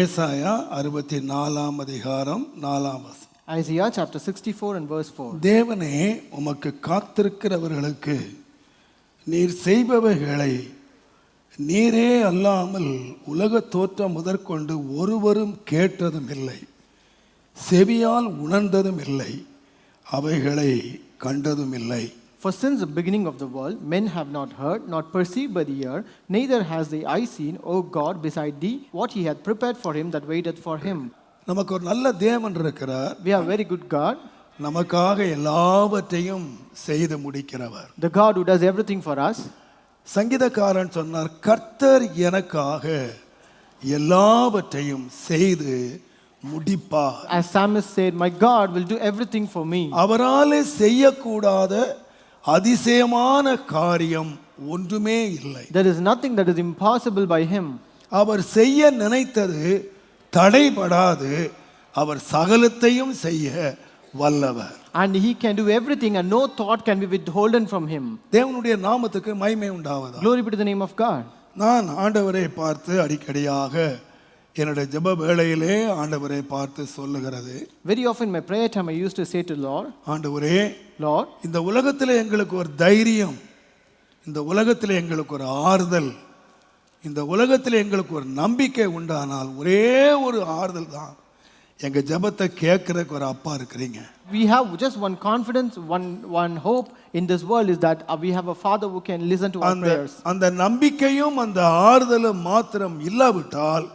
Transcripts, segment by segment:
ஏசாயா 64 அதிகாரம் 4 வசனம். Isaiah chapter 64 and verse 4. தேவனே உமக்கு காத்திருக்கிறவர்களுக்கு நீர் செய்பவைகளை நீரே அல்லாமல் உலக தோற்றம் முதற்கொண்டு ஒருவரும் கேட்டதும் இல்லை, செவியால் உணர்ந்ததும் இல்லை, அவைகளை கண்டதும் இல்லை. For since the beginning of the world, men have not heard, not perceived by the ear, neither has the eye seen, O God, beside thee, what he hath prepared for him that waiteth for him. நமக்கு ஒரு நல்ல தேவன் இருக்கிறார். We have a very good God. நமக்காக எல்லாவற்றையும் செய்து முடிக்கிறவர். The God who does everything for us. சங்கீதக்காரன் சொன்னார், கர்த்தர் எனக்காக எல்லாவற்றையும் செய்து முடிப்பார். As psalmist said, my God will do everything for me. அவராலே செய்யக்கூடாத அதிசயமான காரியம் ஒன்றுமே இல்லை. There is nothing that is impossible by him. அவர் செய்ய நினைத்தது தடைபடாது, அவர் சகலத்தையும் செய்ய வல்லவர். And he can do everything and no thought can be withholden from him. தேவனுடைய நாமத்துக்கு மகிமை உண்டாவதாக. Glory be to the name of God. நான் ஆண்டவரை பார்த்து அடிக்கடியாக என்னுடைய ஜெப வேளையிலே ஆண்டவரை பார்த்து சொல்லுகிறது. Very often in my prayer time I used to say to Lord, ஆண்டவரே, Lord, இந்த உலகத்தில் எங்களுக்கு ஒரு தைரியம், இந்த உலகத்தில் எங்களுக்கு ஒரு ஆறுதல், இந்த உலகத்தில் எங்களுக்கு ஒரு நம்பிக்கை உண்டானால் ஒரே ஒரு ஆறுதல் தான், எங்க ஜெபத்தை கேட்கறதுக்கு ஒரு அப்பா இருக்கிறீங்க. We have just one confidence, one hope in this world is that we have a Father who can listen to our prayers. அந்த நம்பிக்கையும் அந்த ஆறுதலும் மாத்திரம் இல்லாவிட்டால்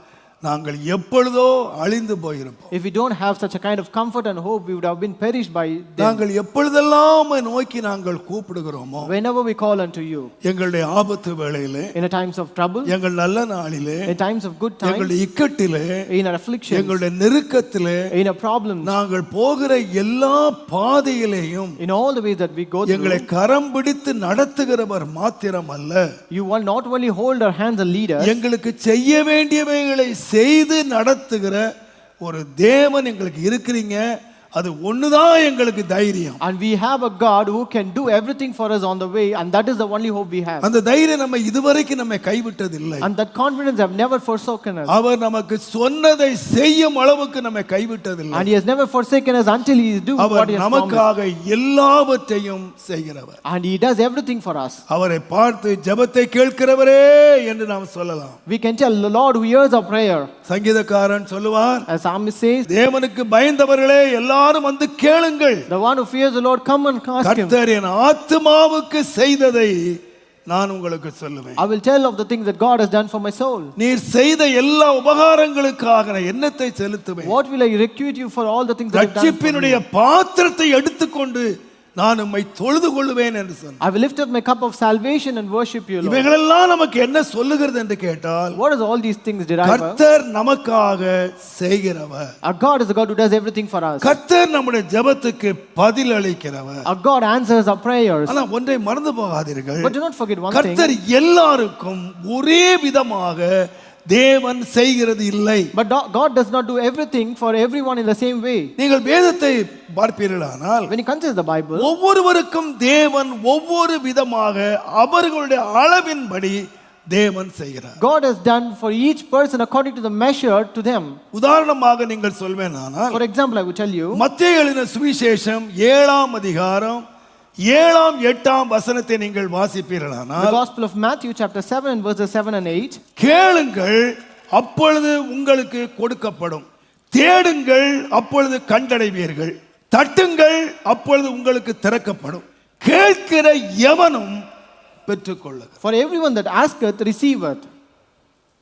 நாங்கள் எப்பொழுதோ அழிந்து போயிருப்போம். If we don't have such a kind of comfort and hope, we would have been perished by them. நாங்கள் எப்பொழுதெல்லாம் நோக்கி நாங்கள் கூப்பிடுகிறோமோ, Whenever we call unto you, எங்களுடைய ஆபத்து வேளையிலே, in a times of trouble, எங்கள் நல்ல நாளிலே, in times of good times, எங்களுடைய இக்கட்டிலே, in our afflictions, எங்களுடைய நெருக்கத்திலே, in our problems, நாங்கள் போகிற எல்லா பாதையிலேயும் in all the ways that we go எங்களை through, கரம் பிடித்து நடத்துகிறவர் மாத்திரம் அல்ல, you will not only hold our hands and lead us, எங்களுக்கு செய்ய வேண்டியவைகளை செய்து நடத்துகிற ஒரு தேவன் எங்களுக்கு இருக்கிறீங்க. அது ஒண்ணுதான் எங்களுக்கு தைரியம். and we have a God who can do everything for us on the way, and that is the only hope we have. அந்த தைரியம் நம்ம இதுவரைக்கும் நம்மை கைவிட்டது இல்லை. And that confidence have never forsaken us. அவர் நமக்கு சொன்னதை செய்யும் அளவுக்கு நம்மை கைவிட்டது இல்லை. And he has never forsaken us until he do what he has our promised. நமக்காக எல்லாவற்றையும் செய்கிறவர். And he does everything for us. அவரை பார்த்து ஜெபத்தை கேட்கிறவரே என்று நாம் சொல்லலாம். We can tell the Lord who hears our prayer. சங்கீதக்காரன் சொல்லுவார், As psalmist says, தேவனுக்கு பயந்தவர்களே எல்லாரும் வந்து கேளுங்கள். the one who fears the Lord, come and ask him. கர்த்தர் என் ஆத்துமாவுக்கு செய்ததை நான் உங்களுக்கு சொல்லுவேன். I will tell of the things that God has done for my soul. நீர் செய்த எல்லா உபகாரங்களுக்காக நான் என்னத்தை செலுத்துவேன்? What will I requite you for all the things that you have done for me? ரட்சிப்பினுடைய பாத்திரத்தை எடுத்துக்கொண்டு நான் உம்மை தொழுது கொள்வேன் என்று சொன்னார். I will lift up my cup of salvation and worship you, Lord. இவைகளெல்லாம் நமக்கு என்ன சொல்லுகிறது என்று கேட்டால், What does all these things derive from? கர்த்தர் நமக்காக செய்கிறவர். Our God is the God who does everything for us. கர்த்தர் நம்முடைய ஜெபத்துக்கு பதில் அளிக்கிறவர். Our God answers our prayers. ஆனா ஒன்றை மறந்து போகாதீர்கள், But do not forget one thing. கர்த்தர் எல்லாருக்கும் ஒரே விதமாக தேவன் செய்கிறது இல்லை. But God does not do everything for everyone in the same way. நீங்கள் வேதத்தை பார்ப்பீர்களானால், When you consider the Bible, ஒவ்வொருவருக்கும் தேவன் ஒவ்வொரு விதமாக அவர்களுடைய அளவின்படி தேவன் செய்கிறார். God has done for each person according to the measure to them. உதாரணமாக நீங்கள் சொல்வேனானால், For example, I will tell you, மத்தேயு எழுதின சுவிசேஷம் 7ஆம் அதிகாரம் 7ஆம் 8ஆம் வசனத்தை நீங்கள் the வாசிப்பீர்களானால், Gospel of Matthew chapter 7 and verses 7 and 8. கேளுங்கள் அப்பொழுது உங்களுக்கு கொடுக்கப்படும், தேடுங்கள் அப்பொழுது கண்டடைவீர்கள், தட்டுங்கள் அப்பொழுது உங்களுக்கு திறக்கப்படும், கேட்கிற எவனும் பெற்றுக்கொள்ளுங்க. For everyone that asketh receiveth.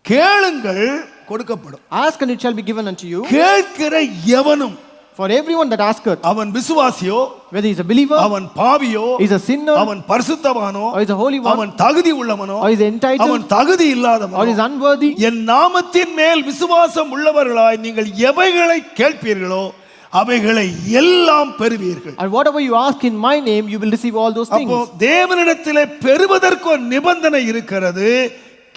கேளுங்கள் கொடுக்கப்படும், Ask and it shall be given unto you. கேட்கிற எவனும், For everyone that asketh, அவன் விசுவாசியோ, whether he is a believer, அவன் பாவியோ, he is a sinner, அவன் பரிசுத்தவானோ, or is a holy one, அவன் தகுதி உள்ளவனோ, or is entitled, அவன் தகுதி or இல்லாதவனோ, is unworthy, என் நாமத்தின் மேல் விசுவாசம் உள்ளவர்களாய் நீங்கள் எவைகளை கேட்பீர்களோ அவைகளை எல்லாம் பெறுவீர்கள். and whatever you ask in my name, you will receive all those things. அப்போ தேவனிடத்திலே பெறுவதற்கு ஒரு நிபந்தனை இருக்கிறது.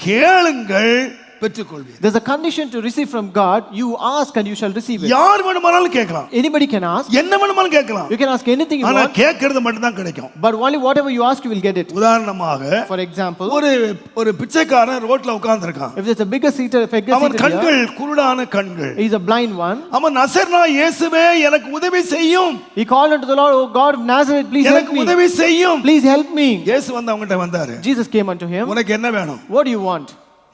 கேளுங்கள் பெற்றுக்கொள்வீர்கள். There's a condition to receive from God. You ask and you shall receive it. யார் வேணுமானாலும் கேட்கலாம், Anybody can ask. என்ன வேணுமானாலும் கேட்கலாம். You can ask anything you ஆனா want, கேட்கறது மட்டும் தான் கிடைக்கும். but only whatever you ask, you will get it. உதாரணமாக For example, ஒரு பிச்சைக்காரன் ரோட்ல உட்கார்ந்திருக்கான். if there's a beggar seated அவன் here, கண்கள் குருடான கண்கள். he is a blind one. அவன் நசரேனா இயேசுவே எனக்கு உதவி செய்யும், He called unto the Lord, "Oh God of Nazareth, please help எனக்கு me. உதவி செய்யும். Please help me." இயேசு வந்து அவங்கிட்ட வந்தாரு. Jesus came unto him. உனக்கு என்ன வேணும்? What do you want?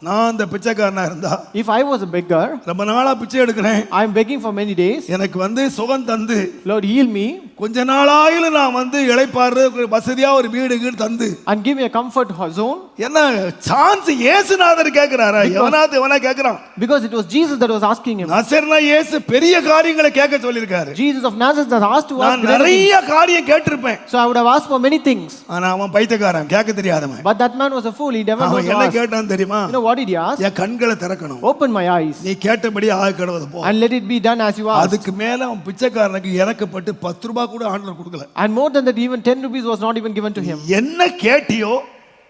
நான் அந்த பிச்சைக்காரனா இருந்தா If I was a beggar, ரொம்ப நாளா பிச்சை எடுக்கிறேன், I am begging for many days. எனக்கு வந்து சுகம் தந்து Lord, heal me கொஞ்ச நாளாயில நான் வந்து இளைப்பாறுறது வசதியா ஒரு வீடு கீடு தந்து and give me a comfort zone. என்ன சான்ஸ் இயேசுநாதர் கேக்குறாரா? எவனா கேக்குறான்? Because it was Jesus that was asking him. நசரேனா இயேசு பெரிய காரியங்களை கேட்க சொல்லிருக்காரு. Jesus of Nazareth has asked to ask நான் greater things. நிறைய காரியம் கேட்டிருப்பேன். So I would have asked for many things. ஆனா அவன் பைத்தியக்காரன், கேட்க தெரியாதவன். But that man was a fool. He never அவன் knows to என்ன ask. கேட்டான் தெரியுமா? You know what did he ask? என் கண்களை திறக்கணும், Open my eyes நீ கேட்டபடி ஆக கடவுது போ. and let it be done as you asked. அதுக்கு மேல அவன் பிச்சைக்காரனுக்கு இறக்கப்பட்டு 10 ரூபாய் கூட ஆண்டவர் கொடுக்கல. And more than that, even 10 rupees was not even given to him. என்ன கேட்டியோ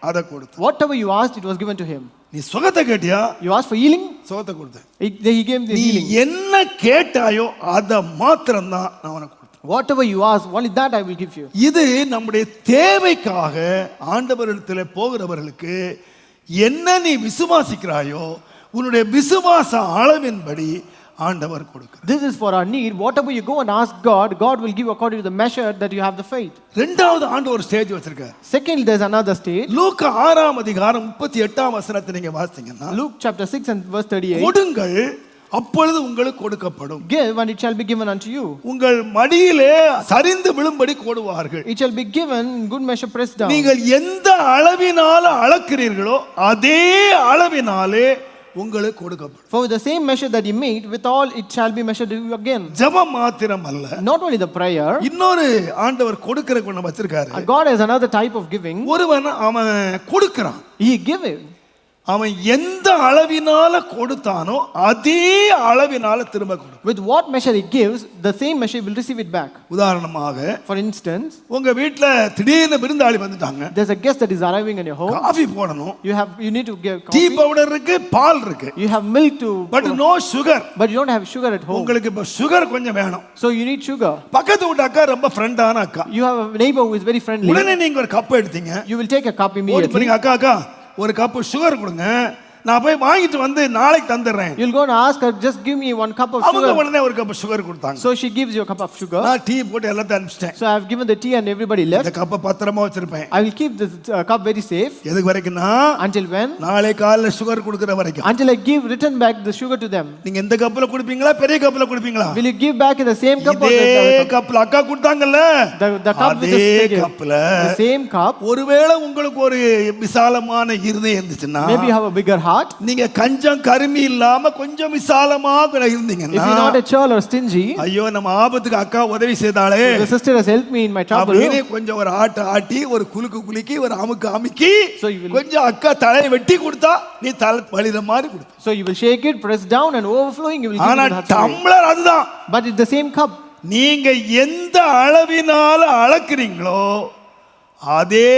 அதை கொடுத்த. Whatever you asked, it was given to him. நீ சுகத்தை கேட்டியா? You asked for healing, சுகத்தை கொடுத்தேன். he gave the நீ healing. என்ன கேட்டாயோ அதை மாத்திரம் தான் நான் உனக்கு கொடுத்தேன். Whatever you ask, only that I will give you. இது நம்முடைய தேவைக்காக ஆண்டவரிடத்தில் போகிறவர்களுக்கு என்ன நீ விசுவாசிக்கிறாயோ உன்னுடைய விசுவாச அளவின்படி ஆண்டவர் கொடுக்கிறார். This is for our need. Whatever you go and ask God, God will give according to the measure that you have the faith. இரண்டாவது ஆண்டவர் ஸ்டேஜ் வச்சிருக்கார். Second, there's another stage. லூக்கா 6ஆம் அதிகாரம் 38ஆம் வசனத்தை நீங்க வாசித்தீங்கன்னா, Luke chapter 6 and verse 38. கொடுங்கள் அப்பொழுது உங்களுக்கு கொடுக்கப்படும், Give and it shall be given unto you. உங்கள் மடியிலே சரிந்து விழும்படி போடுவார்கள். It shall be given in good measure pressed down. நீங்கள் எந்த அளவினால அளக்கிறீர்களோ அதே அளவினாலே உங்களுக்கு கொடுக்கப்படும். For the same measure that you made, with all it shall be measured to you again. ஜெபம் மாத்திரம் அல்ல, Not only the prayer, இன்னொரு ஆண்டவர் கொடுக்கிற குணம் வச்சிருக்காரு. God has another type of giving. ஒருவன் அவன் கொடுக்கிறான், He give it. அவன் எந்த அளவினால கொடுத்தானோ அதே அளவினால திரும்ப கொடுப்பான். With what measure he gives, the same measure will receive it back. உதாரணமாக, For instance, உங்க வீட்ல திடீர்னு விருந்தாளி வந்துட்டாங்க, there's a guest that is arriving in your home. Coffee போடணும், You need to give tea coffee. Powder இருக்கு, பால் இருக்கு, You have milk to, but no sugar. but you don't have sugar at home. உங்களுக்கு இப்ப sugar கொஞ்சம் வேணும். So you need sugar. பக்கத்து வீட்டு அக்கா ரொம்ப ஃப்ரெண்டான அக்கா, You have a neighbor who is very friendly. உடனே நீங்க ஒரு கப் எடுத்தீங்க, You will take a cup ஓடி immediately. போறீங்க, அக்கா அக்கா ஒரு கப் சுகர் கொடுங்க, நான் போய் வாங்கிட்டு வந்து நாளைக்கு தந்துடுறேன். You'll go and ask her, just give me 1 cup of அவங்க sugar. உடனே ஒரு கப் சுகர் கொடுத்தாங்க. So she gives you a cup of sugar. நான் டீ போட்டு எல்லாத்தையும் அனுப்பிச்சிட்டேன். So I have given the tea and everybody இந்த left. கப்பை பத்திரமா வச்சிருப்பேன். I will keep this cup very safe. எதுக்கு வரைக்கும்னா, Until when? நாளை காலையில சுகர் கொடுக்கிற வரைக்கும். Until I give return back the sugar to them. நீங்க இந்த கப்ல குடிப்பீங்களா பெரிய கப்ல குடிப்பீங்களா? Will you give back in the same cup or இதே the other cup? கப்ல அக்கா கொடுத்தாங்கல்ல, The cup which அதே is taken. கப்ல The same cup. ஒருவேளை உங்களுக்கு ஒரு விசாலமான இருதயம் இருந்துச்சுன்னா, Maybe you have a bigger heart. நீங்க கஞ்சம் கருமி இல்லாம கொஞ்சம் விசாலமாக If இருந்தீங்கன்னா, you're not a churl or stingy, ஐயோ நம்ம ஆபத்துக்கு அக்கா உதவி செய்தாலே the sister has helped me in my trouble. அப்படின்னு கொஞ்சம் ஒரு ஆட்டி ஒரு குலுக்கு குலுக்கி ஒரு அமுக்கி So you will- கொஞ்சம் அக்கா தலையை வெட்டி கொடுத்தா நீ தலை வலித மாதிரி கொடுத்த. So you will shake it, press down and overflowing you will give ஆனா it to the husband. Tumbler அதுதான். But it's the same cup. நீங்க எந்த அளவினால அளக்கிறீங்களோ அதே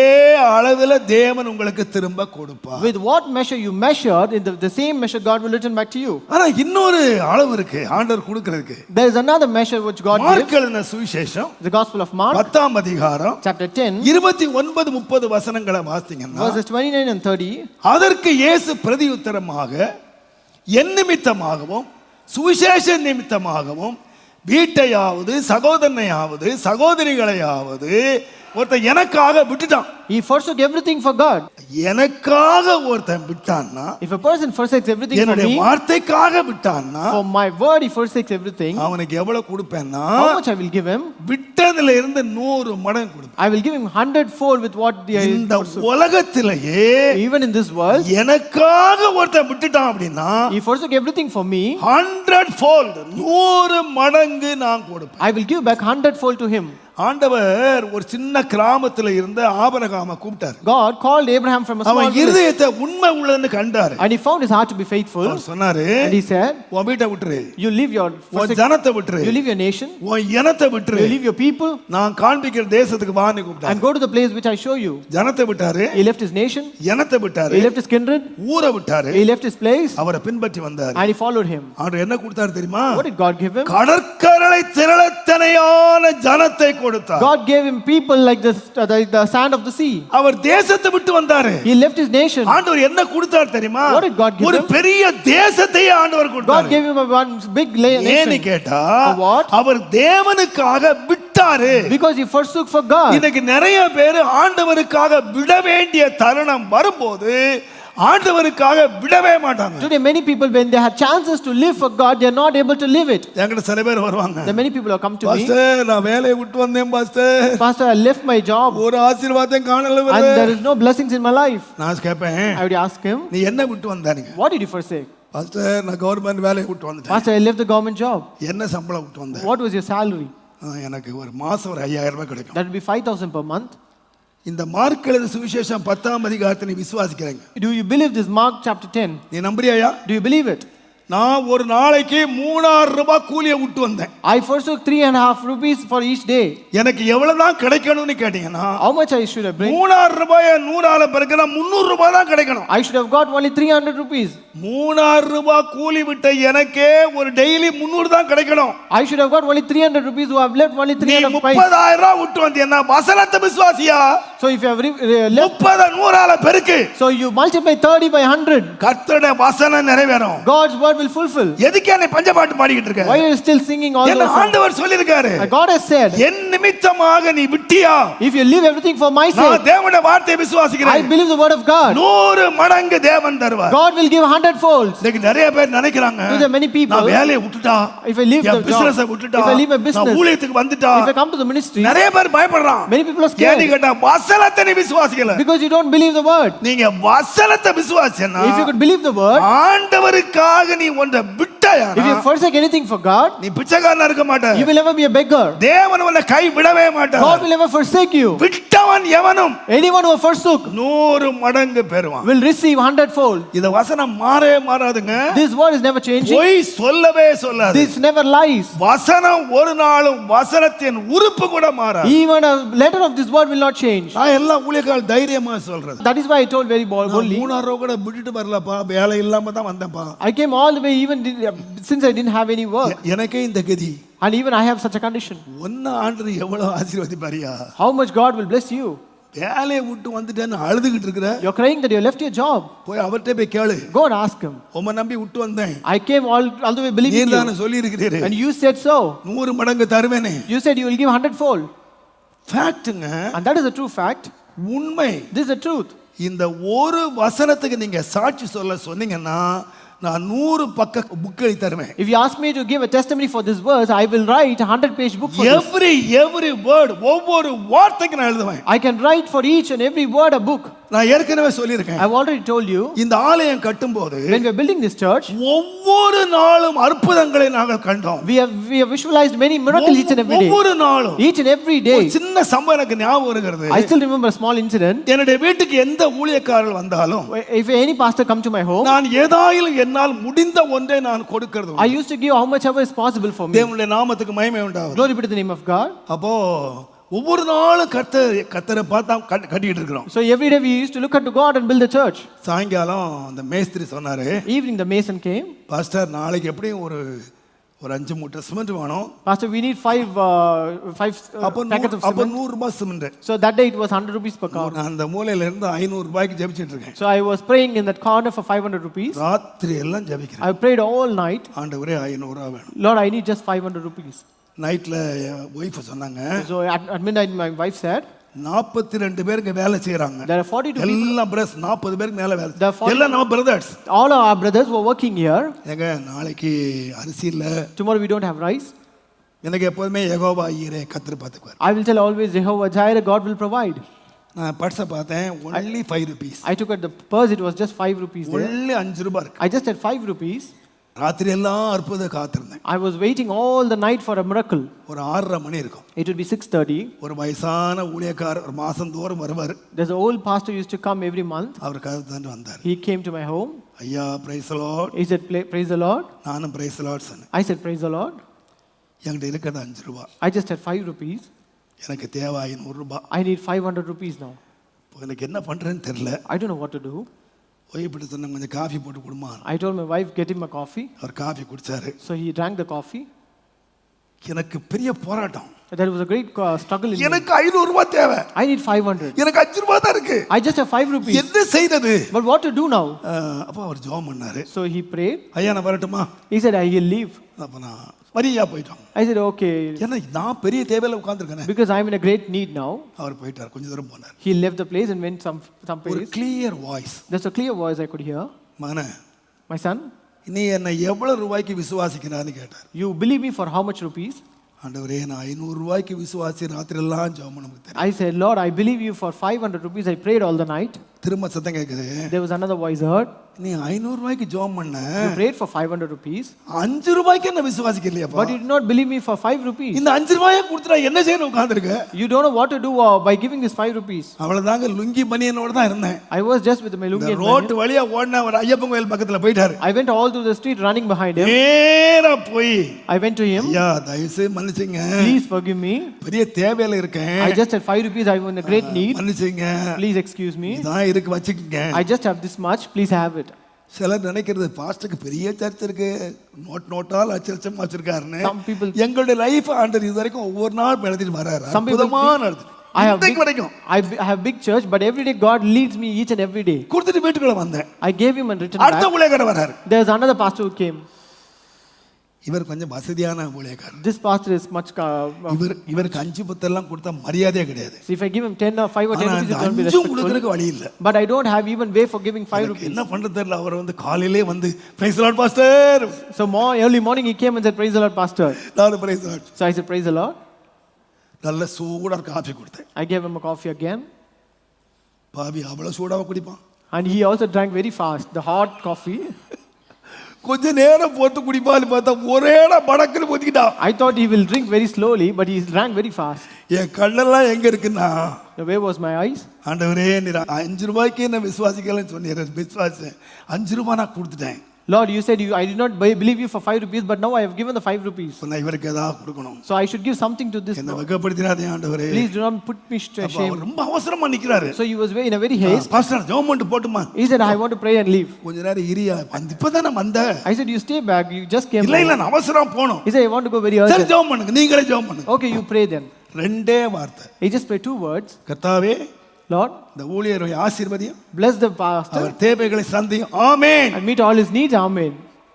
அளவுல தேவன் உங்களுக்கு திரும்ப கொடுப்பார். With what measure you measured, in the same measure God will return back to you. ஆனா இன்னொரு அளவு இருக்கு ஆண்டவர் கொடுக்கிறதுக்கு. There is another measure which God gives. Mark எழுதின சுவிசேஷம் The Gospel of Mark, 10ஆம் அதிகாரம் chapter 10, 29-30 வசனங்களை வாசித்தீங்கன்னா, verses 29 and 30. அதற்கு இயேசு பிரதியுத்தரமாக, என் நிமித்தமாகவும் சுவிசேஷ நிமித்தமாகவும் வீட்டையாவது சகோதரனையாவது சகோதரிகளையாவது ஒருத்தன் எனக்காக விட்டுட்டான். He forsook everything for God. எனக்காக ஒருத்தன் விட்டான்னா, If a person forsakes everything for என்னுடைய me, வார்த்தைக்காக விட்டான்னா, for my word he forsakes everything, அவனுக்கு எவ்வளவு கொடுப்பேன்னா, how much I will give him? விட்டதுல இருந்து 100 மடங்கு கொடுப்பேன். I will give him 100-fold with what the இந்த உலகத்திலேயே even in this world, எனக்காக ஒருத்தன் விட்டுட்டான் அப்படின்னா, he forsook everything for me. 100-fold 100 மடங்கு நான் கொடுப்பேன். I will give back 100-fold to him. ஆண்டவர் ஒரு சின்ன கிராமத்துல இருந்த ஆபிரகாமை கூப்பிட்டார். God called Abraham from a small அவன் village, இருதயத்தை உண்மை உள்ளன்னு கண்டாரு. and he found his heart to be faithful. அவர் சொன்னாரு, And he said, உன் வீட்டை விட்டுரு, you leave your உன் ஜனத்தை விட்டுரு, you leave your nation, உன் இனத்தை விட்டுரு, you leave your people, நான் காண்பிக்கிற தேசத்துக்கு வான்னு கூப்பிட்டாரு. and go to the place which I show you. ஜனத்தை விட்டாரு, He left his nation, இனத்தை விட்டாரு, he left his kindred, ஊரை விட்டாரு, he left his place, அவரை பின்பற்றி வந்தாரு. and he followed him. ஆண்டவர் என்ன கொடுத்தாரு தெரியுமா? What did God give him? கடற்கரை திரளத்தனையான ஜனத்தை கொடுத்தார். God gave him people like the sand of the sea. அவர் தேசத்தை விட்டு வந்தாரு. He left his nation. ஆண்டவர் என்ன கொடுத்தார் தெரியுமா? What did God give ஒரு him? பெரிய தேசத்தையே ஆண்டவர் God கொடுத்தார். gave him one big ஏன்னு nation. கேட்டா, For what? அவர் தேவனுக்காக விட்டாரு. Because he forsook for God. இன்னைக்கு நிறைய பேர் ஆண்டவருக்காக விட வேண்டிய தருணம் வரும்போது ஆண்டவருக்காக விடவே மாட்டாங்க. Today many people, when they have chances to live for God, they are not able to live it. என்கிட்ட சில பேர் வருவாங்க. There are many people who have come to me. Pastor, நான் வேலையை விட்டு வந்தேன் pastor. Pastor, I left my job ஒரு ஆசீர்வாதம் காணல. and there is no blessings in my life. நான் கேட்பேன், I would ask him, நீ என்ன விட்டு வந்தானீங்க? what did you forsake? Pastor, நான் கவர்மெண்ட் வேலையை விட்டு வந்துட்டேன். Pastor, I left the government job. என்ன சம்பளம் விட்டு வந்தேன்? What was your salary? எனக்கு ஒரு மாசம் ஒரு 5000 ரூபாய் கிடைக்கும். That would be 5,000 per month. இந்த மார்க் எழுதின சுவிசேஷம் 10ஆம் அதிகாரத்தை நீ விசுவாசிக்கிறீங்க? Do you believe this Mark chapter 10? நீ நம்புறியாயா? Do you believe it? நான் ஒரு நாளைக்கு 3000 ரூபாய் கூலியை விட்டு வந்தேன். I forsook 3.5 rupees for each day. எனக்கு எவ்வளவு தான் கிடைக்கணும்னு கேட்டீங்கன்னா, How much I should have bring? 3000 ரூபாயை 100 ஆல பெருக்கினா 300 ரூபாய் தான் கிடைக்கணும். I should have got only 300 rupees. 3000 ரூபாய் கூலி விட்ட எனக்கே ஒரு டெய்லி 300 தான் கிடைக்கணும். I should have got only 300 rupees who have left only நீ 300 rupees. 30000 ரூபாய் விட்டு வந்தீன்னா வசனத்தை விசுவாசியா? So if you have left, 30 100 ஆல பெருக்கு. so you multiply 30 by 100. கர்த்தருடைய வசனம் நிறைவேறும். God's word will fulfill. எதுக்கே நீ பஞ்சபாட்டு பாடிக்கிட்டு இருக்க? Why are you still singing all என்ன those songs? ஆண்டவர் சொல்லிருக்காரு. God has said, என் நிமித்தமாக நீ விட்டியா? if you leave everything for my நான் sake, தேவனுடைய வார்த்தையை I விசுவாசிக்கிறேன். believe the word of God. 100 மடங்கு தேவன் தருவார். God will give 100 folds. இன்னைக்கு நிறைய பேர் நினைக்கிறாங்க, To the many people, நான் வேலையை விட்டுட்டா, if I leave N the job, பிசினஸை விட்டுட்டா, if I leave my நான் business, ஊழியத்துக்கு வந்துட்டா, if I come to the ministry, நிறைய பேர் பயப்படுறான். many people are ஏன்னு scared கேட்டா வசனத்தை நீ விசுவாசிக்கல. because you don't believe the word. நீங்க வசனத்தை விசுவாசிச்சனா, If you could believe the word, ஆண்டவருக்காக நீ ஒன்றை விட்டாயா, if you forsake anything for God, நீ பிச்சைக்காரனா இருக்க மாட்ட. you will never be a beggar. தேவன் உன்னை கை விடவே மாட்டார். God will never forsake you. விட்டவன் எவனும் Anyone who forsook 100 மடங்கு பெறுவான். will receive 100 fold. இந்த வசனம் மாறவே மாறாதுங்க. This word is never changing. பொய் சொல்லவே சொல்லாது. This never lies. வசனம் ஒரு நாளும் வசனத்தின் உறுப்பு கூட மாறாது. Even a letter of this word will not change. நான் எல்லா ஊழியக்காரர்கள் தைரியமா சொல்றது. That is why I told very boldly. 3000 ரூபாய் கூட விட்டுட்டு வரலப்பா, வேலை இல்லாம தான் வந்தேன்ப்பா. I came all the way even since I didn't have any work. எனக்கே இந்த கதி. And even I have such a condition. ஒன்ன ஆண்டவர் எவ்வளவு ஆசீர்வதிப்பாரியா. How much God will bless you. வேலையை விட்டு வந்துட்டேன்னு அழுதுகிட்டு இருக்கற. You're crying that you left your job. போய் அவர்ட்ட போய் கேளு. Go and ask him. உம்மை நம்பி விட்டு வந்தேன். I came all the way believing you. நீதானே சொல்லி இருக்கிறீரே. And you said so. 100 மடங்கு தருவேனே. You said you will give 100 fold. ஃபேக்ட்ங்க. And that is a true fact. உண்மை. This is the truth. இந்த ஒரு வசனத்துக்கு நீங்க சாட்சி சொல்ல சொன்னீங்கன்னா நான் 100 பக்க புக் எழுதி தருவேன். If you ask me to give a testimony for this verse, I will write a 100-page book for this. Every word, ஒவ்வொரு வார்த்தைக்கு நான் எழுதுவேன். I can write for each and every word a book. நான் ஏற்கனவே சொல்லியிருக்கேன். I've already told you. இந்த ஆலயம் கட்டும்போது When we are building this church, ஒவ்வொரு நாளும் அற்புதங்களை நாங்கள் கண்டோம். we have visualized many miracles each and every day. ஒவ்வொரு நாளும் Each and every day. ஒரு சின்ன சம்பவம் எனக்கு ஞாபகம் வருகிறது. I still remember a small incident. என்னுடைய வீட்டுக்கு எந்த ஊழியக்காரர்கள் வந்தாலும் If any pastor come to my home, நான் ஏதாயிலும் என்னால் முடிந்த ஒன்றை நான் கொடுக்கிறது. I used to give how much ever is possible for me. தேவனுடைய நாமத்துக்கு மகிமை உண்டாவது. Glory be to the name of God. அப்போ ஒவ்வொரு நாளும் கர்த்தரை பார்த்தா கட்டிட்டு இருக்கிறோம். So every day we used to look unto God and build the church. சாயங்காலம் அந்த மேஸ்திரி சொன்னாரு, Evening the mason came. Pastor நாளைக்கு எப்படியும் ஒரு 5 மூட்டை சிமெண்ட் வேணும். Pastor, we need 5 packets of அப்ப cement. 100 ரூபாய் cement. So that day it was 100 rupees per car. நான் அந்த மூலையில இருந்து 500 ரூபாய்க்கு ஜெபிச்சிட்டு இருக்கேன். So I was praying in that corner for 500 rupees. ராத்திரி எல்லாம் ஜெபிக்கிறேன். I prayed all night. ஆண்டவரே 500 ரூபாய் வேணும். Lord, I need just 500 rupees. நைட்ல ஒய்ஃப் சொன்னாங்க, So at midnight my wife said, 42 பேருக்கு வேலை செய்றாங்க. there are 42 people. எல்லாம் பிரதர்ஸ் 40 பேருக்கு மேல வேலை. There are 40 எல்லாம் நம்ம brothers. All our brothers were working here. ஏங்க நாளைக்கு அரிசி இல்ல. Tomorrow we don't have rice. எனக்கு எப்பவுமே யெகோவா ஈரே கர்த்தர் பாத்துக்குவார். I will tell always Jehovah Jireh, God will provide. நான் பர்ஸை பார்த்தேன், only 5 rupees. I took at the purse, it was just 5 rupees there. only 5 ரூபாய் இருக்கு. I just had 5 rupees. ராத்திரி எல்லாம் அற்புதம் காத்திருந்தேன். I was waiting all the night for a miracle. ஒரு 6:30 மணி இருக்கும். It would be 6:30. ஒரு வயசான ஊழியக்காரர் ஒரு மாசந்தோறும் வருவார். There's an old pastor used to come every month. அவர் கதவு தந்து வந்தார். He came to my home. ஐயா praise the Lord. He said, praise the Lord. நானும் பிரைஸ் தி லார்ட் சொன்னேன். I said, praise the Lord. என்கிட்ட இருக்கிறது 5 ரூபாய். I just had 5 rupees. எனக்கு தேவை 500 ரூபாய். I need 500 rupees now. இப்போ எனக்கு என்ன பண்றேன்னு தெரியல. I don't know what to do. ஓய்பிட்டு சொன்ன கொஞ்சம் காஃபி போட்டு கொடுமா. I told my wife, get him a coffee. அவர் காஃபி குடிச்சாரு. So he drank the coffee. எனக்கு பெரிய போராட்டம். There was a great struggle in me. எனக்கு 500 ரூபாய் தேவை. I need 500. எனக்கு 5 ரூபாய் தான் இருக்கு. I just have 5 rupees. என்ன செய்யறது? But what to do now? அப்ப அவர் ஜெபம் பண்ணாரு. So he prayed. ஐயா நான் வரட்டுமா? He said, I will leave. அப்ப நான் மரியா போய்ட்டோம். I said, okay. ஏன்னா நான் பெரிய தேவையில உட்கார்ந்திருக்கேன். Because I'm in a great need now. அவர் போயிட்டார். கொஞ்ச தூரம் போனார். He left the place and went some ஒரு place. clear voice. There's a clear voice I could hear. மகனே, My son, நீ என்ன எவ்வளவு ரூபாய்க்கு விசுவாசிக்கிறான்னு கேட்டார். you believe me for how much rupees? ஆண்டவரே நான் 500 ரூபாய்க்கு விசுவாசி ராத்திரி எல்லாம் ஜெபம் நமக்கு தெரியும். I said, Lord, I believe you for 500 rupees. I prayed all the night. திரும்ப சத்தம் கேக்குது. There was another voice heard. நீ 500 ரூபாய்க்கு ஜெபம் பண்ண. You prayed for 500 rupees. 5 ரூபாய்க்கு என்ன விசுவாசிக்கலையாப்பா? But you did not believe me for 5 rupees. இந்த 5 ரூபாயை கொடுத்துட்டா என்ன செய்யணும் உட்கார்ந்திருக்க? You don't know what to do by giving this 5 rupees. அவ்வளவுதாங்க லுங்கி பனியனோட தான் இருந்தேன். I was just with my lungi and road வழியா ஓடுன ஒரு ஐயப்பன் கோயில் பக்கத்துல போயிட்டாரு. I went all through the street running behind him. நேரா போய் I went to him. ஐயா தயவுசெய்து மன்னிச்சுங்க. Please forgive me. பெரிய தேவையில இருக்கேன். I just had 5 rupees. I was in a great need. மன்னிச்சுங்க. Please excuse me. இதான் இருக்கு வச்சுக்கங்க. I just have this much. Please have it. சிலர் நினைக்கிறது பாஸ்டருக்கு பெரிய சர்ச் இருக்கு, நோட்டால் லட்சம் வச்சிருக்காருன்னு. Some people, எங்களுடைய லைஃப் ஆண்டர் இது வரைக்கும் ஒவ்வொரு நாள் நடத்திட்டு வராரு. some people think, I have big church, but every day God leads me each and every day. கொடுத்துட்டு வீட்டுக்குள்ள வந்தேன். I gave him and returned அடுத்த back. ஊழியக்காரர் வராரு. There's another pastor who came. இவர் கொஞ்சம் வசதியான ஊழியக்காரர். This pastor is much. இவருக்கு 5 பத்தெல்லாம் கொடுத்தா மரியாதையே கிடையாது. So if I give him 10 or 5 or 10 rupees, it won't be respectful. வழி இல்ல. But I don't have even way for giving 5 rupees. என்ன பண்றது தெரியல. அவர் வந்து காலையிலே வந்து praise the Lord pastor. So early morning he came and said, praise the Lord pastor. நான் praise the Lord. So I said, praise the Lord. நல்ல சூடா coffee கொடுத்தேன். I gave him a coffee again. பாவி அவ்வளவு சூடாவ குடிப்பான். And he also drank very fast the hot coffee. கொஞ்ச நேரம் போட்டு குடிப்பான்னு பார்த்தா ஒரேடா படக்குன்னு போத்திக்கிட்டான். I thought he will drink very slowly, but he drank very fast. என் கண்ணெல்லாம் எங்க இருக்குன்னா, where was my eyes? ஆண்டவரே நீ 5 ரூபாய்க்கு என்ன விசுவாசிக்கலன்னு சொன்னீர். விசுவாசம் 5 ரூபாய் நான் கொடுத்துட்டேன். Lord, you said I did not believe you for 5 rupees, but now I have given the 5 rupees. நான் இவருக்கு ஏதாவது கொடுக்கணும். So I should give something to this. என்ன வெட்கப்படுத்திராதே ஆண்டவரே. Please do not put me to shame. ரொம்ப அவசரமா நிக்கறாரு. So he was in a very haste. Pastor ஜெபம் போட்டுமா. He said, I want to pray and leave. கொஞ்ச நேரம் இரியா. இப்போதான் நான் வந்தேன். I said, you stay back. You just came. இல்ல நான் அவசரம் போணும். He said, I want to go very urgent. சரி ஜெபம் பண்ணுங்க. நீங்களே ஜெபம் பண்ணுங்க. Okay, you pray then. ரெண்டே வார்த்தை. He just prayed 2 words. கர்த்தாவே, Lord, இந்த ஊழியரை ஆசீர்வதியும். bless the pastor. அவர் தேவைகளை சந்தியும். ஆமென். And meet all his needs. Amen.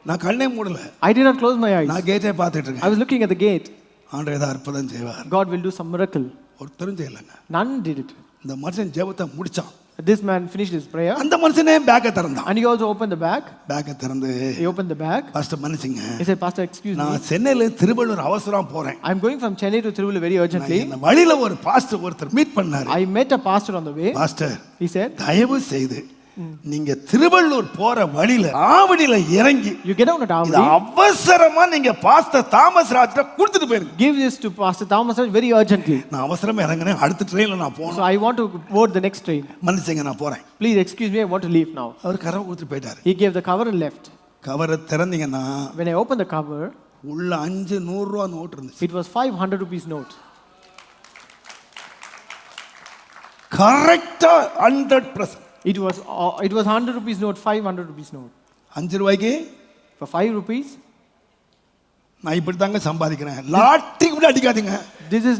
நான் கண்ணே மூடல. I did not close my eyes. நான் கேட்டே பார்த்துட்டு இருக்கேன். I was looking at the gate. ஆண்டவர் ஏதோ அற்புதம் செய்வார். God will do some miracle. ஒருத்தரும் செய்யலங்க. None did it. இந்த மனுஷன் ஜெபத்தை முடிச்சான். This man finished his prayer. அந்த மனுஷனே பேக்கை திறந்தான். And he also opened the bag. பேக்கை திறந்து He opened the bag. Pastor மன்னிச்சுங்க. He said, Pastor, excuse me. நான் சென்னையில திருவள்ளூர் அவசரம் போறேன். I'm going from Chennai to Tiruvallur very urgently. இந்த வழியில ஒரு பாஸ்டர் ஒருத்தர் மீட் பண்ணாரு. I met a pastor on the way. Pastor, He said, தயவு செய்து நீங்க திருவள்ளூர் போற வழியில ஆவடியில இறங்கி you get down at இது Avadi. அவசரமா நீங்க பாஸ்டர் தாமஸ் ராஜ்ட்ட கொடுத்துட்டு போயிருங்க. Give this to Pastor Thomas very urgently. நான் அவசரமா இறங்குறேன். அடுத்த ட்ரெயின்ல நான் போறேன். So I want to board the next train. மன்னிச்சுங்க நான் போறேன். Please excuse me, I want to leave now. அவர் கரவை கொடுத்துட்டு போயிட்டாரு. He gave the cover and left. கவரை திறந்தீங்கன்னா When I opened the cover, உள்ள 500 ரூபாய் நோட் இருந்துச்சு. it was 500 rupees note. கரெக்ட்டா 100%. It was 100 rupees note, 500 rupees note. 5 ரூபாய்க்கு For 5 rupees, நான் இப்படி தாங்க சம்பாதிக்கிறேன். லாட்டி கூட அடிக்காதீங்க. this is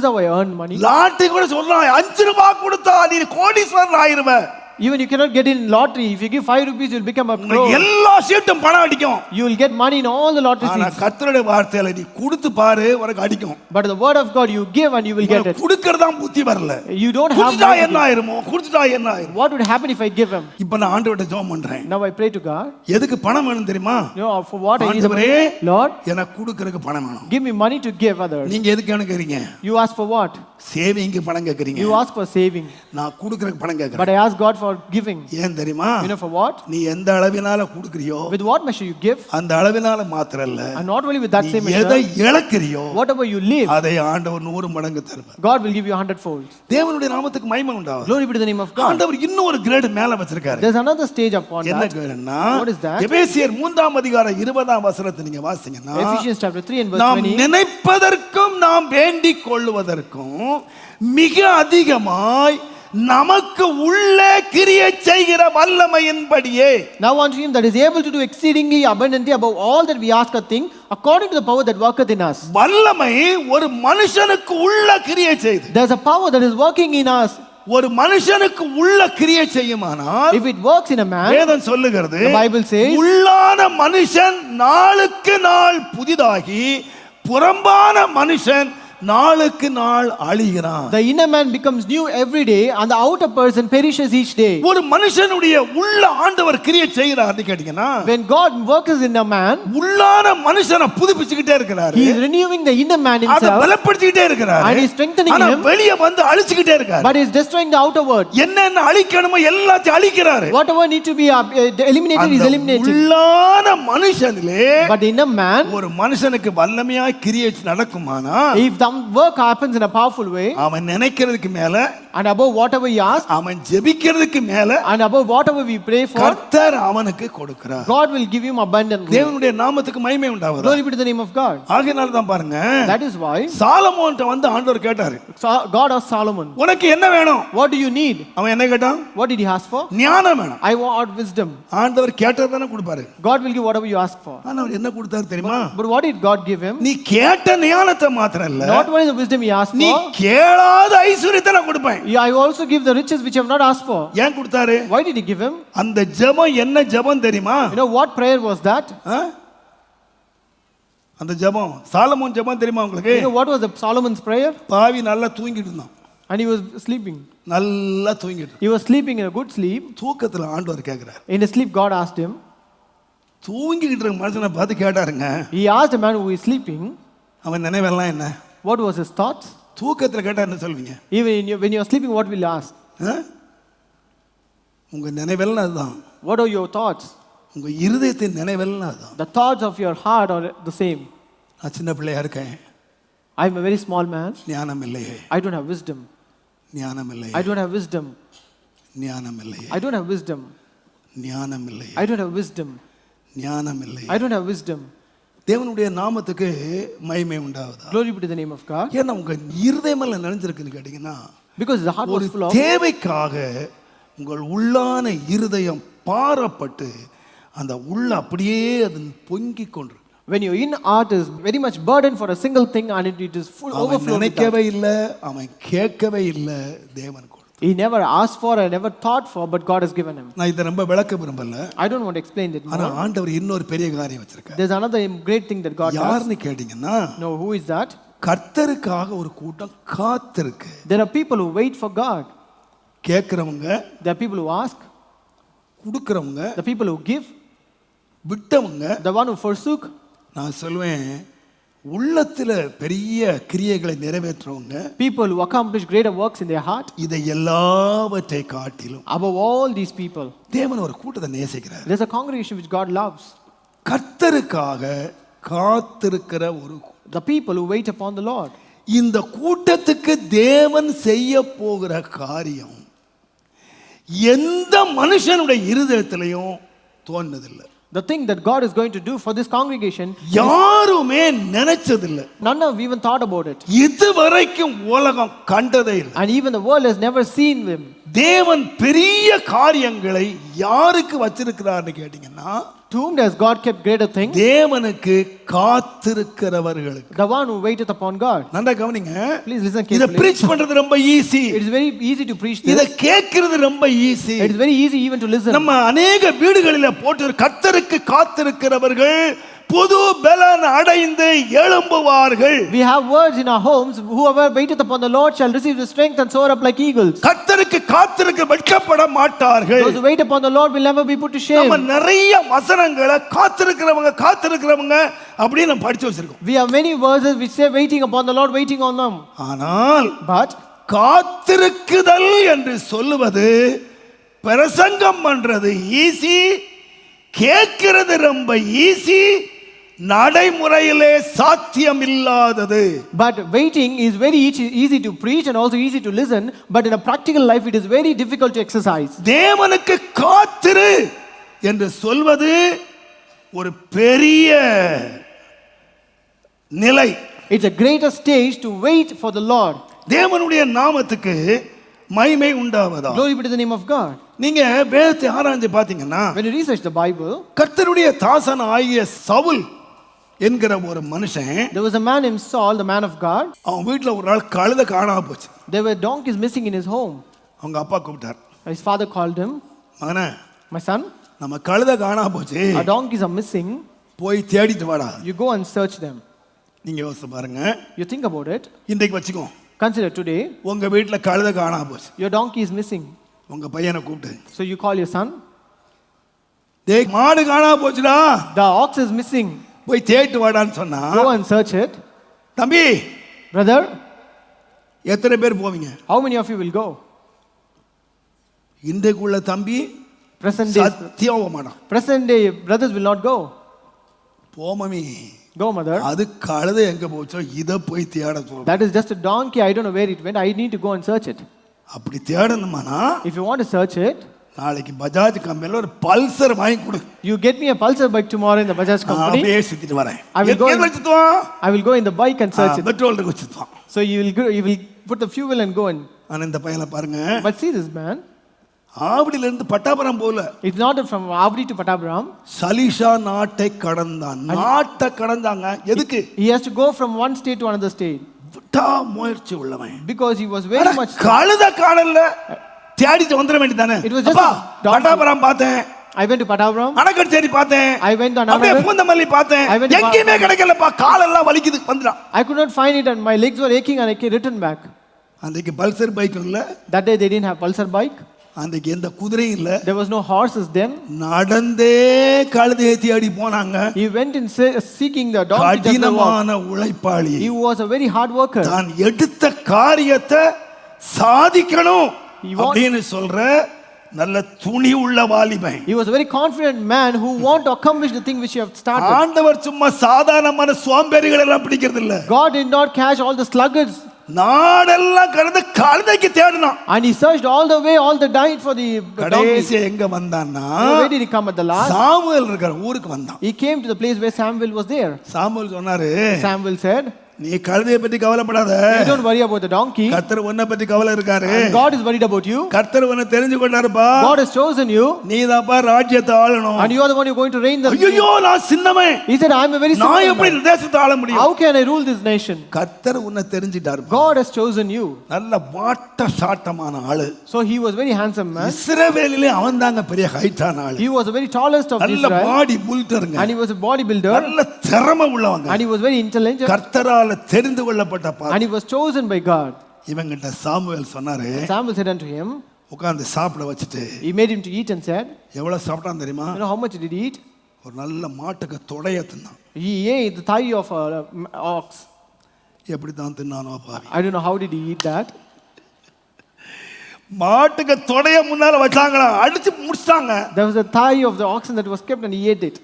how I earn money. லாட்டி கூட சொல்றான் 5 ரூபாய் கொடுத்தா நீ கோடீஸ்வரன் ஆயிருவே. Even you cannot get in lottery. If you give 5 rupees, you'll become a pro. எல்லா சீட்டும் பணம் அடிக்கும். You will get money in all the lottery ஆனா seats. கர்த்தருடைய வார்த்தையில நீ கொடுத்து பாரு உனக்கு அடிக்கும். But the word of God, you give and you will get it. கொடுக்கறதா புத்தி வரல. You don't have கொடுத்தா என்ன ஆயிருமோ? கொடுத்தா என்ன ஆயிரும்? What would happen if I give him? இப்போ நான் ஆண்டவர்ட்ட ஜெபம் பண்றேன். Now I pray to God. எதுக்கு பணம் வேணும் தெரியுமா? You know, for what I need ஆண்டவரே, Lord, எனக்கு கொடுக்கறதுக்கு பணம் வேணும். give me money to give others. நீங்க எதுக்கு கேக்குறீங்க? You ask for what? சேவிங்க்கு பணம் கேக்குறீங்க. You ask for saving. நான் கொடுக்கறதுக்கு பணம் கேக்குறேன். But I ask God for for giving. ஏன் தெரியுமா? You know for what? நீ எந்த அளவினால கொடுக்கறியோ With what measure you give, அந்த அளவினால மாத்திரம் இல்ல, and not only with that same எதை measure, இழக்கிறியோ whatever you leave, அதை ஆண்டவர் 100 மடங்கு தருவார். God will give you 100-fold. தேவனுடைய நாமத்துக்கு மகிமை உண்டாகும். Glory be to the name of God. ஆண்டவர் இன்னும் ஒரு கிரேட் மேல வச்சிருக்காரு. There's another stage upon என்ன that. கிரேட்னா, What is that? எபேசியர் 3ஆம் அதிகாரம் 20ஆம் வசனத்தை நீங்க வாசிங்கன்னா, Ephesians chapter 3 and verse நாம் 20. நினைப்பதற்கும் நாம் வேண்டிக் கொள்வதற்கும் மிக அதிகமாய் நமக்கு உள்ளே கிரியை செய்கிற வல்லமையின்படியே. Now unto him that is able to do exceedingly abundantly above all that we ask or think, according to the power that worketh in us. வல்லமை ஒரு மனுஷனுக்கு உள்ள கிரியை செய்து. There's a power that is working in us. ஒரு மனுஷனுக்கு உள்ள கிரியை செய்யுமானால், If it works in a man, வேதம் சொல்லுகிறது, the Bible says, உள்ளான மனுஷன் நாளுக்கு நாள் புதிதாகி புறம்பான மனுஷன் நாளுக்கு நாள் அழிகிறான். the inner man becomes new every day and the outer person perishes each day. ஒரு மனுஷனுடைய உள்ள ஆண்டவர் கிரியை செய்கிறார்னு கேட்டீங்கன்னா, When God works in a man, உள்ளான மனுஷனை புதுப்பிச்சுக்கிட்டே இருக்கிறாரு. he is renewing the inner man அதை himself, பலப்படுத்திக்கிட்டே இருக்கிறாரு. and he is strengthening ஆனா him, வெளியே வந்து அழிச்சுக்கிட்டே இருக்காரு. but he is destroying the outer world. என்னென்ன அழிக்கணுமோ எல்லாத்தையும் அழிக்கிறாரு. Whatever need to be eliminated is அந்த eliminated. உள்ளான மனுஷனிலே But the inner man, ஒரு மனுஷனுக்கு வல்லமையா கிரியை நடக்குமானா, if the work happens in a powerful way, அவன் நினைக்கிறதுக்கு மேல, and above whatever he asks, அவன் ஜெபிக்கிறதுக்கு மேல, and above whatever we pray for, கர்த்தர் அவனுக்கு கொடுக்கிறார். God will give him abundantly. தேவனுடைய நாமத்துக்கு மகிமை உண்டாவதாக. Glory be to the name of God. ஆகையால தான் பாருங்க, That is why சாலமோன்ட்ட வந்து ஆண்டவர் கேட்டாரு, God asked Solomon, உனக்கு என்ன வேணும்? what do you need? அவன் என்ன கேட்டான்? What did he ask for? ஞானம் வேணும். I want wisdom. ஆண்டவர் கேட்டது தானே கொடுப்பாரு. God will give whatever you ask for. ஆனா அவர் என்ன கொடுத்தாரு தெரியுமா? But what did God give him? நீ கேட்ட ஞானத்தை மாத்திரம் இல்ல, Not only the wisdom he asked நீ for, கேளாத ஐஸ்வரியத்தை நான் கொடுப்பேன். I also give the riches which I have not asked for. ஏன் கொடுத்தாரு? Why did he give him? அந்த ஜெபம் என்ன ஜெபம் தெரியுமா? You know what prayer was that? அந்த ஜெபம் சாலமோன் ஜெபம் தெரியுமா உங்களுக்கு? You know what was the Solomon's prayer? பாவி நல்லா தூங்கிட்டு இருந்தான். And he was sleeping. நல்லா தூங்கிட்டு. He was sleeping in a good sleep. தூக்கத்துல ஆண்டவர் கேக்குறாரு. In his sleep God asked him. தூங்கிட்டு இருக்க மனுஷனை பார்த்து கேட்டாருங்க. He asked a man who is sleeping. அவன் நினைவெல்லாம் என்ன? What was his thoughts? தூக்கத்துல கேட்டா என்ன சொல்வீங்க? Even when you are sleeping, what will you ask? உங்க நினைவெல்லாம் அதுதான். What are your thoughts? உங்க இருதயத்தின் நினைவெல்லாம் அதுதான். The thoughts of your heart are the same. நான் சின்ன பிள்ளையா இருக்கேன். I am a very small man. ஞானம் இல்லையே. I don't have wisdom. ஞானம் இல்லையே. I don't have wisdom. ஞானம் இல்லையே. I don't have wisdom. ஞானம் இல்லையே. I don't have wisdom. ஞானம் இல்லையே. I don't have wisdom. தேவனுடைய நாமத்துக்கு மகிமை உண்டாவதா. Glory be to the name of God. ஏன்னா உங்க இருதயமெல்லாம் நினைஞ்சிருக்குன்னு கேட்டீங்கன்னா, because the heart was full of, தேவைக்காக உங்கள் உள்ளான இருதயம் பாரப்பட்டு அந்த உள்ள அப்படியே அது பொங்கிக் கொண்டு, when your inner heart is very much burdened for a single thing and it is full overflowing. நினைக்கவே இல்லை, அவன் கேட்கவே இல்லை, தேவன் கொடுத்தார். He never asked for and never thought for, but God has given him. நான் இதை ரொம்ப விளக்க விரும்பல. I don't want to explain that ஆனா more. ஆண்டவர் இன்னொரு பெரிய காரியம் வச்சிருக்கார். There's another great thing that God does. யாருன்னு கேட்டீங்கன்னா, No, who is that? கர்த்தருக்காக ஒரு கூட்டம் காத்திருக்கு. There are people who wait for God. கேட்கிறவங்க, There are people who ask, கொடுக்கிறவங்க, the people who give, விட்டவங்க. the one who forsook. நான் சொல்வேன், உள்ளத்துல பெரிய கிரியைகளை நிறைவேற்றுறவங்க, people who accomplish greater works in their heart. இதை எல்லாவற்றை காட்டிலும் Above all these people, தேவன் ஒரு கூட்டத்தை நேசிக்கிறார். there's a congregation which God loves. கர்த்தருக்காக காத்திருக்கிற ஒரு The people who wait upon the Lord. இந்த கூட்டத்துக்கு தேவன் செய்ய போகிற காரியம் எந்த மனுஷனுடைய இருதயத்திலையும் தோன்றதில்லை. The thing that God is going to do for this congregation, யாருமே நினைச்சதில்லை. none have even thought about it. இதுவரைக்கும் உலகம் கண்டதே இல்லை. And even the world has never seen him. தேவன் பெரிய காரியங்களை யாருக்கு வச்சிருக்கிறார்னு கேட்டீங்கன்னா, To whom has God kept greater things? தேவனுக்கு காத்திருக்கிறவர்களுக்கு. The one who waiteth upon God. நல்லா கவனிங்க. Please listen இத carefully. பிரீச் பண்றது ரொம்ப easy. It is very easy to preach இத this. கேட்கிறது ரொம்ப easy. It is very easy even to listen. நம்ம அநேக வீடுகளில போட்டு கர்த்தருக்கு காத்திருக்கிறவர்கள் புது பலன் அடைந்து எழும்புவார்கள். We have words in our homes, whoever waiteth upon the Lord shall receive the strength and soar up like eagles. கர்த்தருக்கு காத்திருக்க வெட்கப்பட மாட்டார்கள். Those who wait upon the Lord will never be put to shame. நம்ம நிறைய வசனங்களை காத்திருக்கிறவங்க அப்படியே நம்ம படிச்சு வச்சிருக்கோம். We have many verses which say waiting upon the Lord, waiting on them. ஆனால் But காத்திருக்குதல் என்று சொல்லுவது பிரசங்கம் பண்றது ஈஸி, கேட்கிறது ரொம்ப ஈஸி, நடைமுறையிலே சாத்தியம் இல்லாதது. But waiting is very easy to preach and also easy to listen, but in a practical life it is very difficult to exercise. தேவனுக்கு காத்திரு என்று சொல்வது ஒரு பெரிய நிலை. It's a greater stage to wait for the Lord. தேவனுடைய நாமத்துக்கு மகிமை உண்டாவதா. Glory be to the name of God. நீங்க வேதத்தை ஆராய்ந்து பாத்தீங்கன்னா, When you research the Bible, கர்த்தருடைய தாசன் ஆகிய சவுல் என்கிற ஒரு மனுஷன், there was a man named Saul, the man of God. அவன் வீட்டுல ஒரு நாள் கழுதை காணாம போச்சு. There were donkeys missing in his home. அவங்க அப்பா கூப்பிட்டார். His father called him, மகனே, my son, நம்ம கழுதை காணாம போச்சு, our donkeys are missing. போய் தேடிட்டு வாடா. You go and search them. நீங்க யோசிச்சு பாருங்க. You think about it. இன்றைக்கு வச்சுக்கோ, Consider today, உங்க வீட்டுல கழுதை காணாம போச்சு. your donkey is missing. உங்க பையனை கூப்பிட்டு, So you call your son. டேய் மாடு காணாம போச்சுடா, The ox is missing. போய் தேடிட்டு வாடான்னு சொன்னா, Go and search it. தம்பி Brother, எத்தனை பேர் போவீங்க? how many of you will go? இன்றைக்குள்ள தம்பி Present day, சத்தியம் போக மாட்டான். present day brothers will not go. போமமி, Go, mother. அது கழுதை எங்க போச்சோ இத போய் தேட சொல்ற. That is just a donkey. I don't know where it went. I need to go and search it. அப்படி தேடணுமானா, If you want to search it, நாளைக்கு பஜாஜ் கம்பெனில ஒரு பல்சர் வாங்கி கொடு. you get me a Pulsar bike tomorrow in the Bajaj company. அப்படியே சுத்திட்டு வரேன். I will go in- வச்சுட்டுவான். I will go in the bike and search it. Petrol இருக்கு வச்சுட்டுவான். So you will put the fuel and go and. ஆனா இந்த பையனை பாருங்க, But see this man. ஆவடியில இருந்து பட்டாபுரம் போல, It's not from Avdi to Pattabram. சலிஷா நாட்டை கடந்தான். நாட்டை கடந்தாங்க. எதுக்கு? He has to go from one state to another state விட்டா முயற்சி உள்ளவன். because he was very much. கழுத காடல்ல தேடிட்டு வந்துட வேண்டியதானே. It was just அப்பா, a donkey. பட்டாபுரம் பார்த்தேன், I went to Pattabram. அணக்கச்சேரி பார்த்தேன், I went on அப்படியே another. பூந்தமல்லி பார்த்தேன், I went to எங்கேயுமே கிடைக்கலப்பா, காலெல்லாம் வலிக்குது, வந்துடான். I could not find it and my legs were aching and I returned back. அன்றைக்கு பல்சர் பைக் இல்ல, That day they didn't have Pulsar bike. அன்றைக்கு எந்த குதிரையும் இல்ல, There was no horses then. நடந்தே கழுதையை தேடி போனாங்க. He went in seeking the donkey. Just to walk. கடினமான உழைப்பாளி. He was a very hard worker. தான் எடுத்த காரியத்தை சாதிக்கணும் He wa- அப்படின்னு சொல்ற நல்ல துணி உள்ள வாலிபன். He was a very confident man who want to accomplish the thing which he have started. ஆண்டவர் சும்மா சாதாரணமான சோம்பேறிகளை எல்லாம் பிடிக்கிறது இல்ல. God did not catch all the sluggards. நாடெல்லாம் கடந்து கழுதைக்கு தேடினான். And he searched all the way, all the night for the donkey. கடைசியா எங்க வந்தான்னா, Where did he come at the last? Samuel இருக்கிற ஊருக்கு வந்தான். He came to the place where Samuel was there. Samuel சொன்னாரு, Samuel said, நீ கழுதையை பத்தி கவலைப்படாத, you don't worry about the donkey. கர்த்தர் உன்னை பத்தி கவலை இருக்காரு. And God is worried about you. கர்த்தர் உன்னை தெரிஞ்சு கொண்டாருப்பா, God has chosen you. நீதாப்பா ராஜ்யத்தை ஆளணும். And you are the one who are going to reign the. ஐயோ நான் சின்னவன், He said, I am a very நான் simple எப்படி man. இந்த தேசத்தை ஆள முடியும்? How can I rule this nation? கர்த்தர் உன்னை தெரிஞ்சிட்டாரு. God has chosen you. நல்ல வாட்ட சாட்டமான ஆளு. So he was very handsome man. இஸ்ரவேலிலே அவன் தாங்க பெரிய ஹைட்டான ஆளு. He was the very tallest of நல்ல Israel. Body புல்டருங்க. And he was a bodybuilder. நல்ல திறமை உள்ளவங்க. And he was very intelligent. கர்த்தரால தெரிந்து கொள்ளப்பட்ட And he was chosen by God. இவங்கிட்ட சாமுவேல் சொன்னாரு, Samuel said unto him, உட்கார்ந்து சாப்பிட வச்சுட்டு, he made him to eat and said, எவ்வளவு சாப்பிட்டான் தெரியுமா? you know how much did he eat? ஒரு நல்ல மாட்டுக்கு தொடைய தின்னான். He ate the thigh of an ox. எப்படி தான் தின்னானோ பாவி. I don't know how did he eat that. மாட்டுக்கு தொடைய முன்னால வச்சாங்களா, அடிச்சு முடிச்சாங்க. There was a thigh of the oxen that was kept and he ate it.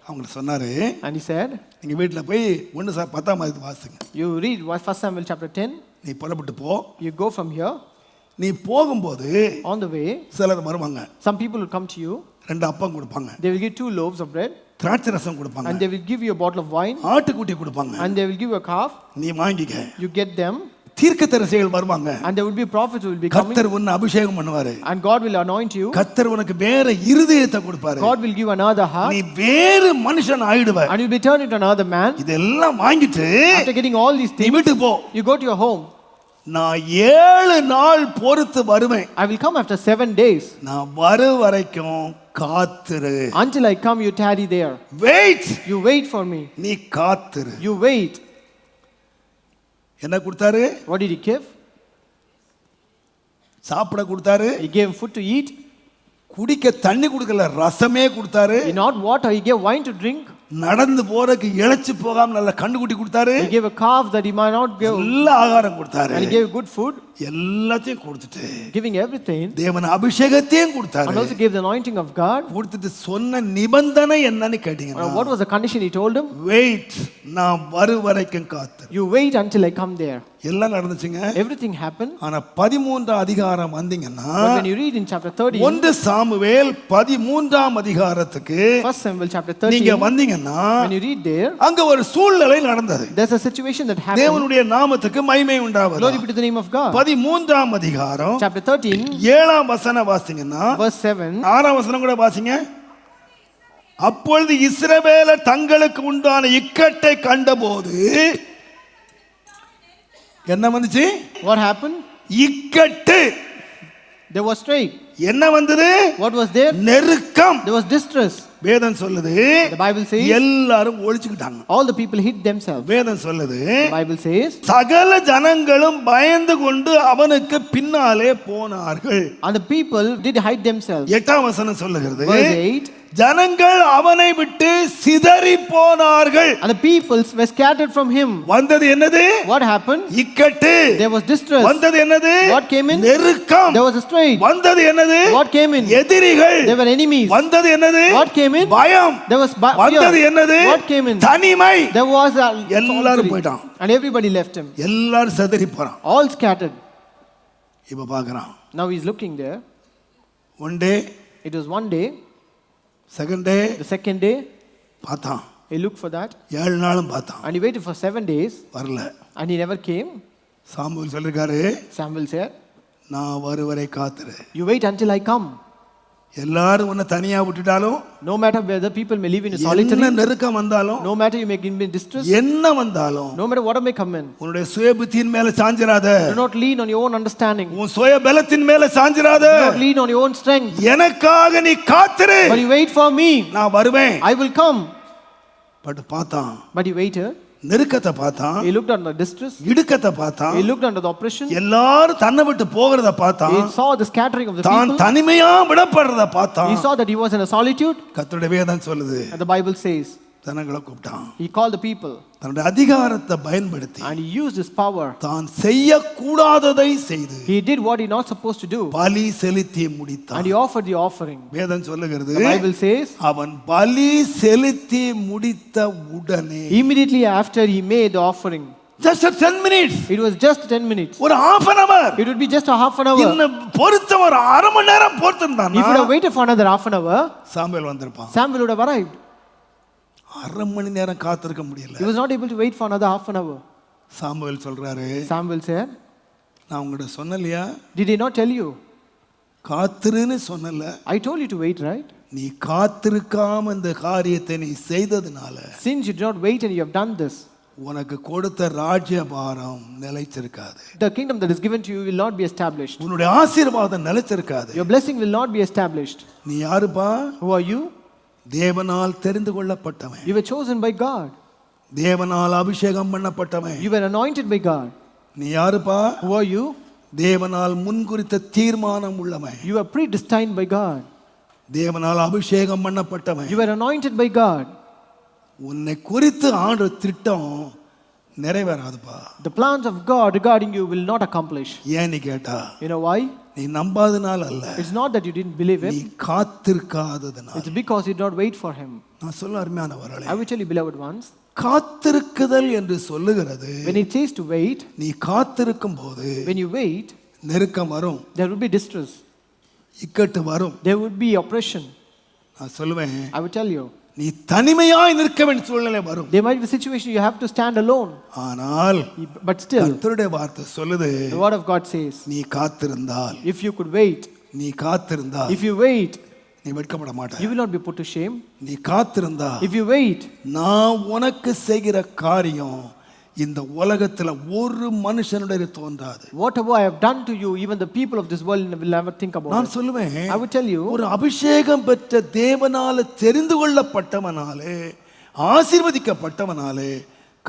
அவங்க சொன்னாரு, And he said, நீங்க வீட்டுல போய் 1:10 வாசிங்க. you read 1 Samuel chapter 10. நீ புறப்பட்டு போ. You go from here. நீ போகும்போது On the way, சிலர் வருவாங்க. some people will come to you. 2 அப்பம் கொடுப்பாங்க, They will give 2 loaves of bread. திராட்சை ரசம் கொடுப்பாங்க, And they will give you a bottle of wine. ஆட்டுக்குட்டி கொடுப்பாங்க. And they will give you a calf. நீ வாங்கிக்க. You get them. தீர்க்கதரிசிகள் வருவாங்க. And there will be prophets who will be coming. கர்த்தர் உன்னை அபிஷேகம் பண்ணுவாரு. And God will anoint you. கர்த்தர் உனக்கு வேற இருதயத்தை கொடுப்பாரு. God will give another heart. நீ வேறு மனுஷன் ஆயிடுவ. And you will be turned into another man. இதெல்லாம் வாங்கிட்டு After getting all these நீ things, வீட்டுக்கு போ. you go to your home. நான் 7 நாள் பொறுத்து வருவேன். I will come after 7 days. நான் வரு வரைக்கும் காத்துரு. Until I come, you tarry there. Wait. You wait for me. நீ காத்துரு. You wait. என்ன கொடுத்தாரு? What did he give? சாப்பிட கொடுத்தாரு. He gave food to eat. குடிக்க தண்ணி கொடுக்கல, ரசமே கொடுத்தாரு. Not water, he gave wine to drink. நடந்து போறதுக்கு இழைச்சு போகாம நல்ல கண்டுக்குட்டி கொடுத்தாரு. He gave a calf that he might not give. நல்ல ஆகாரம் கொடுத்தாரு. And he gave good food. எல்லாத்தையும் கொடுத்துட்டு Giving everything. தேவன் அபிஷேகத்தையும் கொடுத்தாரு. And also gave the anointing of God. கொடுத்துட்டு சொன்ன நிபந்தனை என்னன்னு கேட்டீங்கன்னா, What was the condition he told him? Wait, நான் வரும் வரைக்கும் காத்து. You wait until I come there. எல்லாம் நடந்துச்சுங்க. Everything happened. ஆனா 13ஆம் அதிகாரம் வந்தீங்கன்னா, But when you read in chapter 13, 1 Samuel 13ஆம் அதிகாரத்துக்கு 1 Samuel chapter 13, நீங்க வந்தீங்கன்னா, when you read there, அங்க ஒரு சூழ்நிலை நடந்தது. there's a situation that happened. தேவனுடைய நாமத்துக்கு மகிமை உண்டாவதாக. Glory be to the name of God. 13ஆம் அதிகாரம் Chapter 13, 7ஆம் வசனம் வாசிங்கன்னா, verse 7. 6ஆம் வசனம் கூட வாசிங்க. அப்பொழுது இஸ்ரவேலர் தங்களுக்கு உண்டான இக்கட்டை கண்டபோது என்ன வந்துச்சு? What happened? இக்கட்டு. There was strife. என்ன வந்தது? What was there? நெருக்கம். There was distress. வேதம் சொல்லுது, The Bible says, எல்லாரும் ஒளிச்சுக்கிட்டாங்க. all the people hid themselves. வேதம் சொல்லுது, The Bible says, சகல ஜனங்களும் பயந்து கொண்டு அவனுக்கு பின்னாலே போனார்கள். and the people did hide themselves. 8ஆம் வசனம் சொல்லுகிறது, Verse 8, ஜனங்கள் அவனை விட்டு சிதறி போனார்கள். and the peoples were scattered from him. வந்தது என்னது? What happened? இக்கட்டு. There was distress. வந்தது என்னது? What came in? நெருக்கம். There was a strife. வந்தது என்னது? What came in? எதிரிகள். There were enemies. வந்தது என்னது? What came in? பயம். There was வந்தது fear. என்னது? What came in? தனிமை. There was a எல்லாரும் solitary. போய்ட்டான். And everybody left him. எல்லாரும் சிதறி போறான். All scattered. இப்ப பார்க்கறான். Now he's looking there. One day, It was one day. Second day The second day, பார்த்தான். he looked for that. 7 நாளும் பார்த்தான். And he waited for 7 days. வரல. And he never came. Samuel சொல்லிருக்காரு, Samuel said, நான் வருவரை காத்துரு. you wait until I come. எல்லாரும் உன்னை தனியா விட்டுட்டாலும், No matter whether people may live in a என்ன solitary, நெருக்கம் வந்தாலும், no matter you may be in distress, என்ன வந்தாலும், no matter what may come in, உன்னுடைய சுயபுத்தியின் மேல சாஞ்சிராத. do not lean on your own understanding. உன் சுய பலத்தின் மேல சாஞ்சிராத. Do not lean on your own strength. எனக்காக நீ காத்துரு. But you wait for me. நான் வருவேன். I will come. பட் பார்த்தான். But he waited. நெருக்கத்தை பார்த்தான். He looked under distress. இடுக்கத்தை பார்த்தான். He looked under the oppression. எல்லாரும் தன்னை விட்டு போகிறத பார்த்தான். He saw the scattering of the தான் people. தனிமையா விடப்படுறத பார்த்தான். He saw that he was in a solitude. கர்த்தருடைய வேதம் சொல்லுது, And the Bible says, ஜனங்களை கூப்பிட்டான். he called the people. தன்னுடைய அதிகாரத்தை பயன்படுத்தி And he used his power. தான் செய்யக்கூடாததை செய்து He did what he not supposed to do. பலி செலுத்தி And முடித்தான். he offered the offering. வேதம் சொல்லுகிறது, The Bible says, அவன் பலி செலுத்தி முடித்த உடனே immediately after he made the offering, just 10 minutes, it was just 10 minutes. ஒரு half an hour, It would be just a half an hour. இன்னும் பொறுத்த ஒரு அரை மணி நேரம் பொறுத்திருந்தான். If you would have waited for another half an hour, Samuel வந்திருப்பான். Samuel would have arrived. அரை மணி நேரம் காத்திருக்க முடியல. He was not able to wait for another half an hour. Samuel சொல்றாரு, Samuel said, நான் உங்ககிட்ட சொன்னலையா, did he not tell you? காத்திருன்னு சொன்னல. I told you to wait, right? நீ காத்திருக்காம இந்த காரியத்தை நீ செய்ததுனால Since you did not wait and you have done this, உனக்கு கொடுத்த ராஜ்யபாரம் நிலைச்சிருக்காது. the kingdom that is given to you will not be established. உன்னுடைய ஆசீர்வாதம் நிலைச்சிருக்காது. Your blessing will not be established. நீ யாருப்பா? Who are you? தேவனால் தெரிந்து கொள்ளப்பட்டவன். You were chosen by God. தேவனால் அபிஷேகம் பண்ணப்பட்டவன். You were anointed by God. நீ யாருப்பா? Who are you? தேவனால் முன்குறித்த தீர்மானம் உள்ளவன். You are predestined by God. தேவனால் அபிஷேகம் பண்ணப்பட்டவன். You were anointed by God. உன்னை குறித்து ஆண்டு திட்டம் நிறைவேறாதுப்பா. The plans of God regarding you will not accomplish. ஏன் நீ கேட்டா, You know why? நீ நம்பாதனால அல்ல, It's not that you didn't believe நீ him. காத்திருக்காததனால. It's because you did not wait for him. நான் சொல்ல அருமையானவர்களே, I will tell you, beloved ones, காத்திருக்குதல் என்று சொல்லுகிறது, when it says to wait, நீ காத்திருக்கும் போது when you wait, நெருக்கம் வரும், there will be distress. இக்கட்டு வரும். There would be oppression. நான் சொல்லுவேன், I will tell you. நீ தனிமையாய் நிற்க வேண்டிய சூழ்நிலை வரும். There might be a situation you have to stand alone. ஆனால் But still, கர்த்தருடைய வார்த்தை சொல்லுது, the word of God says, நீ காத்திருந்தால், if you could wait, நீ காத்திருந்தால் if you wait, நீ வெட்கப்பட மாட்டாய். you will not be put to shame. நீ காத்திருந்தால், If you wait, நான் உனக்கு செய்கிற காரியம் இந்த உலகத்துல ஒரு மனுஷனுடைய தோன்றாது. whatever I have done to you, even the people of this world will never think about நான் it. சொல்லுவேன், I would tell you, ஒரு அபிஷேகம் பெற்ற தேவனால தெரிந்து கொள்ளப்பட்டவனாலே, ஆசீர்வதிக்கப்பட்டவனாலே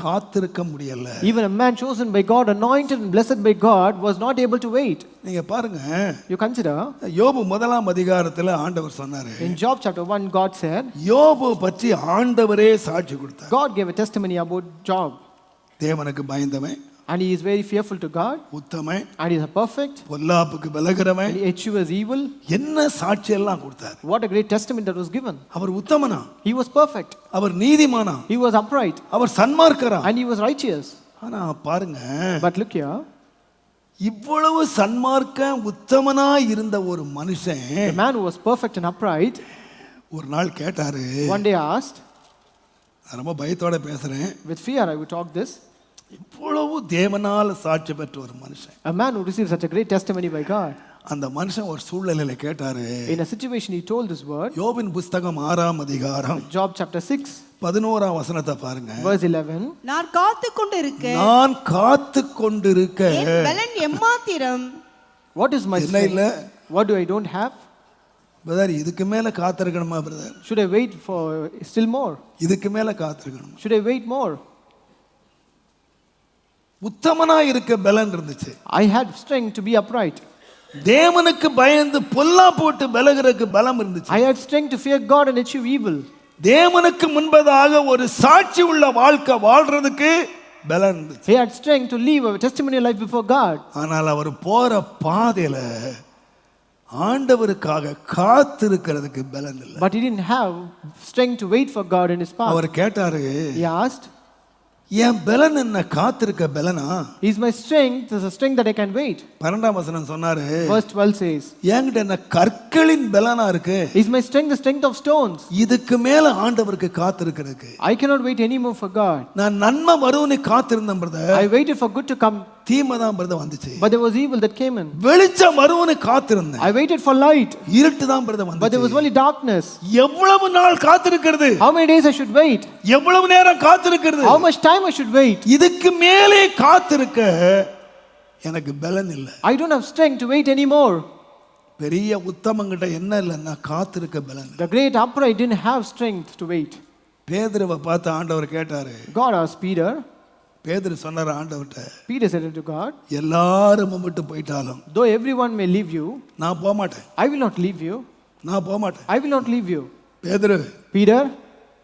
காத்திருக்க முடியல. Even a man chosen by God, anointed and blessed by God, was not able to wait. நீங்க பாருங்க, You consider, யோபு 1ஆம் அதிகாரத்துல ஆண்டவர் சொன்னாரு, in Job chapter 1, God said, யோபு பற்றி ஆண்டவரே சாட்சி கொடுத்தார். God gave a testimony about Job. தேவனுக்கு பயந்தவன், And he is very fearful to God, Uthaman, and he is a perfect, பொல்லாப்புக்கு விலகிறவன், and he eschews evil. என்ன சாட்சி எல்லாம் கொடுத்தார். What a great testimony that was given. Our உத்தமனா, He was perfect, அவர் நீதிமானா, he was upright, our சன்மார்க்கரா. and he was righteous. ஆனா பாருங்க, But look here, இவ்வளவு சன்மார்க்க உத்தமனா இருந்த ஒரு மனுஷன் the man who was perfect and upright ஒரு நாள் கேட்டாரு. one day asked, நான் ரொம்ப பயத்தோட பேசுறேன், with fear I would talk this, இவ்வளவு தேவனால சாட்சி பெற்ற ஒரு மனுஷன், a man who received such a great testimony by God. அந்த மனுஷன் ஒரு சூழ்நிலையில கேட்டாரு. In a situation he told this word. யோபின் புஸ்தகம் 6ஆம் அதிகாரம் Job chapter 6, 11ஆம் வசனத்தை பாருங்க. verse 11. நான் காத்துக் கொண்டிருக்க நான் காத்து கொண்டிருக்க என் பலன் எம்மாத்திரம். What is my என்ன இல்ல strength? What do I don't have? Brother, இதுக்கு மேல காத்திருக்கணுமா brother? Should I wait for still more? இதுக்கு மேல காத்திருக்கணும். Should I wait more? உத்தமனா இருக்க பலன் இருந்துச்சு. I had strength to be upright. தேவனுக்கு பயந்து பொல்லா போட்டு விலகிறதுக்கு பலம் இருந்துச்சு. I had strength to fear God and eschew evil. தேவனுக்கு முன்பதாக ஒரு சாட்சி உள்ள வாழ்க்கை வாழ்றதுக்கு பலன் இருந்துச்சு. He had strength to live a testimonial life before God. ஆனால் அவர் போற பாதையில ஆண்டவருக்காக காத்திருக்கிறதுக்கு பலன் இல்லை. But he didn't have strength to wait for God in his path. அவர் கேட்டாரு, He asked, என் பலன் என்ன காத்திருக்க பலனா? is my strength is a strength that I can wait? 12ஆம் வசனம் சொன்னாரு, Verse 12 says, என்கிட்ட என்ன கற்களின் பலனா இருக்கு, is my strength the strength of stones? இதுக்கு மேல ஆண்டவருக்கு காத்திருக்கிறதுக்கு. I cannot wait anymore for God. நான் நன்மை வரும்னு காத்திருந்தேன் brother, I waited for good to come, தீமை தான் பிரதர் வந்துச்சு. but there was evil that came in. வெளிச்சம் வரும்னு காத்திருந்தேன், I waited for light, இருட்டு தான் பிரதர் but there was வந்துச்சு. only darkness. எவ்வளவு நாள் காத்திருக்கிறது, How many days I should wait? எவ்வளவு நேரம் காத்திருக்கிறது, How much time I should wait? இதுக்கு மேலே காத்திருக்க எனக்கு பலன் இல்லை. I don't have strength to wait anymore. பெரிய உத்தமங்கிட்ட என்ன இல்லைன்னா காத்திருக்க பலன். The great upright didn't have strength to wait. பேதுருவை பார்த்து ஆண்டவர் கேட்டாரு. God asked Peter. பேதுரு சொன்னார் ஆண்டவர்கிட்ட, Peter said unto God, எல்லாரும் விட்டு போயிட்டாலும் though everyone may leave you, நான் போக மாட்டேன், I will not leave you. நான் போக மாட்டேன். I will not leave you. பேதுரு, Peter,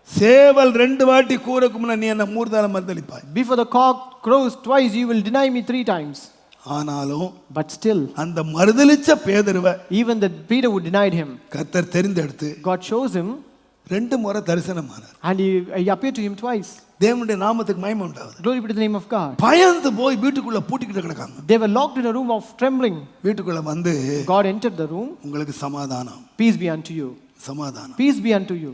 சேவல் 2 வாட்டி கூறக்கு முன்ன நீ என்ன மூர்தான மறுதலிப்பாய். before the cock crows twice, you will deny me 3 times. ஆனாலும் But still, அந்த மறுதலிச்ச பேதுருவை even that Peter who denied him, கர்த்தர் தெரிந்தெடுத்து God chose him 2 முறை தரிசனமானார். and he appeared to him twice. தேவனுடைய நாமத்துக்கு மகிமை உண்டாவது. Glory be to the name of God. பயந்து போய் வீட்டுக்குள்ள பூட்டிக்கிட்டு கிடக்காங்க. They were locked in a room of trembling. வீட்டுக்குள்ள வந்து God entered the room. உங்களுக்கு சமாதானம், Peace be unto you. சமாதானம். Peace be unto you.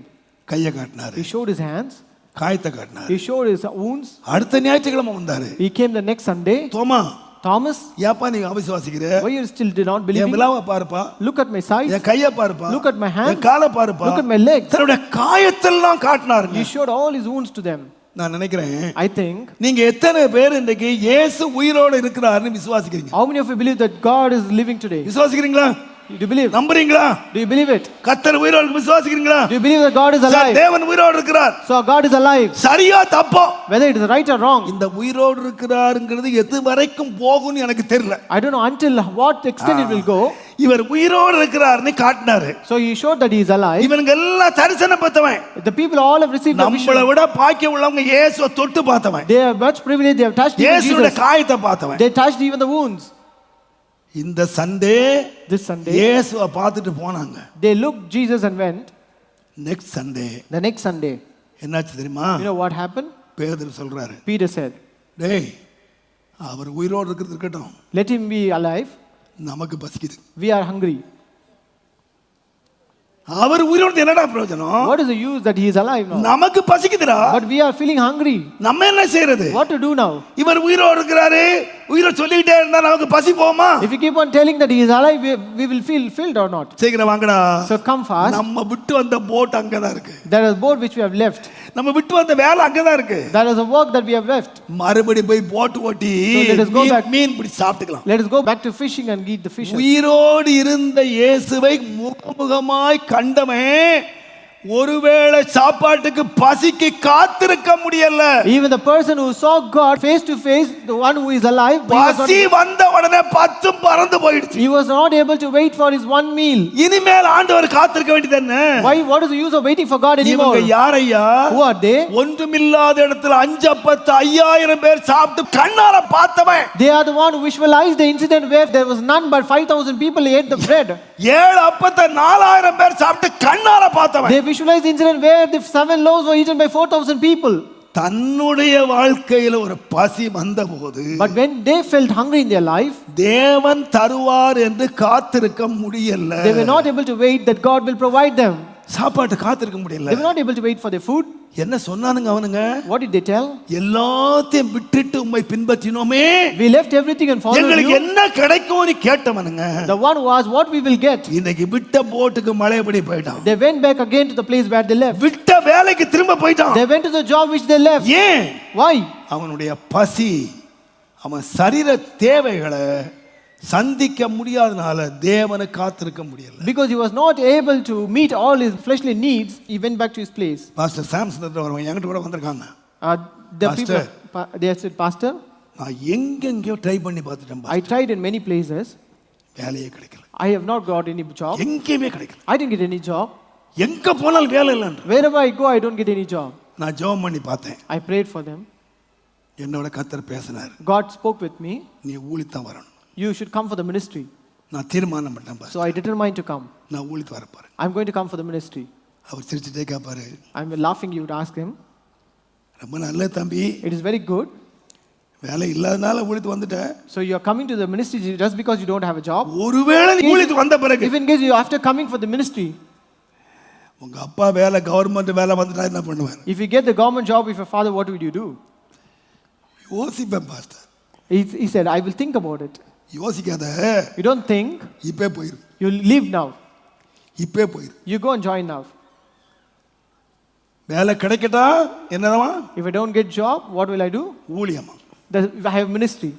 கையை காட்டினாரு, He showed his hands. காயத்தை காட்டினாரு. He showed his wounds. அடுத்த ஞாயிற்றுக்கிழமை வந்தாரு. He came the next Sunday. Thoma, Thomas, ஏப்பா நீ அவிசுவாசிக்கிற, why you still did not believe N me? விலாவை பாருப்பா, Look at my sides. என் கையை பாருப்பா, Look at my hands. என் காலை பாருப்பா, Look at my legs. தன்னுடைய காயத்தெல்லாம் காட்டினாருங்க. He showed all his wounds to them. நான் நினைக்கிறேன், I think, நீங்க எத்தனை பேர் இன்றைக்கு இயேசு உயிரோட இருக்கிறாருன்னு விசுவாசிக்கிறீங்க? how many of you believe that God is living today? விசுவாசிக்கிறீங்களா? Do you believe? நம்புறீங்களா? Do you believe it? கர்த்தர் உயிரோடு விசுவாசிக்கிறீங்களா? Do you believe that God is alive? தேவன் உயிரோடு இருக்கிறார். So God is alive. சரியா தப்பா? Whether it is right or wrong, இந்த உயிரோடு இருக்கிறாருங்கிறது எது வரைக்கும் போகும்னு எனக்கு தெரியல. I don't know until what extent it will go. இவர் உயிரோடு இருக்கிறார்னு காட்டினாரு. So he showed that he is alive. இவனுங்க எல்லாம் தரிசனம் பார்த்தவன். The people all have received the நம்மள vision. விட பாக்கியம் உள்ளவங்க இயேசுவை தொட்டு பார்த்தவன். They have much privilege. They have touched even இயேசுவோட Jesus. காயத்தை பார்த்தவன். They touched even the wounds. இந்த சண்டே This Sunday, இயேசுவை பார்த்துட்டு போனாங்க. they looked Jesus and went. Next Sunday The next Sunday, என்னாச்சு தெரியுமா? you know what happened? பேதுரு சொல்றாரு, Peter said, டேய் அவர் உயிரோடு இருக்கிறது இருக்கட்டும், let him be alive. நமக்கு பசிக்குது. We are hungry. அவர் உயிரோடு என்னடா பிரயோஜனம்? What is the use that he is alive now? நமக்கு பசிக்குதுடா. But we are feeling hungry. நம்ம என்ன செய்யறது? What to do now? இவர் உயிரோடு இருக்கிறாரு, உயிரை சொல்லிட்டே இருந்தா நமக்கு பசி போமா? If we keep on telling that he is alive, we will feel filled or not. சீக்கிரம் வாங்கடா. So come fast. நம்ம விட்டு வந்த போட் அங்கதான் இருக்கு. There is a boat which we have left. நம்ம விட்டு வந்த வேலை அங்கதான் இருக்கு. There is a work that we have left. மறுபடி போய் போட் ஓட்டி So let us go back. மீன் பிடி சாப்பிட்டுக்கலாம். Let us go back to fishing and eat the fish. உயிரோடு இருந்த இயேசுவை முகமுகமாய் கண்டவன் ஒருவேளை சாப்பாட்டுக்கு பசிக்கு காத்திருக்க முடியல. Even the person who saw God face to face, the one who is alive, but பசி வந்த உடனே பத்தும் பறந்து போயிடுச்சு. he was not able to wait for his one meal. இனிமேல் ஆண்டவர் காத்திருக்க வேண்டியது என்ன? Why? What is the use of waiting for God anymore? இவங்க யாரையா? Who are they? ஒன்றுமில்லாத இடத்துல 5 அப்பத்தை 5000 பேர் சாப்பிட்டு கண்ணால பார்த்தவன். They are the one who visualized the incident where there was none but 5,000 people ate the bread. 7 அப்பத்தை 4000 பேர் சாப்பிட்டு கண்ணால பார்த்தவன். They visualized the incident where the 7 loaves were eaten by 4,000 people. தன்னுடைய வாழ்க்கையில ஒரு பசி வந்தபோது, But when they felt hungry in their life, தேவன் தருவார் என்று காத்திருக்க முடியல. they were not able to wait that God will provide them. சாப்பாட்டு காத்திருக்க முடியல. They were not able to wait for their food. என்ன சொன்னானுங்க அவனுங்க? What did they tell? எல்லாத்தையும் விட்டுட்டு உம்மை பின்பற்றினோமே, We left everything and followed எங்களுக்கு you. என்ன கிடைக்கும்னு கேட்டவனுங்க. The one who asked what we will get. இன்னைக்கு விட்ட போட்டுக்கு மழைபடி போயிட்டான். They went back again to the place where they left. விட்ட வேலைக்கு திரும்ப போயிட்டான். They went to the job which they left. ஏன்? Why? அவனுடைய பசி, அவன் சரீர தேவைகளை சந்திக்க முடியாதனால தேவனை காத்திருக்க முடியல. Because he was not able to meet all his fleshly needs, he went back to his place. Pastor Samson வருவாங்க, என்கிட்ட கூட வந்திருக்காங்க. The Pastor. people, they said, Pastor, நான் எங்கெங்கயோ ட்ரை பண்ணி பார்த்துட்டேன், I tried in many places. வேலையே கிடைக்கல. I have not got any job. எங்கேயுமே கிடைக்கல. I didn't get any job. எங்க போனாலும் வேலை இல்லைன்ற. Wherever I go, I don't get any job. நான் ஜெபம் பண்ணி பார்த்தேன். I prayed for them. என்னோட கர்த்தர் பேசினார். God spoke with me. நீ ஊழியத்தான் வரணும். You should come for the ministry. நான் தீர்மானம் பண்ணேன். So I determined to come. நான் ஊழியத்து வர போறேன். I'm going to come for the ministry. அவர் சிரிச்சுட்டே கேட்பாரு, I'm laughing. You would ask him. ரொம்ப நல்ல தம்பி, It is very good. வேலை இல்லாதனால ஊழியத்து வந்துட்டேன். So you are coming to the ministry just because you don't have a job. ஒருவேளை நீ ஊழியத்து வந்த பிறகு, If in case you after coming for the ministry, உங்க அப்பா வேலை கவர்மெண்ட் வேலை வந்துட்டா என்ன பண்ணுவார்? if you get the government job with your father, what would you do? யோசிப்பேன் pastor. He said, I will think about it. யோசிக்காத, You don't think, இப்பே போயிரு. you leave now. இப்பே போயிரு. You go and join now. வேலை கிடைக்கட்டா என்னவா? If I don't get job, what will I do? ஊழியமா. If I have ministry.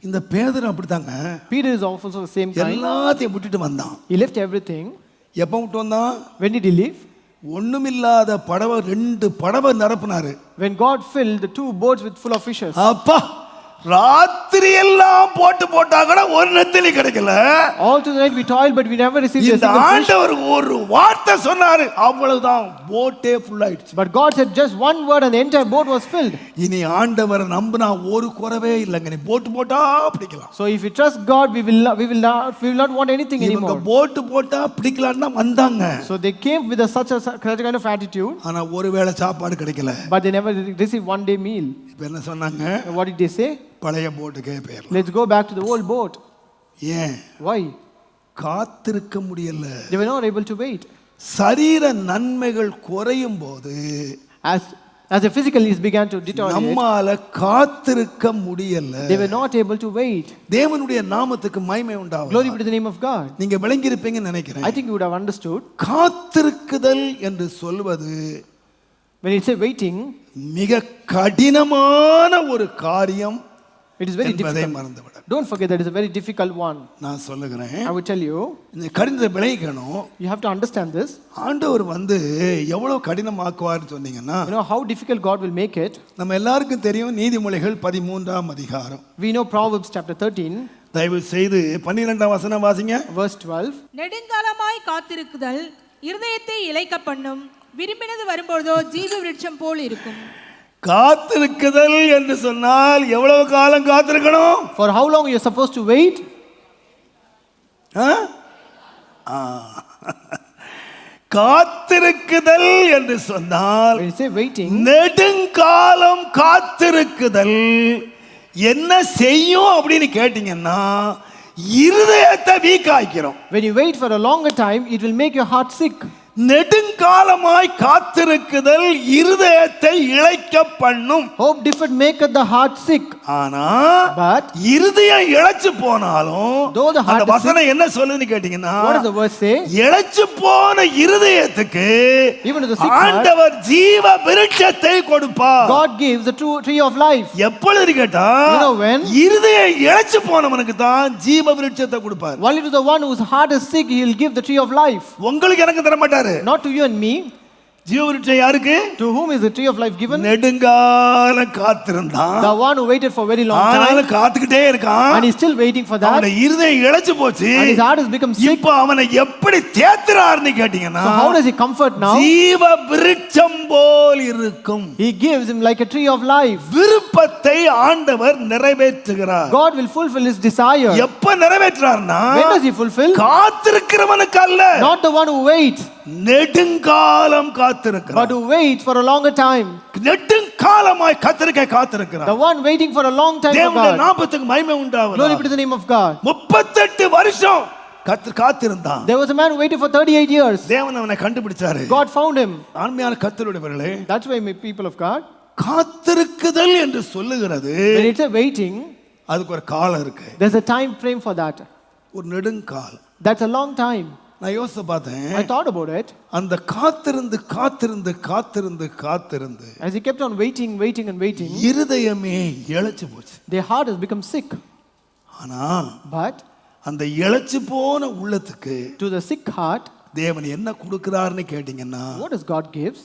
இந்த பேதுரு அப்படித்தாங்க. Peter is also the same kind. எல்லாத்தையும் விட்டுட்டு வந்தான். He left everything. எப்ப விட்டு வந்தான்? When did he leave? ஒண்ணுமில்லாத படவை 2 படவை நிரப்புனாரு. When God filled the 2 boats with full of fishes. அப்பா, ராத்திரி எல்லாம் போட்டா கூட ஒரு நெத்திலி கிடைக்கல. All through the night we toiled, but we never received a இந்த single fish. ஆண்டவர் ஒரு வார்த்தை சொன்னாரு, அவ்வளவுதான், போட்டே ஃபுல் ஆயிடுச்சு. But God said just one word and the entire boat was filled. இனி ஆண்டவரை நம்பினா ஒரு குறவே இல்லைங்க. நீ போட்டா பிடிக்கலாம். So if you trust God, we will not want anything இவங்க anymore. போட்டா பிடிக்கலாம்னா வந்தாங்க. So they came with such kind of attitude. ஆனா ஒருவேளை சாப்பாடு கிடைக்கல. But they never received one day meal. இப்ப என்ன சொன்னாங்க? What did they say? பழைய போட்டுக்கே போயிரலாம். Let's go back to the old boat. ஏன்? Why? காத்திருக்க முடியல. They were not able to wait. சரீர நன்மைகள் குறையும் போது, As the physical needs began to deteriorate, நம்மால காத்திருக்க முடியல. they were not able to wait. தேவனுடைய நாமத்துக்கு மகிமை உண்டாகும். Glory be to the name of God. நீங்க விளங்கி இருப்பீங்கன்னு நினைக்கிறேன். I think you would have understood. காத்திருக்குதல் என்று சொல்வது When it says waiting, மிக கடினமான ஒரு காரியம். it is very என்பதை difficult. மறந்துவிட. Don't forget that it is a very difficult one. நான் சொல்லுகிறேன், I would tell you, இந்த கடினத்தை விளைக்கணும். you have to understand this. ஆண்டவர் எவ்வளவு கடினமாக்குவார்னு சொன்னீங்கன்னா, You know how difficult God will make it. நம்ம எல்லாருக்கும் தெரியும் நீதிமொழிகள் 13ஆம் அதிகாரம். We know Proverbs chapter 13, தயவு செய்து 12ஆம் வசனம் வாசிங்க. verse 12. நெடுங்காலமாய் காத்திருக்குதல் இருதயத்தை இளைக்க பண்ணும், விரும்பினது வரும்போதோ ஜீவ விருட்சம் போல் இருக்கும். காத்திருக்குதல் என்று சொன்னால் எவ்வளவு காலம் காத்திருக்கணும்? For how long you are supposed to wait? காத்திருக்குதல் என்று சொன்னால், When you say waiting, நெடுங்காலம் காத்திருக்குதல் என்ன செய்யும் அப்படின்னு கேட்டீங்கன்னா, இருதயத்தை week ஆக்கிறோம். when you wait for a longer time, it will make your heart sick. நெடுங்காலமாய் காத்திருக்குதல் இருதயத்தை இளைக்க பண்ணும். Hope deferred maketh the heart sick. ஆனா But இருதயம் இளைச்சு போனாலும், though the heart அந்த is வசனம் என்ன சொல்லுன்னு கேட்டீங்கன்னா, what does the verse say? இளைச்சு போன இருதயத்துக்கு Even to the sick heart, ஆண்டவர் ஜீவ விருட்சத்தை கொடுப்பார். God gives the true tree of life. எப்பொழுது கேட்டா, You know when? இருதயம் இளைச்சு போனவனுக்கு தான் ஜீவ விருட்சத்தை கொடுப்பார். Only to the one whose heart is sick, he will give the tree of life. உங்களுக்கு எனக்கு தர மாட்டாரு. கொடுத்தாரு. Not to you and me. ஜீவ விருட்சம் யாருக்கு? To whom is the tree of life given? நெடுங்காலம் காத்திருந்தான். The one who waited for very long time. ஆனாலும் காத்துக்கிட்டே இருக்கான். And he's still waiting for that. அவனுடைய இருதயம் இளைச்சு போச்சு. And his heart has become sick. இப்போ அவனை எப்படி தேத்துறார்னு கேட்டீங்கன்னா, So how does he comfort now? ஜீவ விருட்சம் போல் இருக்கும். He gives him like a tree of life. விருப்பத்தை ஆண்டவர் நிறைவேற்றுகிறார். God will fulfill his desire. எப்ப நிறைவேற்றுறார்னா, When does he fulfill? காத்திருக்கிறவனுக்கு அல்ல, Not the one who waits, நெடுங்காலம் but காத்திருக்கிறார். who waits for a longer time. நெடுங்காலமாய் காத்திருக்கிறார். The one waiting for a long time for தேவனுடைய God. நாமத்துக்கு மகிமை உண்டாவதாக. Glory be to the name of God. 38 வருஷம் காத்திருந்தான். There was a man who waited for 38 years. தேவன் அவனை கண்டுபிடிச்சாரு. God found him. ஆன்மீக கர்த்தருடையவர்களே, That's why my people of God, காத்திருக்குதல் என்று சொல்லுகிறது, when it's a waiting, அதுக்கு ஒரு காலம் இருக்கு. there's a time frame for that. ஒரு நெடுங்காலம். That's a long time. நான் யோசிச்சு பார்த்தேன். I thought about it. அந்த காத்திருந்து காத்திருந்து காத்திருந்து காத்திருந்து As he kept on waiting and waiting, இருதயமே இளைச்சு போச்சு. their heart has become sick. ஆனா But அந்த இளைச்சு போன உள்ளத்துக்கு to the sick heart, தேவன் என்ன கொடுக்கிறார்னு கேட்டீங்கன்னா, what does God gives?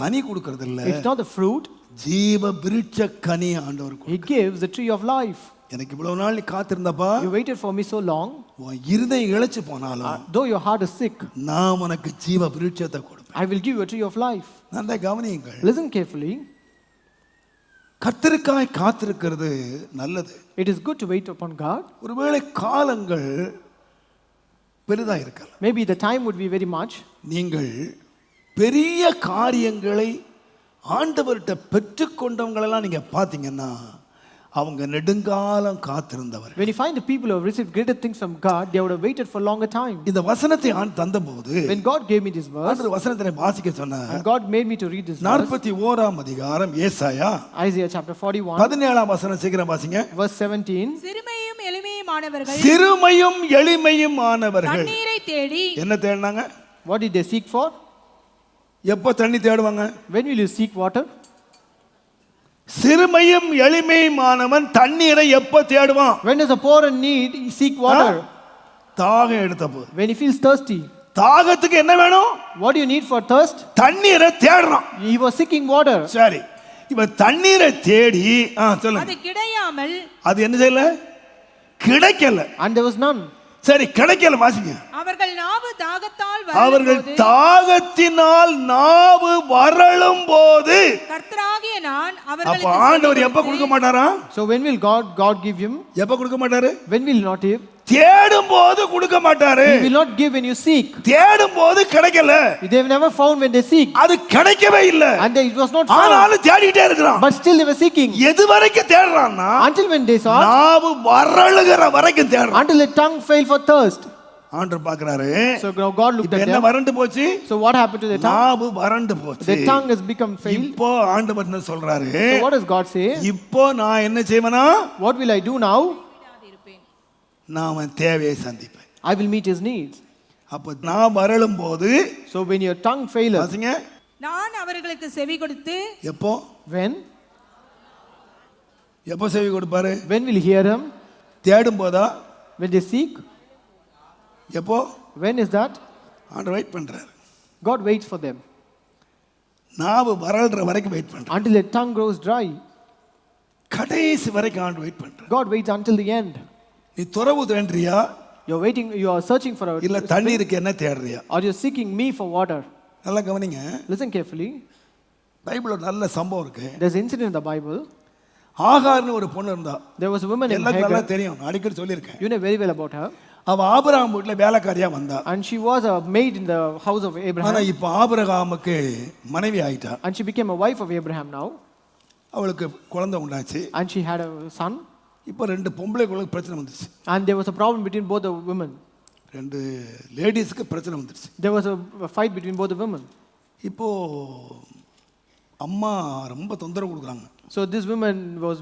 கனி கொடுக்கிறது இல்ல, It's not the fruit. ஜீவ விருட்ச கனி ஆண்டவர் He gives the tree of life. எனக்கு இவ்வளவு நாள் நீ காத்திருந்தப்பா, You waited for me so long. உன் இருதயம் இளைச்சு போனாலும் Though your heart is sick, நான் உனக்கு ஜீவ விருட்சத்தை கொடுப்பேன். I will give you a tree of life. நல்லா கவனியுங்கள். Listen carefully. கர்த்தருக்காய் காத்திருக்கிறது நல்லது. It is good to wait upon God. ஒருவேளை காலங்கள் பெரிதா இருக்கலாம். Maybe the time would be very much. நீங்கள் பெரிய காரியங்களை ஆண்டவர்கிட்ட பெற்றுக்கொண்டவங்களெல்லாம் நீங்க பார்த்தீங்கன்னா, அவங்க நெடுங்காலம் காத்திருந்தவர்கள். When you find the people who have received greater things from God, they would have waited for longer time. இந்த வசனத்தை தந்தபோது, When God gave me this verse, ஆண்டவர் வசனத்தை வாசிக்க சொன்னார். and God made me to read this verse, 41ஆம் அதிகாரம் ஏசாயா Isaiah chapter 41, 17ஆம் வசனம் சீக்கிரம் வாசிங்க. verse 17. சிறுமையும் எளிமையுமானவர்கள் சிறுமையும் எளிமையுமானவர்கள் தண்ணீரை தேடி என்ன தேடினாங்க? What did they seek for? எப்போ தண்ணி தேடுவாங்க? When will you seek water? சிறுமையும் எளிமையுமானவன் தண்ணீரை எப்போ தேடுவான்? When does a poor and need seek water? தாகம் எடுத்தப்போ. When he feels thirsty. தாகத்துக்கு என்ன வேணும்? What do you need for thirst? தண்ணீரை தேடுறான். He was seeking water. சரி, இப்ப தண்ணீரை தேடி சொல்லுங்க. அது கிடையாமல், அது என்ன செய்யல? கிடைக்கல. And there was none. சரி, கிடைக்கல. வாசிங்க. அவர்கள் நாவு தாகத்தால் அவர்கள் வறளும்போது, தாகத்தினால் நாவு வறளும் போது, கர்த்தராகிய நான் அப்ப அவர்களுக்கு ஆண்டவர் எப்ப செவி கொடுக்க கொடுத்து, மாட்டாரா? So when will God give him? எப்ப கொடுக்க மாட்டாரு? When will he not give? தேடும் போது கொடுக்க மாட்டாரு. He will not give when you seek. தேடும் போது கிடைக்கல. They have never found when they seek. அது கிடைக்கவே இல்ல. And it was not found. ஆனாலும் தேடிட்டே இருக்கிறான். But still they were seeking. எது வரைக்கும் தேடுறான்னா, Until when they saw, நாவு வறளுகிற வரைக்கும் தேடுறான். until the tongue failed for thirst. ஆண்டவர் பார்க்கறாரு. So God looked இப்ப at என்ன them. வறண்டு போச்சு? So what happened to the tongue? நாவு வறண்டு போச்சு. The tongue has become failed. இப்போ ஆண்டவர் என்ன சொல்றாரு? So what does God say? இப்போ நான் என்ன செய்வேனா? What will I do now? நான் அவன் தேவையை சந்திப்பேன். I will meet his needs. அப்ப நான் வறளும் போது, So when your tongue faileth, வாசிங்க. நான் அவர்களுக்கு செவி கொடுத்து, எப்போ எப்போ செவி கொடுப்பாரு? when will he hear them? தேடும் போதா? When they seek? எப்போ? When is that? ஆண்டவர் வெயிட் பண்றாரு. God waits for them நாவு வறள்ற வரைக்கும் வெயிட் பண்றாரு. until their tongue grows dry. கடைசி வரைக்கும் ஆண்டவர் வெயிட் பண்றாரு. God waits until the end. நீ துறவு தேடுறியா? You're waiting, you are searching for a இல்ல தண்ணீருக்கு என்ன தேடுறியா? or you're seeking me for water. நல்லா கவனிங்க. Listen carefully. பைபிள்ல ஒரு நல்ல சம்பவம் இருக்கு. There's an incident in the Bible. ஆகார்னு ஒரு பொண்ணு இருந்தா. There was a woman named எல்லாம் நல்லா Hagar. தெரியும். நான் அடிக்கடி சொல்லியிருக்கேன். You know very well about her. அவ ஆபிரகாம் வீட்ல வேலைக்காரியா வந்தா. And she was a maid in the house of ஆனா Abraham. இப்ப ஆபிரகாமுக்கு மனைவி ஆயிட்டா. And she became a wife of Abraham now. அவளுக்கு குழந்தை உண்டாச்சு. And she had a son. இப்போ ரெண்டு பொம்பளைகளுக்கு பிரச்சனை வந்துச்சு. And there was a problem between both the women. ரெண்டு லேடிஸ்க்கு பிரச்சனை வந்துச்சு. There was a fight between both the women. இப்போ அம்மா ரொம்ப தொந்தரவு கொடுக்குறாங்க. So this woman was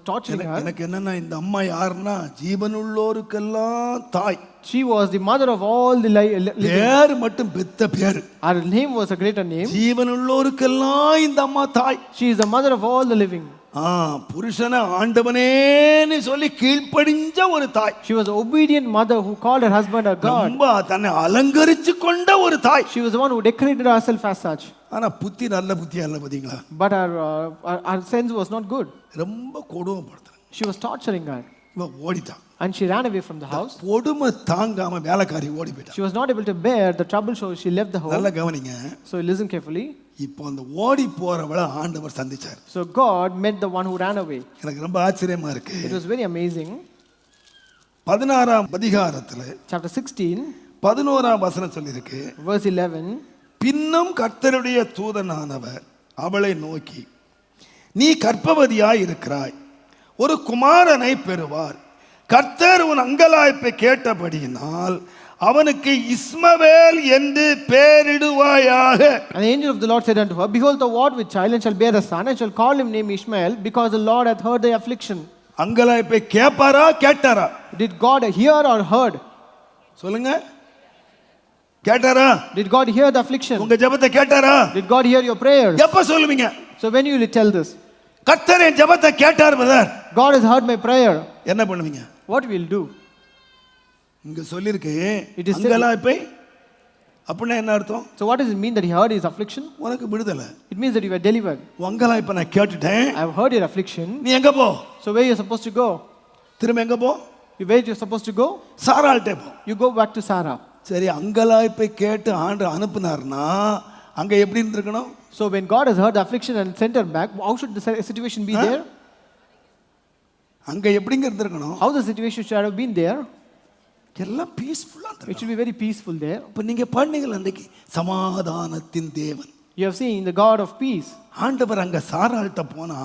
torturing her. எனக்கு என்னன்னா இந்த அம்மா யாருன்னா ஜீவனுள்ளோருக்கெல்லாம் தாய். She was the mother of all the living. பேர் மட்டும் பெத்த பேர். Her name was a greater name. ஜீவனுள்ளோருக்கெல்லாம் இந்த அம்மா தாய். She is the mother of all the living. புருஷனை ஆண்டவனேன்னு சொல்லி கீழ்ப்படிஞ்ச ஒரு தாய். She was an obedient mother who called her husband a God. ரொம்ப தன்னை அலங்கரிச்சு கொண்ட ஒரு தாய். She was the one who decorated herself as such. ஆனா புத்தி நல்ல புத்தியா இல்ல பாத்தீங்களா? But her sense was not good. ரொம்ப கொடுமைப்படுத்துறாங்க. She was torturing her. இவ ஓடிட்டான். And she ran away from the house. கொடுமை தாங்காம வேலைக்காரி ஓடி போயிட்டான். She was not able to bear the trouble, so she left the home. நல்ல கவனிங்க. So listen carefully. இப்போ அந்த ஓடி போறவளை ஆண்டவர் சந்திச்சார். So God met the one who ran away. எனக்கு ரொம்ப ஆச்சரியமா இருக்கு. It was very amazing. 16ஆம் அதிகாரத்துல Chapter 16, 11ஆம் வசனம் சொல்லிருக்கு. verse 11. பின்னும் கர்த்தருடைய தூதனானவர் அவளை நோக்கி, நீ கர்ப்பவதியாய் இருக்கிறாய், ஒரு குமாரனை பெறுவார். கர்த்தர் உன் அங்கலாய்ப்பை கேட்டபடியினால் அவனுக்கு இஸ்மவேல் என்று பெயரிடுவாயாக. And the angel of the Lord said unto her, Behold, thou art with child, and shall bear a son, and shall call him name Ishmael, because the Lord hath heard thy affliction. அங்கலாய்ப்பை கேட்பாரா கேட்டாரா? Did God hear or heard? சொல்லுங்க. கேட்டாரா? Did God hear the affliction? உங்க ஜெபத்தை கேட்டாரா? Did God hear your prayers? எப்ப சொல்லுவீங்க? So when you will tell this? கர்த்தர் என் ஜெபத்தை கேட்டார் brother. God has heard my prayer. என்ன பண்ணுவீங்க? What will do? இங்க சொல்லிருக்கு It is said- அங்கலாய்ப்பை. அப்படின்னா என்ன அர்த்தம்? So what does it mean that he heard his affliction? உனக்கு விடுதலை. It means that you were delivered. அங்கலாய்ப்பை நான் கேட்டுட்டேன். I have heard your affliction. நீ எங்க போ? So where you are supposed to go? திரும்ப எங்க போ? Where you are supposed to go? சாராள்கிட்ட போ. You go back to Sarah. சரி, அங்கலாய்ப்பை கேட்டு ஆண்டவர் அனுப்புனார்னா அங்க எப்படி இருந்திருக்கணும்? So when God has heard the affliction and sent her back, how should the situation be there? அங்க எப்படிங்க இருந்திருக்கணும்? How the situation should have been there? எல்லாம் பீஸ்ஃபுல்லா It இருந்திருக்கணும். should be very peaceful there. இப்ப நீங்க பண்ணீங்க அன்னைக்கு சமாதானத்தின் தேவன். You have seen the God of peace. ஆண்டவர் அங்க சாராள்கிட்ட போனா,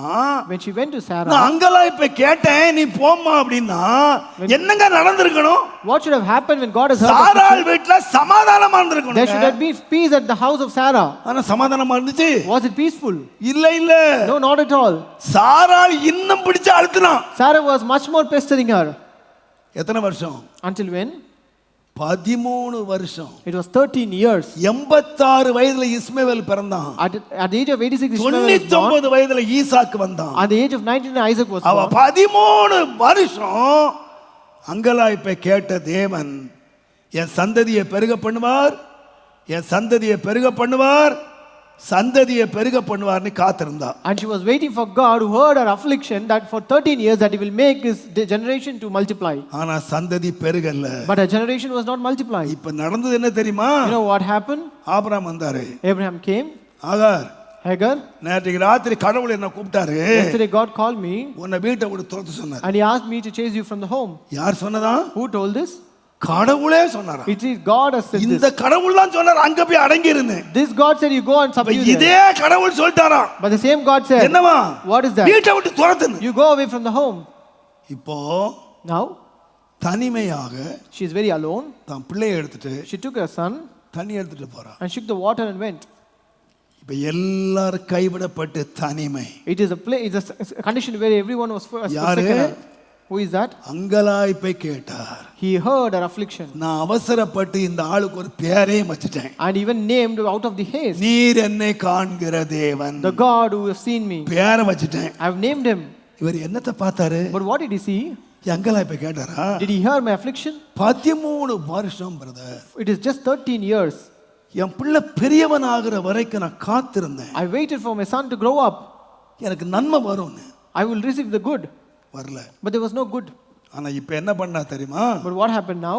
When she went to நான் Sarah, அங்கலாய்ப்பை கேட்டேன் நீ போம்மா அப்படின்னா என்னங்க நடந்திருக்கணும்? what should have happened when God has heard the சாராள் affliction? வீட்ல சமாதானமா There should இருந்திருக்கணும். have been peace at the house of Sarah. ஆனா சமாதானமா இருந்துச்சு? Was it peaceful? இல்ல இல்ல. No, not at all. சாராள் இன்னும் பிடிச்சு அழுத்தினான். Sarah was much more pestering her. எத்தனை வருஷம்? Until when? 13 வருஷம். It was 13 years. 86 வயதுல இஸ்மவேல் பிறந்தான். At the age of 86, Ishmael was born. 99 வயதுல ஈசாக்கு வந்தான். At the age of 19, Isaac was அவ born. 13 வருஷம் அங்கலாய்ப்பை கேட்ட தேவன் என் சந்ததியை பெருக பண்ணுவார், என் சந்ததியை பெருக பண்ணுவார், சந்ததியை பெருக பண்ணுவார்னு காத்திருந்தா. And she was waiting for God who heard her affliction that for 13 years that he will make his generation to multiply. ஆனா சந்ததி பெருகல்ல. But her generation was not multiplied. இப்ப நடந்தது என்ன தெரியுமா? You know what happened? Abraham வந்தாரு. Abraham came. ஆகார் Hagar. நேற்றுக்கு ராத்திரி கடவுள் என்ன கூப்பிட்டாரு. Yesterday God called me உன்னை வீட்டை விட்டு துரத்து சொன்னார். and he asked me to chase you from the home. யார் சொன்னதா? Who told this? கடவுளே சொன்னாரா? It is God has said இந்த this. கடவுள் தான் சொன்னார் அங்க போய் அடங்கி இருந்தேன். This God said you go and subdue them. இதே கடவுள் சொல்லிட்டாரா? But the same God said, என்னவா? what is that? வீட்டை விட்டு துரத்துன்னு. You go away from the home. இப்போ Now தனிமையாக she is very alone. தான் பிள்ளையை எடுத்துட்டு She took her son தண்ணி எடுத்துட்டு போறா. and shook the water and went. இப்ப எல்லாரும் கைவிடப்பட்டு தனிமை. It is it's a condition where everyone was யாரு? forsaken her. Who is that? அங்கலாய்ப்பை கேட்டார். He heard her affliction நான் அவசரப்பட்டு இந்த ஆளுக்கு ஒரு பேரே வச்சிட்டேன். and even named out of the haste, நீர் என்னை காண்கிற தேவன். the God who has seen me. பேரை வச்சிட்டேன். I have named him. இவர் என்னத்தை பார்த்தாரு? But what did he see? அங்கலாய்ப்பை கேட்டாரா? Did he hear my affliction? 13 வருஷம் brother. It is just 13 years. என் பிள்ளை பெரியவன் ஆகிற வரைக்கும் நான் காத்திருந்தேன். I waited for my son to grow up. எனக்கு நன்மை வரும்னு. I will receive the good. வரல. But there was no good. ஆனா இப்ப என்ன பண்ணா தெரியுமா? But what happened now?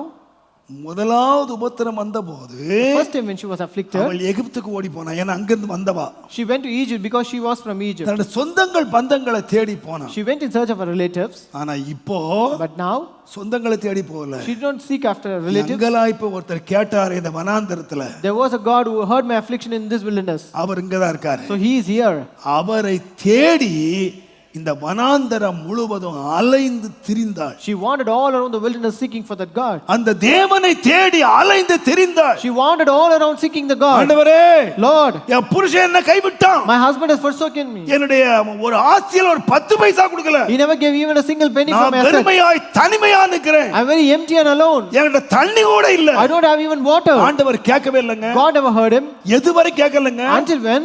முதலாவது உபத்திரம் வந்தபோது First time when she was afflicted, அவள் எகிப்துக்கு ஓடி போனா. ஏன்னா அங்கிருந்து வந்தவா. she went to Egypt because she was from Egypt. தன்னோட சொந்தங்கள் பந்தங்களை தேடி போனா. She went in search of her relatives. ஆனா இப்போ But now சொந்தங்களை தேடி போகல. she did not seek after her relatives. அங்கலாய்ப்பு ஒருத்தர் கேட்டார் இந்த வனாந்தரத்துல. There was a God who heard my affliction in this wilderness. அவர் இங்கதான் இருக்காரு. So he is here. அவரை தேடி இந்த வனாந்தரம் முழுவதும் அலைந்து திரிந்தாள். She wandered all around the wilderness seeking for that God. அந்த தேவனை தேடி அலைந்து திரிந்தாள். She wandered all around seeking the God. ஆண்டவரே, Lord, என் புருஷன் என்ன கைவிட்டான். my husband has forsaken me. என்னுடைய ஒரு ஆஸ்தியில ஒரு 10 பைசா கொடுக்கல. He never gave even a single penny from நான் my assets. வெறுமையாய் தனிமையா நிக்கிறேன். I'm very empty and alone. என்கிட்ட தண்ணி கூட இல்ல. I don't have even water. ஆண்டவர் கேட்கவே இல்லங்க. God never heard him. எதுவரை கேட்கலங்க? Until when?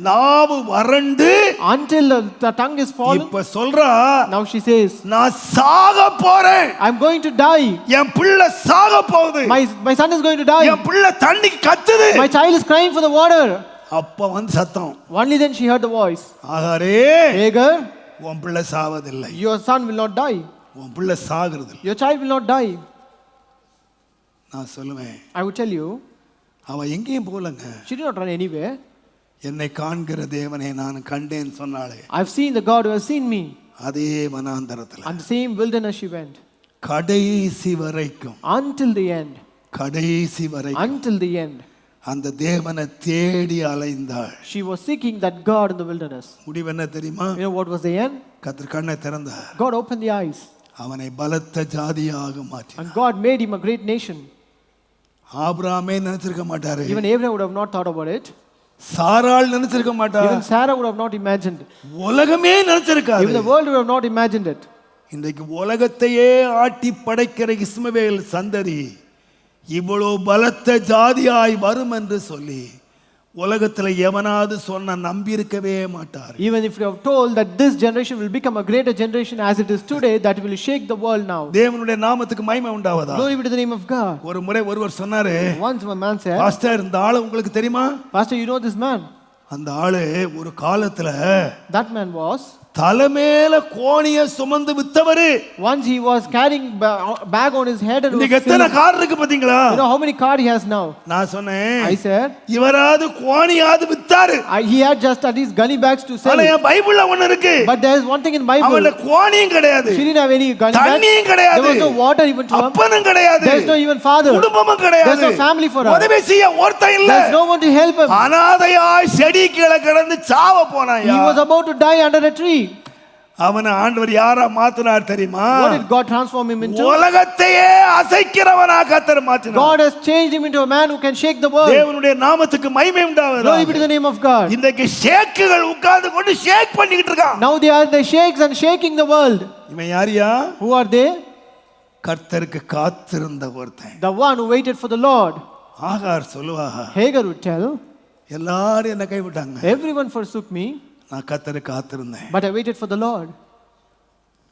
நாவு வறண்டு until the tongue is fallen. இப்ப சொல்றா, Now she says, நான் சாக போறேன், I'm going to die. என் பிள்ளை சாக போகுது, My son is going to die. என் பிள்ளை தண்ணிக்கு கத்துது. My child is crying for the water. அப்ப வந்து சத்தம், Only then she heard the voice. ஆகாரே, Hagar, உன் பிள்ளை சாவதில்லை, your son will not die. உன் பிள்ளை சாகிறது இல்லை. Your child will not die. நான் சொல்லுவேன், I would tell you, அவ எங்கேயும் போலங்க. she did not run anywhere. என்னை காண்கிற தேவனை நான் கண்டேன் சொன்னாளே, I've seen the God who has seen me. அதே வனாந்தரத்துல And the same wilderness she went. கடைசி வரைக்கும், Until the end. கடைசி வரைக்கும் Until the end. அந்த தேவனை தேடி அலைந்தாள். She was seeking that God in the wilderness. முடிவு என்ன தெரியுமா? You know what was the end? கர்த்தர் கண்ணை திறந்தார், God opened the eyes. அவனை பலத்த ஜாதியாக மாற்றினார். And God made him a great nation. ஆபிரகாமே நினைச்சிருக்க மாட்டாரு, Even Abraham would have not thought about it. சாராள் நினைச்சிருக்க மாட்டாரு, Even Sarah would have not imagined. உலகமே நினைச்சிருக்காது. Even the world would have not imagined it. இன்றைக்கு உலகத்தையே ஆட்டி படைக்கிற இஸ்மவேல் சந்ததி இவ்வளவு பலத்த ஜாதியாய் வரும் என்று சொல்லி உலகத்துல எவனாவது சொன்ன நம்பியிருக்கவே மாட்டார். Even if you have told that this generation will become a greater generation as it is today, that will shake the world now. தேவனுடைய நாமத்துக்கு மகிமை உண்டாவதா? Glory be to the name of God. ஒரு முறை ஒருவர் சொன்னாரு, Once a man said, pastor இந்த ஆளு உங்களுக்கு தெரியுமா? Pastor, you know this man? அந்த ஆளு ஒரு காலத்துல That man was, தலைமேல கோணிய சுமந்து வித்தவரு. once he was carrying bag on his head and was இன்னைக்கு எத்தனை selling. கார் இருக்கு பாத்தீங்களா? You know how many cars he has now? நான் சொன்னேன், I said, இவராது கோணியாவது வித்தாரு. he had just at least gunny bags to sell. ஆனா என் பைபிள்ல ஒண்ணு இருக்கு, But there is one thing in Bible. அவன்ட கோணியும் கிடையாது, She didn't have any gunny bags. தண்ணியும் There கிடையாது, was no water even to him. அப்பனும் கிடையாது, There is no even father. குடும்பமும் There is கிடையாது, no family for her. உதவி செய்ய ஒருத்தன் இல்ல. There is no one to help him. அனாதையாய் செடி கீழே கிடந்து சாவ போனாயா. He was about to die under a tree. அவனை ஆண்டவர் யாரா மாத்தினார் தெரியுமா? What did God transform him into? உலகத்தையே அசைக்கிறவனா கர்த்தர் மாற்றினார். God has changed him into a man who can shake the world. தேவனுடைய நாமத்துக்கு மகிமை உண்டாவதாக. Glory be to the name of God. இன்றைக்கு ஷேக்குகள் உட்கார்ந்து கொண்டு ஷேக் பண்ணிக்கிட்டு இருக்கான். Now they are the shakes and shaking the world. இவன் யாரியா? Who are they? கர்த்தருக்கு காத்திருந்த ஒருத்தன். The one who waited for the Lord. ஆகார் சொல்லுவா, Hagar would tell, எல்லாரும் என்ன கைவிட்டாங்க, everyone forsook me, நான் கர்த்தருக்கு காத்திருந்தேன். but I waited for the Lord.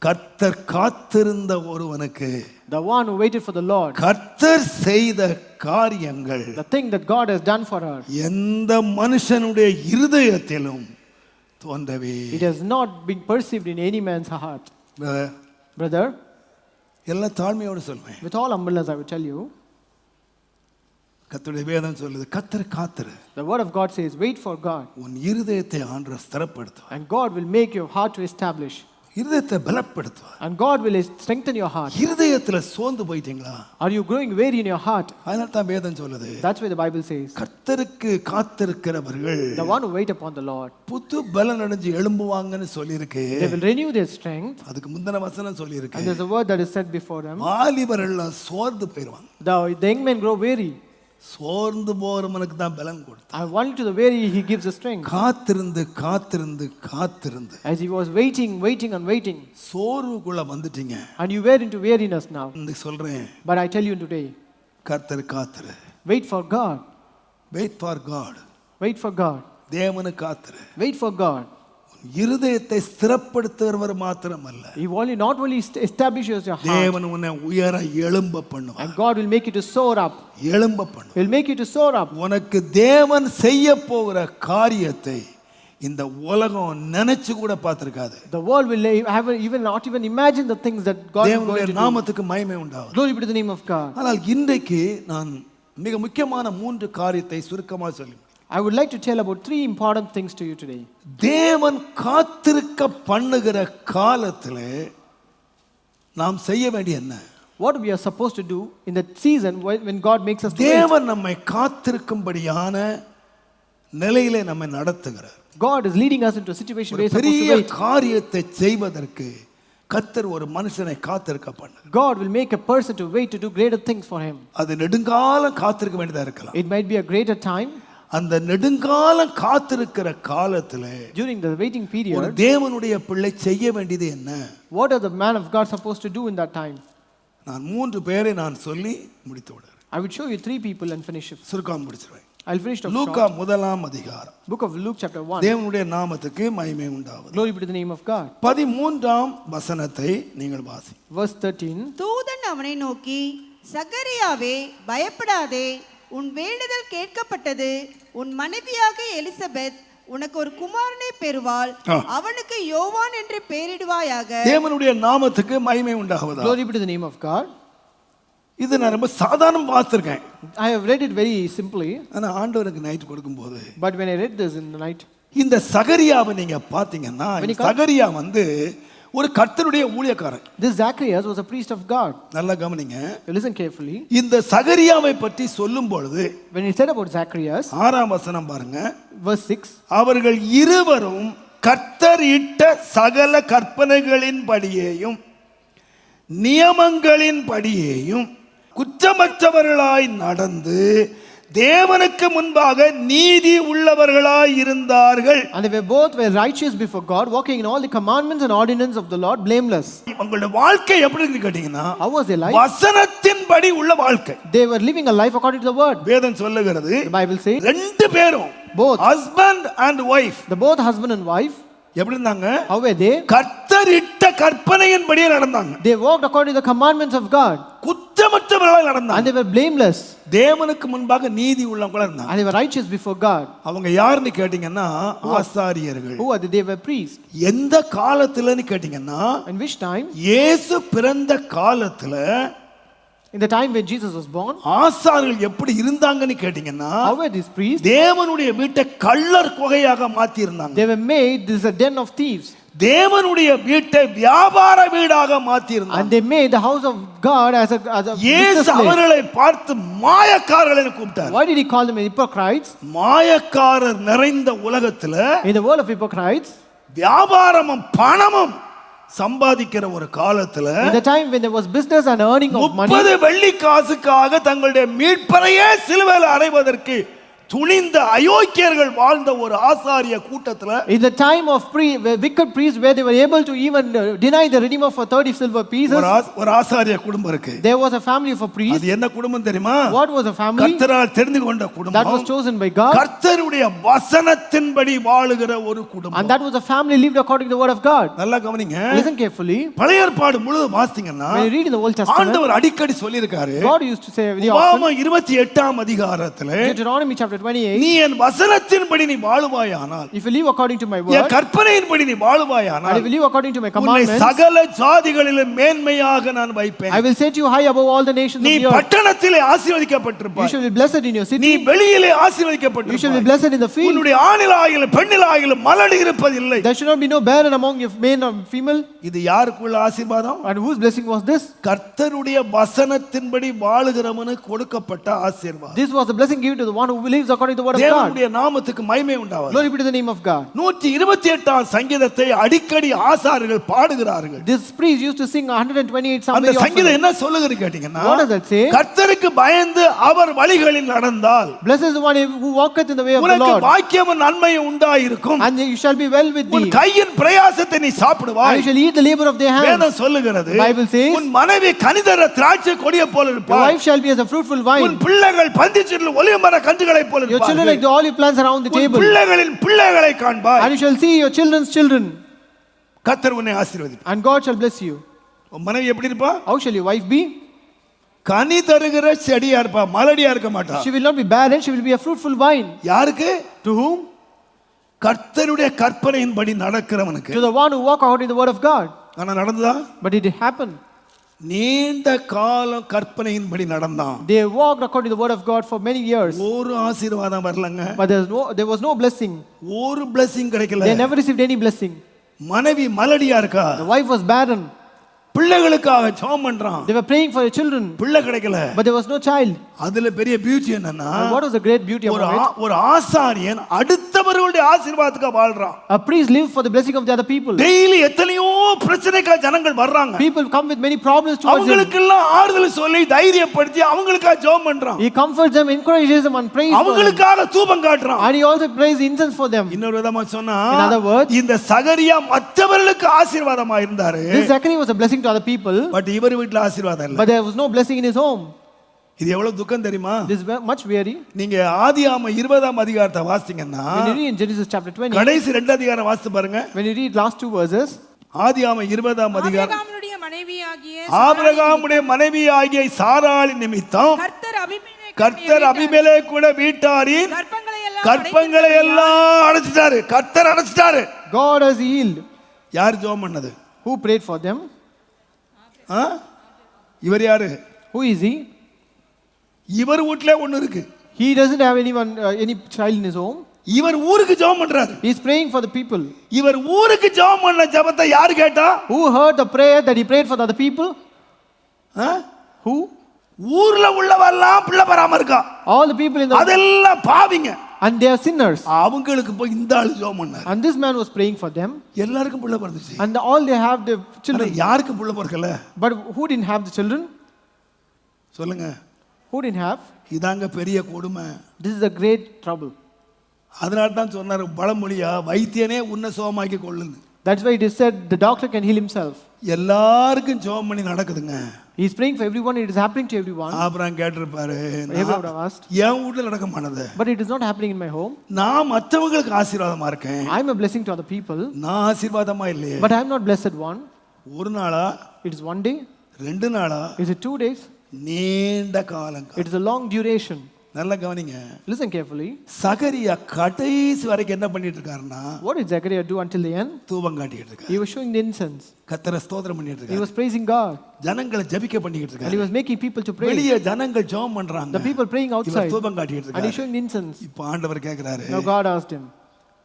கர்த்தர் காத்திருந்த ஒருவனுக்கு, The one who waited for the Lord. கர்த்தர் செய்த காரியங்கள் The thing that God has done for her. எந்த மனுஷனுடைய இருதயத்திலும் தோன்றவே. It has not been perceived in any man's heart. Brother, எல்லா தாழ்மையோடு சொல்வேன், with all humbleness I will tell you, கர்த்தருடைய வேதம் சொல்லுது, கர்த்தர் காத்திரு, the word of God says, wait for God. உன் இருதயத்தை ஆண்டவர் ஸ்திரப்படுத்துவார். And God will make your heart to establish. இருதயத்தை பலப்படுத்துவார். And God will strengthen your heart. இருதயத்துல சோர்ந்து போயிட்டீங்களா? Are you growing weary in your heart? அதனால தான் வேதம் சொல்லுது, That's why the Bible says, கர்த்தருக்கு காத்திருக்கிறவர்கள் the one who wait upon the Lord, புது பலன் அடைஞ்சு எழும்புவாங்கன்னு சொல்லியிருக்கு. they will renew their strength. அதுக்கு முந்தின வசனம் சொல்லியிருக்கு, And there's a word that is said before them, வாலிபர் எல்லாம் சோர்ந்து போயிடுவாங்க. the young men grow weary. சோர்ந்து போறவனுக்கு தான் பலன் கொடுத்தான். And only to the weary he gives the strength. காத்திருந்து காத்திருந்து காத்திருந்து As he was waiting and waiting, சோர்வுக்குள்ள வந்துட்டீங்க. and you were into weariness now. இந்த சொல்றேன், But I tell you today, கர்த்தர் காத்திரு. wait for God. Wait for God. Wait for God. தேவனு காத்திரு. Wait for God. இருதயத்தை ஸ்திரப்படுத்துகிறவர் மாத்திரமல்ல, He not only establishes your heart, தேவன் உன்னை உயர எழும்ப பண்ணுவார். and God will make you to soar up. எழும்ப பண்ணுவார். He will make you to soar up. உனக்கு தேவன் செய்ய போகிற காரியத்தை இந்த உலகம் நினைச்சு கூட பார்த்திருக்காது. The world will not even imagine the things that God is going தேவனுடைய to do. நாமத்துக்கு மகிமை உண்டாகும். Glory be to the name of God. ஆனால் இன்றைக்கு நான் மிக முக்கியமான 3 காரியத்தை சுருக்கமாக சொல்லி, I would like to tell about 3 important things to you today. தேவன் காத்திருக்க பண்ணுகிற காலத்திலே நாம் செய்ய வேண்டிய என்ன? What we are supposed to do in that season when God makes us to wait. தேவன் நம்மை காத்திருக்கும்படியான நிலையிலே நம்மை நடத்துகிறார். God is leading us into a situation where we are supposed பெரிய to wait. காரியத்தை செய்வதற்கு கர்த்தர் ஒரு மனுஷனை காத்திருக்க பண்ணார். God will make a person to wait to do greater things for him. அது நெடுங்காலம் காத்திருக்க வேண்டியதா இருக்கலாம். It might be a greater time. அந்த நெடுங்காலம் காத்திருக்கிற காலத்திலே During the waiting ஒரு period, தேவனுடைய பிள்ளை செய்ய வேண்டியது என்ன? what are the man of God supposed to do in that time? நான் 3 பேரை நான் சொல்லி முடித்து விடுறேன். I would show you 3 people and finish it. சுருக்கம் முடிச்சிருவேன். I'll finish it off Luca short. முதலாம் அதிகாரம். Book of Luke chapter 1. தேவனுடைய நாமத்துக்கு மகிமை உண்டாவது. Glory be to the name of God. 13ஆம் வசனத்தை நீங்கள் வாசி. Verse 13. தூதன் அவனை நோக்கி, சகரியாவே பயப்படாதே, உன் வேண்டுதல் கேட்கப்பட்டது, உன் மனைவியாக எலிசபெத் உனக்கு ஒரு குமாரனை பெறுவாள், அவனுக்கு யோவான் என்று பெயரிடுவாயாக. தேவனுடைய நாமத்துக்கு மகிமை உண்டாவதா. Glory be to the name of God. இது நான் ரொம்ப சாதாரண வாசிச்சிருக்கேன். I have read it very simply. ஆனா ஆண்டவருக்கு நைட் கொடுக்கும்போது But when I read this in the night, இந்த சகரியாவை நீங்க பாத்தீங்கன்னா, சகரியா வந்து ஒரு கர்த்தருடைய ஊழியக்காரன். this Zacharias was a priest of God. நல்லா கவனிங்க. Listen carefully. இந்த சகரியாவை பற்றி சொல்லும் பொழுது When he said about Zacharias, 6ஆம் வசனம் பாருங்க. verse 6, அவர்கள் இருவரும் கர்த்தர் இட்ட சகல கற்பனைகளின் படியேயும் நியமங்களின் படியேயும் குற்றமற்றவர்களாய் நடந்து தேவனுக்கு முன்பாக நீதி உள்ளவர்களாய் இருந்தார்கள். and they were righteous before God, walking in all the commandments and ordinances of the Lord, blameless. உங்களுடைய வாழ்க்கை எப்படி இருக்கு கேட்டீங்கன்னா, How was their life? வசனத்தின்படி உள்ள வாழ்க்கை. They were living a life according to the word. வேதம் சொல்லுகிறது, The Bible says, ரெண்டு பேரும் both, husband and wife, both husband and wife, எப்படி இருந்தாங்க? how were they? கர்த்தர் இட்ட கற்பனையின்படியே நடந்தாங்க. They walked according to the commandments of God, குற்றமற்றவர்களாய் and நடந்தாங்க. they were blameless, தேவனுக்கு முன்பாக நீதி உள்ளவங்களா இருந்தாங்க. and they were righteous before God. அவங்க யாருன்னு கேட்டீங்கன்னா, ஆசாரியர்கள். Who are they? They were priests. எந்த காலத்துலன்னு கேட்டீங்கன்னா, In which time? இயேசு பிறந்த காலத்துல In the time when Jesus was born. ஆசாரியர்கள் எப்படி இருந்தாங்கன்னு கேட்டீங்கன்னா, How were these priests? தேவனுடைய வீட்டை கள்ளர் குகையாக மாத்தி இருந்தாங்க. They were made, this is a den of thieves, தேவனுடைய வீட்டை வியாபார வீடாக மாத்தி and இருந்தாங்க. they made the house of God as a business இயேசு place. அவர்களை பார்த்து மாயக்காரர்களை கூப்பிட்டார். Why did he call them hypocrites? மாயக்காரர் நிறைந்த உலகத்துல In the world of hypocrites, வியாபாரமும் பணமும் சம்பாதிக்கிற ஒரு காலத்துல in the time when there was business and earning of money, 30 வெள்ளி காசுக்காக தங்களுடைய மீட்பரையே சிலுவையில் அறைவதற்கு துணிந்த அயோக்கியர்கள் வாழ்ந்த ஒரு ஆசாரிய கூட்டத்துல, in the time of wicked priests where they were able to even deny the redeemer for 30 silver pieces, ஒரு ஆசாரிய குடும்பம் இருக்கு. there was a family of a priest. அது என்ன குடும்பம் தெரியுமா? What was a family? கர்த்தரால் தெரிந்து கொண்ட That was குடும்பம். chosen by God, கர்த்தருடைய வசனத்தின்படி வாழுகிற ஒரு குடும்பம். and that was a family lived according to the word of God. நல்லா கவனிங்க. Listen carefully. பழைய ஏற்பாடு முழுவதும் வாசித்தீங்கன்னா, When you read in the Old Testament, ஆண்டவர் அடிக்கடி சொல்லியிருக்காரு. God used to say very often, உபாகமம் 28ஆம் அதிகாரத்துல, Deuteronomy chapter 28, நீ என் வசனத்தின்படி நீ வாழுவாயானால், if you live according to my N word, கற்பனையின்படி நீ and வாழுவாயானால், if you live according to my உன்னை commandments, சகல ஜாதிகளிலும் மேன்மையாக நான் வைப்பேன். I will set you high above all the nations நீ of the earth. பட்டணத்திலே You ஆசீர்வதிக்கப்பட்டிருப்பாய். shall be blessed in your நீ city. வெளியிலே You shall be ஆசீர்வதிக்கப்பட்டிருப்பாய். blessed in the field. உன்னுடைய ஆணிலாகிலும் பெண்ணிலாகிலும் மலடி இருப்பதில்லை. There should not be no barren among your male or female. இது யாருக்குள்ள ஆசீர்வாதம்? And whose blessing was this? கர்த்தருடைய வசனத்தின்படி வாழுகிறவனுக்கு கொடுக்கப்பட்ட ஆசீர்வாதம். This was the blessing given to the one who lives according to the word of God. தேவனுடைய நாமத்துக்கு மகிமை உண்டாவதாக. Glory be to the name of God. 128ஆம் சங்கீதத்தை அடிக்கடி ஆசாரியர்கள் பாடுகிறார்கள். This priest used to sing 128 Psalm அந்த very சங்கீதம் often. என்ன சொல்லுகிறது கேட்டீங்கன்னா, What does that say? கர்த்தருக்கு பயந்து அவர் வழிகளில் நடந்தால் Blessed is the one who walketh in the way of the உனக்கு Lord, பாக்கியமும் நன்மையும் உண்டாயிருக்கும். and you shall be well with உன் thee, கையின் பிரயாசத்தை நீ and சாப்பிடுவாய். you shall eat the labor of their hands. வேதம் சொல்லுகிறது, The Bible says, உன் மனைவி கனிதர திராட்சை கொடியை போல Your இருப்பாள். wife shall be as a fruitful உன் vine, பிள்ளைகள் பந்திச்செடியில் ஒலிவ மர கன்றுகளைப் போல your children like இருப்பார்கள். the olive plants around the உன் table, பிள்ளைகளின் பிள்ளைகளை காண்பாய். and you shall see your children's children, கர்த்தர் உன்னை ஆசீர்வதிப்பார். and God shall bless you. உன் மனைவி எப்படி இருப்பா? How shall your wife be? கனி தருகிற செடியா இருப்பா, மலடியா இருக்க மாட்டா. She will not be barren, she will be a fruitful vine. யாருக்கு? To whom? கர்த்தருடைய கற்பனையின்படி நடக்கிறவனுக்கு. To the one who walk according to the word of God. ஆனா நடந்ததா? But did it happen? நீண்ட காலம் கற்பனையின்படி நடந்தான். They walked according to the word of God for many years, ஒரு ஆசீர்வாதம் வரலங்க. but there was no blessing. ஒரு blessing கிடைக்கல. They never received any blessing. மனைவி மலடியா இருக்கா. The wife was barren. பிள்ளைகளுக்காக ஜெபம் பண்றான். They were praying for their children, பிள்ளை கிடைக்கல. but there was no child. அதுல பெரிய பியூட்டி என்னன்னா, And what was the great beauty about it? ஒரு ஆசாரியன் அடுத்தவர்களுடைய ஆசீர்வாதத்துக்கு வாழ்றான். A priest lived for the blessing of the other people. Daily எத்தனையோ பிரச்சனைக்காக ஜனங்கள் வர்றாங்க. People come with many problems towards him. அவங்களுக்கெல்லாம் ஆறுதல் சொல்லி தைரியப்படுத்தி அவங்களுக்காக ஜெபம் பண்றான். He comforts them, encourages them, and prays for them. அவங்களுக்காக தூபம் காட்டுறான். And he also prays incense for them. இன்னொரு விதமா சொன்னா, In other words, இந்த சகரியா மற்றவர்களுக்கு ஆசீர்வாதமா இருந்தாரு. this Zachariah was a blessing to other people, but இவர் வீட்ல ஆசீர்வாதம் இல்ல. but there was no blessing in his home. இது எவ்வளவு துக்கம் தெரியுமா? This is much weary. நீங்க ஆதியாகமம் 20ஆம் அதிகாரத்தை வாசிங்கன்னா When you read in Genesis chapter 20, கடைசி 2 அதிகாரம் வாசித்து பாருங்க. when you read last 2 verses, ஆதியாகமம் 20ஆம் அதிகாரம் ஆபிரகாமுடைய மனைவியாகிய ஆபிரகாமுடைய மனைவியாகிய சாராளின் நிமித்தம் கர்த்தர் அபிமெலேக்குட வீட்டாரின் கற்பங்களை எல்லாம் அடைச்சிட்டாரு. கர்த்தர் அடைச்சிட்டாரு. God has healed. யார் ஜெபம் பண்ணது? Who prayed for them? இவர் யாரு? Who is he? இவர் வீட்ல ஒண்ணு இருக்கு. He doesn't have anyone, any child in his home. இவர் ஊருக்கு ஜெபம் பண்றாரு. He is praying for the people. இவர் ஊருக்கு ஜெபம் பண்ண ஜெபத்தை யார் கேட்டா? Who heard the prayer that he prayed for the other people? Who? ஊர்ல உள்ளவெல்லாம் பிள்ளை பெறாம இருக்கா. All the people in the அதெல்லாம் பாவிங்க. And they are sinners. அவங்களுக்கு போய் இந்த ஆளு ஜெபம் பண்ணாரு. And this man was praying for them. எல்லாருக்கும் பிள்ளை பிறந்துச்சு. And all they have the children. யாருக்கு பிள்ளை பிறக்கல? But who didn't have the children? சொல்லுங்க. Who didn't have? இதாங்க பெரிய கொடுமை. This is a great trouble. அதனால தான் சொன்னாரு பழமொழியா வைத்தியனே உன்னை சுகமாக்கி கொள்ளுன்னு. That's why it is said the doctor can heal himself. எல்லாருக்கும் ஜெபம் பண்ணி நடக்குதுங்க. He is praying for everyone. It is happening to everyone. Abraham கேட்டிருப்பாரு. Abraham would have asked. என் வீட்ல நடக்க மாட்டது. But it is not happening in my home. நான் மற்றவங்களுக்கு ஆசீர்வாதமா இருக்கேன். I am a blessing to other people. நான் ஆசீர்வாதமா இல்லையே. But I am not blessed one. ஒரு நாளா? It is one day. 2 நாளா? Is it 2 days? நீண்ட காலம். It is a long duration. நல்லா கவனிங்க. Listen carefully. சகரியா கடைசி வரைக்கும் என்ன பண்ணிட்டு இருக்காருன்னா, What did Zechariah do until the end? தூபம் காட்டிட்டு இருக்காரு. He was showing the incense. கர்த்தரை ஸ்தோத்திரம் பண்ணிட்டு He இருக்காரு. was praising God. ஜனங்களை ஜெபிக்க பண்ணிட்டு And he இருக்காரு. was making people to pray. வெளியே ஜனங்கள் ஜெபம் பண்றாங்க. The people praying outside. இவர் தூபம் காட்டிட்டு And he இருக்காரு. showing the incense. இப்போ ஆண்டவர் கேக்குறாரு. Now God asked him,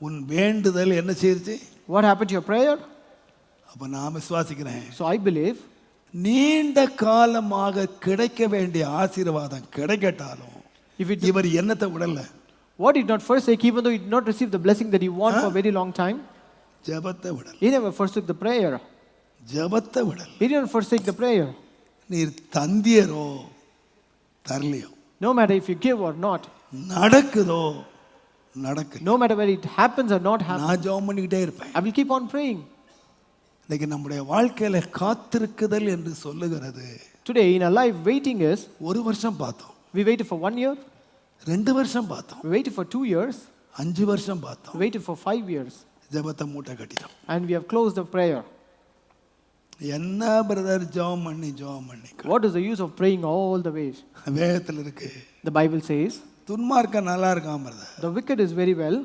உன் வேண்டுதல் என்ன செய்யுது? what happened to your prayer? அப்ப நான் விசுவாசிக்கிறேன். So I believe நீண்ட காலமாக கிடைக்க வேண்டிய ஆசீர்வாதம் கிடைக்கட்டாலும் if it இவர் என்னத்தை விடல? what did not forsake, even though he did not receive the blessing that he wanted for a very long time, ஜெபத்தை விடல. he never forsook the prayer. ஜெபத்தை விடல. He didn't forsake the prayer. நீர் தந்தியரோ தரலையோ, No matter if you give or not, நடக்குதோ நடக்கல, no matter whether it happens or not happens, நான் ஜெபம் பண்ணிக்கிட்டே இருப்பேன். I will keep on praying. இன்னைக்கு நம்முடைய வாழ்க்கையில காத்திருக்குதல் என்று சொல்லுகிறது. Today in our life, waiting is, 1 வருஷம் பார்த்தோம். we waited for 1 year, 2 வருஷம் பார்த்தோம். we waited for 2 years, 5 வருஷம் பார்த்தோம். we waited for 5 years, ஜெபத்தை மூட்டை கட்டிட்டோம். and we have closed the prayer. என்ன பிரதர் ஜெபம் பண்ணி What is the use of praying all the way? வேதத்தில் இருக்கு. The Bible says, துன்மார்க்க நல்லா இருக்கான் brother. the wicked is very well.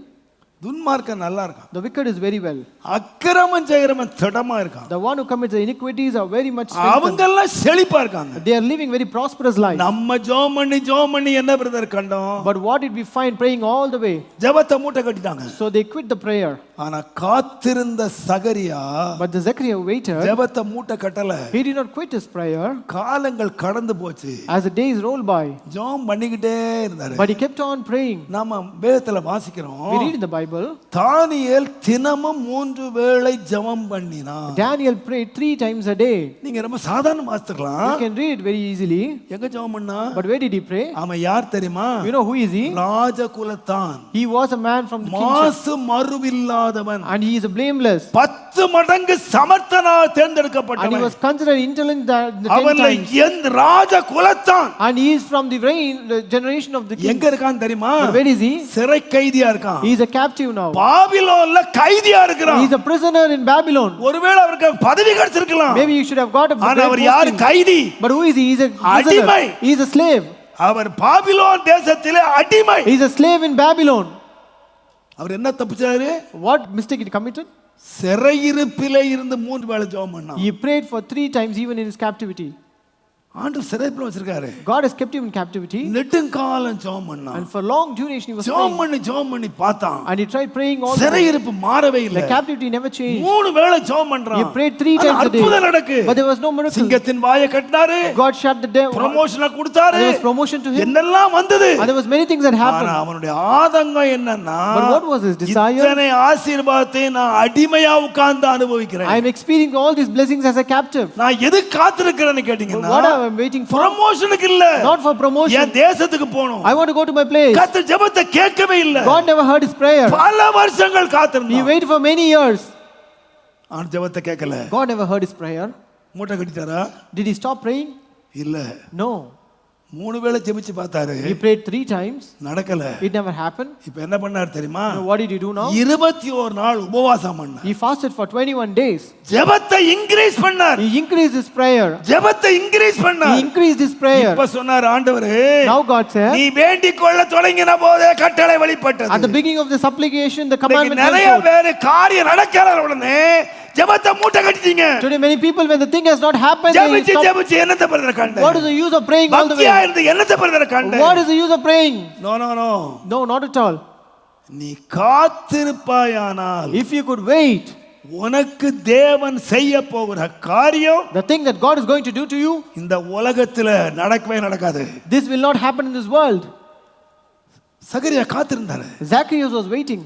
துன்மார்க்க நல்லா இருக்கான். The wicked is very well. அக்கிரமம் செய்கிறவன் திடமா இருக்கான். The one who commits the iniquities are very much strengthened. அவங்க எல்லாம் செழிப்பா இருக்காங்க. They are living very prosperous life. நம்ம ஜெபம் பண்ணி என்ன பிரதர் கண்டோம்? But what did we find? Praying all the way. ஜெபத்தை மூட்டை கட்டிட்டாங்க. So they quit the prayer. ஆனா காத்திருந்த சகரியா But the Zechariah waited. ஜெபத்தை மூட்டை கட்டல. He did not quit his prayer. காலங்கள் கடந்து போச்சு. As the days rolled by, ஜெபம் பண்ணிக்கிட்டே இருந்தாரு. but he kept on praying. நாம வேதத்துல வாசிக்கிறோம். We read in the Bible, தானியேல் தினமும் 3 வேளை ஜெபம் பண்ணினான். Daniel prayed 3 times a day. நீங்க ரொம்ப சாதாரண வாசிக்கலாம். You can read it very easily. எங்க ஜெபம் பண்ணா? But where did he pray? அவன் யார் தெரியுமா? You know who is he? ராஜகுலத்தான். He was a man from the kingdom. மாசு மறுவில்லாதவன். And he is blameless. 10 மடங்கு சமர்த்தனாக And he தேர்ந்தெடுக்கப்பட்டவன். was considered intelligent the 10 அவன் times. எந்த ராஜகுலத்தான். And he is from the generation of the king. எங்க இருக்கான் தெரியுமா? But where is he? சிறை கைதியா இருக்கான். He is a captive now. பாபிலோன்ல கைதியா இருக்கிறான். He is a prisoner in Babylon. ஒருவேளை அவருக்கு பதவி கிடைச்சிருக்கலாம். Maybe you should have got a ஆனா அவர் great யார்? posting. கைதி. But who is he? He is a அடிமை. prisoner. He is a slave. அவர் Babylon தேசத்திலே அடிமை. He is a slave in Babylon. அவர் என்ன தப்பிச்சாரு? What mistake he committed? சிறையிருப்பிலே இருந்து 3 வேளை ஜெபம் பண்ணான். He prayed for 3 times even in his captivity. ஆண்டவர் சிறைப்பில் வச்சிருக்காரு. God has kept him in captivity. நெடுங்காலம் ஜெபம் பண்ணான். And for long duration he was ஜெபம் praying. பண்ணி பார்த்தான். And he tried praying all the way. சிறையிருப்பு மாறவே இல்லை. The captivity never changed. 3 வேளை ஜெபம் பண்றான். He prayed 3 times a day. அற்புதம் நடக்கு. But there was no miracle. சிங்கத்தின் வாயை கட்டினாரு. God shut the door. ப்ரமோஷனை கொடுத்தாரு. There was promotion to him. என்னெல்லாம் வந்தது. And there was many things that ஆனா happened. அவனுடைய ஆதங்கம் என்னன்னா, But what was his desire? இத்தனை ஆசீர்வாதத்தை நான் அடிமையா உட்கார்ந்து அனுபவிக்கிறேன். I am experiencing all these blessings as a captive. நான் எது காத்திருக்கிறேன்னு கேட்டீங்கன்னா, What I am waiting for? ப்ரமோஷனுக்கு இல்ல. Not for promotion. என் தேசத்துக்கு போணும். I want to go to my place. கர்த்தர் ஜெபத்தை கேட்கவே இல்ல. God never heard his prayer. பல வருஷங்கள் He காத்திருந்தான். waited for many years. ஆனா ஜெபத்தை கேட்கல. God never heard his prayer. மூட்டை கட்டிட்டாரா? Did he stop praying? இல்ல. No. 3 வேளை ஜெபிச்சு பார்த்தாரு, He prayed 3 times. நடக்கல. It never happened. இப்ப என்ன பண்ணார் தெரியுமா? So what did he do now? 21 நாள் உபவாசம் பண்ணார். He fasted for 21 days. ஜெபத்தை இன்கிரீஸ் பண்ணார். He increased his prayer. ஜெபத்தை இன்கிரீஸ் He பண்ணார். increased his prayer. இப்ப சொன்னார் ஆண்டவரே, Now God said, நீ வேண்டிக் கொள்ள தொடங்கின போதே கட்டளை வெளிப்பட்டது. at the beginning of the supplication, the commandment நிறைய went forth. பேர் காரியம் நடக்கற உடனே ஜெபத்தை மூட்டை கட்டிட்டீங்க. Today many people, when the thing has not happened, they ஜெபிச்சு stop. ஜெபிச்சு என்னத்தை பிரதர் கண்ட? What is the use of praying all the Paktia way? இருந்து என்னத்தை பிரதர் கண்ட? What is the use of praying? No no no. No, not at all. நீ காத்திருப்பாயானால் If you could wait, உனக்கு தேவன் செய்ய போகிற காரியம் the thing that God is going to do to you, இந்த உலகத்துல நடக்கவே நடக்காது. this will not happen in this world. Zechariah காத்திருந்தாரு. Zacchaeus was waiting.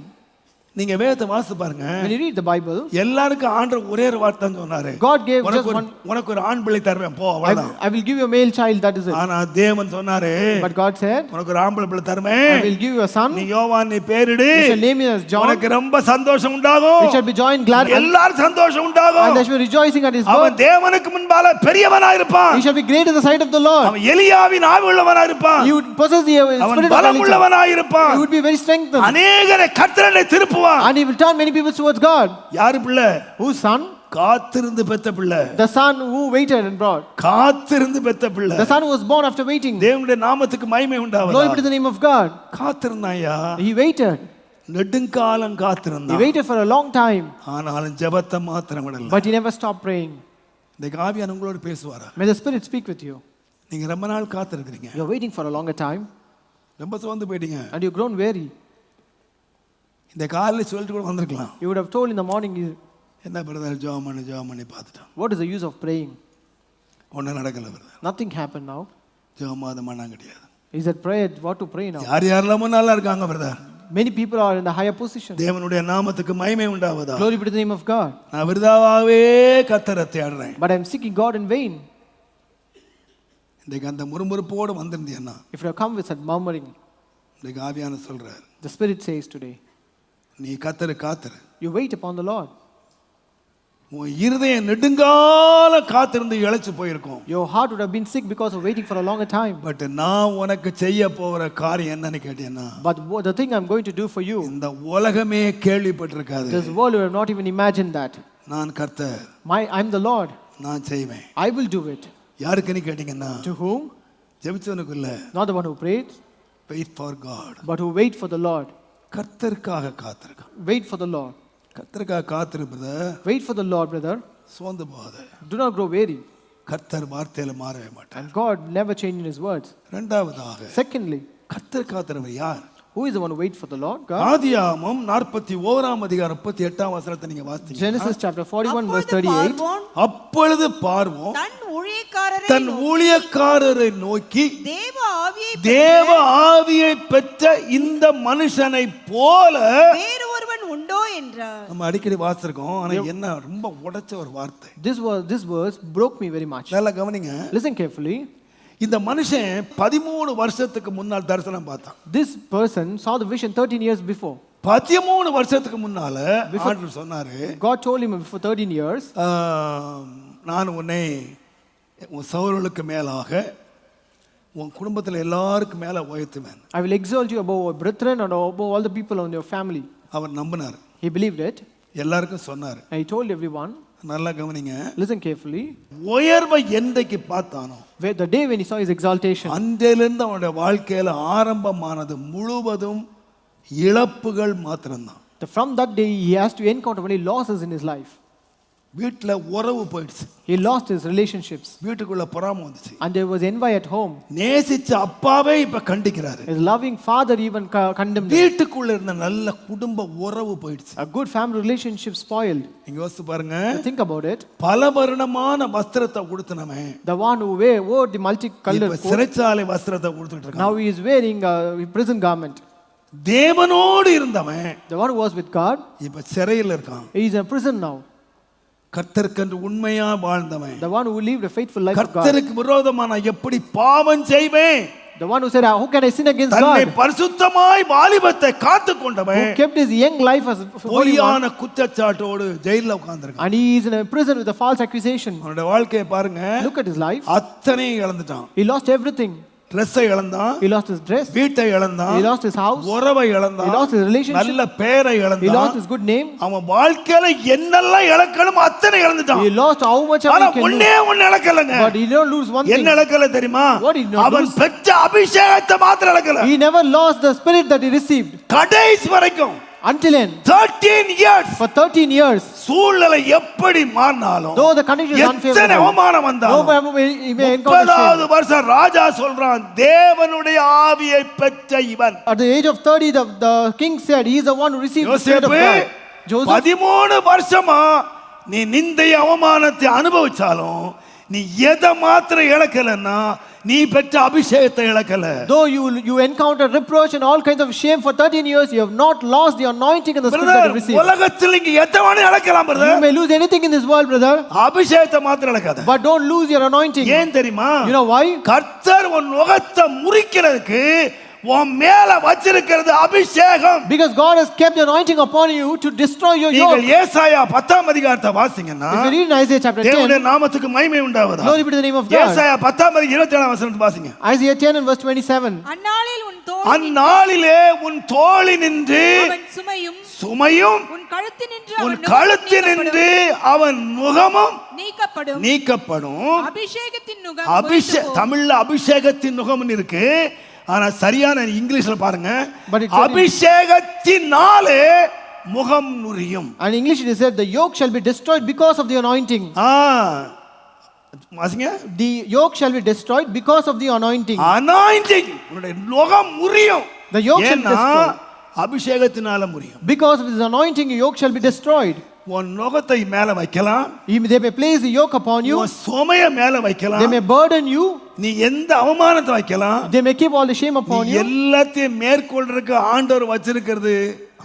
நீங்க வேதத்தை வாசித்து பாருங்க. When you read the Bible, எல்லாருக்கும் ஆண்டவர் ஒரே ஒரு வார்த்தை தான் சொன்னாரு. God gave just உனக்கு one. உனக்கு ஒரு ஆண் பிள்ளை தருவேன் போ அவ்வளவுதான். I will give you a male child, that is it. ஆனா தேவன் சொன்னாரு, But God said, உனக்கு ஒரு ஆம்பளை பிள்ளை I தருவேன். will give you a son. நீ யோவான் நீ பேரிடு. You shall name him as John. உனக்கு ரொம்ப சந்தோஷம் உண்டாகும். It shall be joy and glad, and எல்லாரும் சந்தோஷம் உண்டாகும். there shall be rejoicing at his அவன் birth. தேவனுக்கு முன்பால பெரியவனாய் இருப்பான். He shall be great in the sight of the Lord. அவன் எலியாவின் ஆவி உள்ளவனாய் இருப்பான். He would possess the அவன் spirit of பலம் Elijah. உள்ளவனாய் இருப்பான். He would be very strengthened. அநேகரை கர்த்தரை திருப்புவான். And he will turn many people towards God. யாரு பிள்ளை? Whose son? காத்திருந்து பெத்த பிள்ளை. The son who waited and brought. காத்திருந்து பெத்த பிள்ளை. The son who was born after waiting. தேவனுடைய நாமத்துக்கு மகிமை Glory be உண்டாவதாக. to the name of God. காத்திருந்தாயா? He waited. நெடுங்காலம் He காத்திருந்தான். waited for a long time. ஆனாலும் ஜெபத்தை மாத்திரம் விடல. But he never stopped praying. இந்த ஆவியானவர் உங்களோட பேசுவாரா? May the Spirit speak with you. நீங்க ரொம்ப நாள் காத்திருக்கிறீங்க. You're waiting for a longer time ரொம்ப சோர்ந்து போயிட்டீங்க. and you've grown weary. இந்த காலையில சொல்லிட்டு கூட வந்திருக்கலாம். You would have told in the morning, என்ன பிரதர் ஜெபம் பண்ணி பார்த்துட்டோம். what is the use of praying? ஒன்றும் நடக்கல பிரதர். Nothing happened now. ஜெபமாதம் பண்ண கிடையாது. Is that prayer what to pray now? யார் யாரெல்லாமோ நல்லா இருக்காங்க brother. Many people are in the higher position. தேவனுடைய நாமத்துக்கு மகிமை உண்டாவதா. Glory be to the name of God. நான் விருதாவாவே கர்த்தரை தேடுறேன். But I'm seeking God in vain. இன்றைக்கு அந்த முறுமுறுப்போடு வந்திருந்தீங்கன்னா If you have come with that murmuring, இன்றைக்கு ஆவியான சொல்றார், the Spirit says today, நீ கர்த்தரை காத்திரு. you wait upon the Lord. உன் இருதயம் நெடுங்கால காத்திருந்து இழைச்சு போயிருக்கும். Your heart would have been sick because of waiting for a longer time. But நான் உனக்கு செய்ய போகிற காரியம் என்னன்னு கேட்டீங்கன்னா, But the thing I'm going to do for you, இந்த உலகமே கேள்விப்பட்டிருக்காது. this world will have not even imagined that. நான் கர்த்தர், I'm the Lord. நான் செய்வேன். I will do it. யாருக்குன்னு கேட்டீங்கன்னா, To whom? ஜெபிச்சவனுக்கு இல்ல, Not the one who prayed, wait for God. but who wait for the Lord. கர்த்தருக்காக காத்திருக்கான். Wait for the Lord. கர்த்தருக்காக காத்திருப்பத Wait for the Lord, brother. சோர்ந்து போகாத. Do not grow weary. கர்த்தர் வார்த்தையில மாறவே மாட்டார். And God never changes his words. இரண்டாவதாக Secondly, கர்த்தர் காத்திருவர் யார்? who is the one who waits for the Lord? God. ஆதியாகமம் 41ஆம் அதிகாரம் 38ஆம் வசனத்தை நீங்க வாசித்தீங்க. Genesis chapter 41 verse அப்பொழுது 38. பார்வோன் அப்பொழுது பார்வோன் தன் ஊழியக்காரரை தன் ஊழியக்காரரை நோக்கி, தேவ தேவ ஆவியை பெற்ற இந்த மனுஷனை போல வேறு ஒருவன் உண்டோ என்றார். நம்ம அடிக்கடி வாசிருக்கோம். ஆனா என்ன ரொம்ப உடைச்ச ஒரு வார்த்தை. This verse broke me very much. நல்லா கவனிங்க. Listen carefully. இந்த மனுஷன் 13 வருஷத்துக்கு முன்னால் தரிசனம் பார்த்தான். This person saw the vision 13 years before. 13 வருஷத்துக்கு முன்னால ஆண்டவர் சொன்னாரு, God told him before 13 years, நான் உன்னை உன் சகோதரர்களுக்கு மேலாக உன் குடும்பத்தில் எல்லாருக்கும் மேல உயர்த்துவேன். I will exalt you above our brethren and above all the people in your family. அவர் நம்பினார். He believed it. எல்லாருக்கும் சொன்னார். And he told everyone. நல்லா கவனிங்க. Listen carefully. உயர்வை என்றைக்கு பார்த்தானோ, The day when he saw his exaltation, அன்றையிலிருந்து அவனுடைய வாழ்க்கையில ஆரம்பமானது முழுவதும் இழப்புகள் மாத்திரம்தான். from that day he has to encounter only losses in his life. வீட்டுல உறவு போயிடுச்சு. He lost his relationships. வீட்டுக்குள்ள பொறாமை வந்துச்சு. And there was envy at home. நேசிச்ச அப்பாவே இப்ப கண்டிக்கிறாரு. His loving father even condemned him. வீட்டுக்குள்ள இருந்த நல்ல குடும்ப உறவு போயிடுச்சு. A good family relationship spoiled. நீங்க யோசிச்சு பாருங்க. Think about it. பல வருணமான வஸ்திரத்தை கொடுத்தனமே, The one who wore the multicolored coat, சிறைச்சாலை வஸ்திரத்தை கொடுத்துட்டு இருக்கான். now he is wearing a prison garment. தேவனோடு இருந்தவன் The one who was with God, இப்ப சிறையில் இருக்கான். he is in prison now. கர்த்தருக்கு உண்மையா வாழ்ந்தவன், The one who lived a faithful life of God. கர்த்தருக்கு விரோதமா நான் எப்படி பாவம் செய்வேன், The one who said, how can I sin against தன்னை God? பரிசுத்தமாய் வாலிபத்தை காத்து கொண்டவன் Who kept his young life as holy one, பொய்யான குற்றச்சாட்டோடு ஜெயில்ல உட்கார்ந்திருக்கான். and he is in a prison with a false accusation. அவனுடைய வாழ்க்கையை பாருங்க. Look at his life. அத்தனையும் இழந்துட்டான். He lost everything. ட்ரெஸ்ஸை இழந்தான், he lost his dress, வீட்டை இழந்தான், he lost his house, உறவை he இழந்தான், lost his relationship, நல்ல பெயரை he lost இழந்தான். his good name, அவன் வாழ்க்கையில என்னெல்லாம் இழக்கணும் அத்தனை இழந்துட்டான். he lost how much ஆனா he can ஒண்ணே lose, ஒண்ணு இழக்கலங்க. but he didn't lose one என்ன thing. இழக்கல தெரியுமா? What did he not அவன் lose? பெற்ற அபிஷேகத்தை மாத்திரம் இழக்கல. He never lost the spirit that he received. கடைசி வரைக்கும் Until end, 13 years for 13 years, சூழ்நிலை எப்படி மாறினாலும், though the condition is எத்தனை unfavorable, அவமானம் no வந்தாலும், matter he may encounter 30வது shame. வருஷம் ராஜா சொல்றான், தேவனுடைய ஆவியை பெற்ற இவன். At the age of 30, the king said, he is the one who received the spirit of யோசேப்பு God. Joseph, 13 வருஷமா நீ நிந்தை அவமானத்தை அனுபவிச்சாலும் நீ எதை மாத்திரம் இழக்கலன்னா நீ பெற்ற அபிஷேகத்தை இழக்கல. though you encounter reproach and all kinds of shame for 13 years, you have not lost the anointing and the spirit that you received. உலகத்தில் இங்க எத்தனை இழக்கலாம் You brother, may lose anything in this world, brother, அபிஷேகத்தை மாத்திரம் இழக்காத. but don't lose your anointing. ஏன் தெரியுமா? You know why? கர்த்தர் உன் முகத்தை முறிக்கிறதுக்கு உன் மேல வச்சிருக்கிறது அபிஷேகம். Because God has kept the anointing upon you to destroy your நீங்கள் yoke. ஏசாயா 10ஆம் அதிகாரத்தை வாசிங்கன்னா, If you read in Isaiah chapter 10, தேவனுடைய நாமத்துக்கு மகிமை உண்டாவதா. glory be to the name of God. ஏசாயா 10ஆம் அதிகாரம் 27ஆம் வசனத்தை வாசிங்க. Isaiah 10 and verse 27. அந்நாளில் உன் அந்நாளிலே உன் தோளினின்று அவன் சுமையும் சுமையும் உன் கழுத்தினின்று உன் அவன் கழுத்தினின்று அவன் முகமும் நீக்கப்படும். நீக்கப்படும். அபிஷேகத்தின் நுகம் தமிழ்ல அபிஷேகத்தின் நுகம்னு இருக்கு, ஆனா சரியான இங்கிலீஷ்ல பாருங்க, But it's only- அபிஷேகத்தினாலே முகம் நுரியும். And in English it is said, the yoke shall be destroyed because of the anointing. வாசிங்க. The yoke shall be destroyed because of the anointing. Anointing உன்னுடைய முகம் முறியும். The yoke shall be ஏன்னா destroyed. அபிஷேகத்தினால முறியும். Because of his anointing, your yoke shall be destroyed. உன் நுகத்தை மேல வைக்கலாம், They may place the yoke upon you, உன் சுமைய மேல they வைக்கலாம், may burden you, நீ எந்த அவமானத்தை வைக்கலாம், they may keep all the shame upon நீ you. எல்லாத்தையும் மேற்கொள்றதுக்கு ஆண்டவர் வச்சிருக்கிறது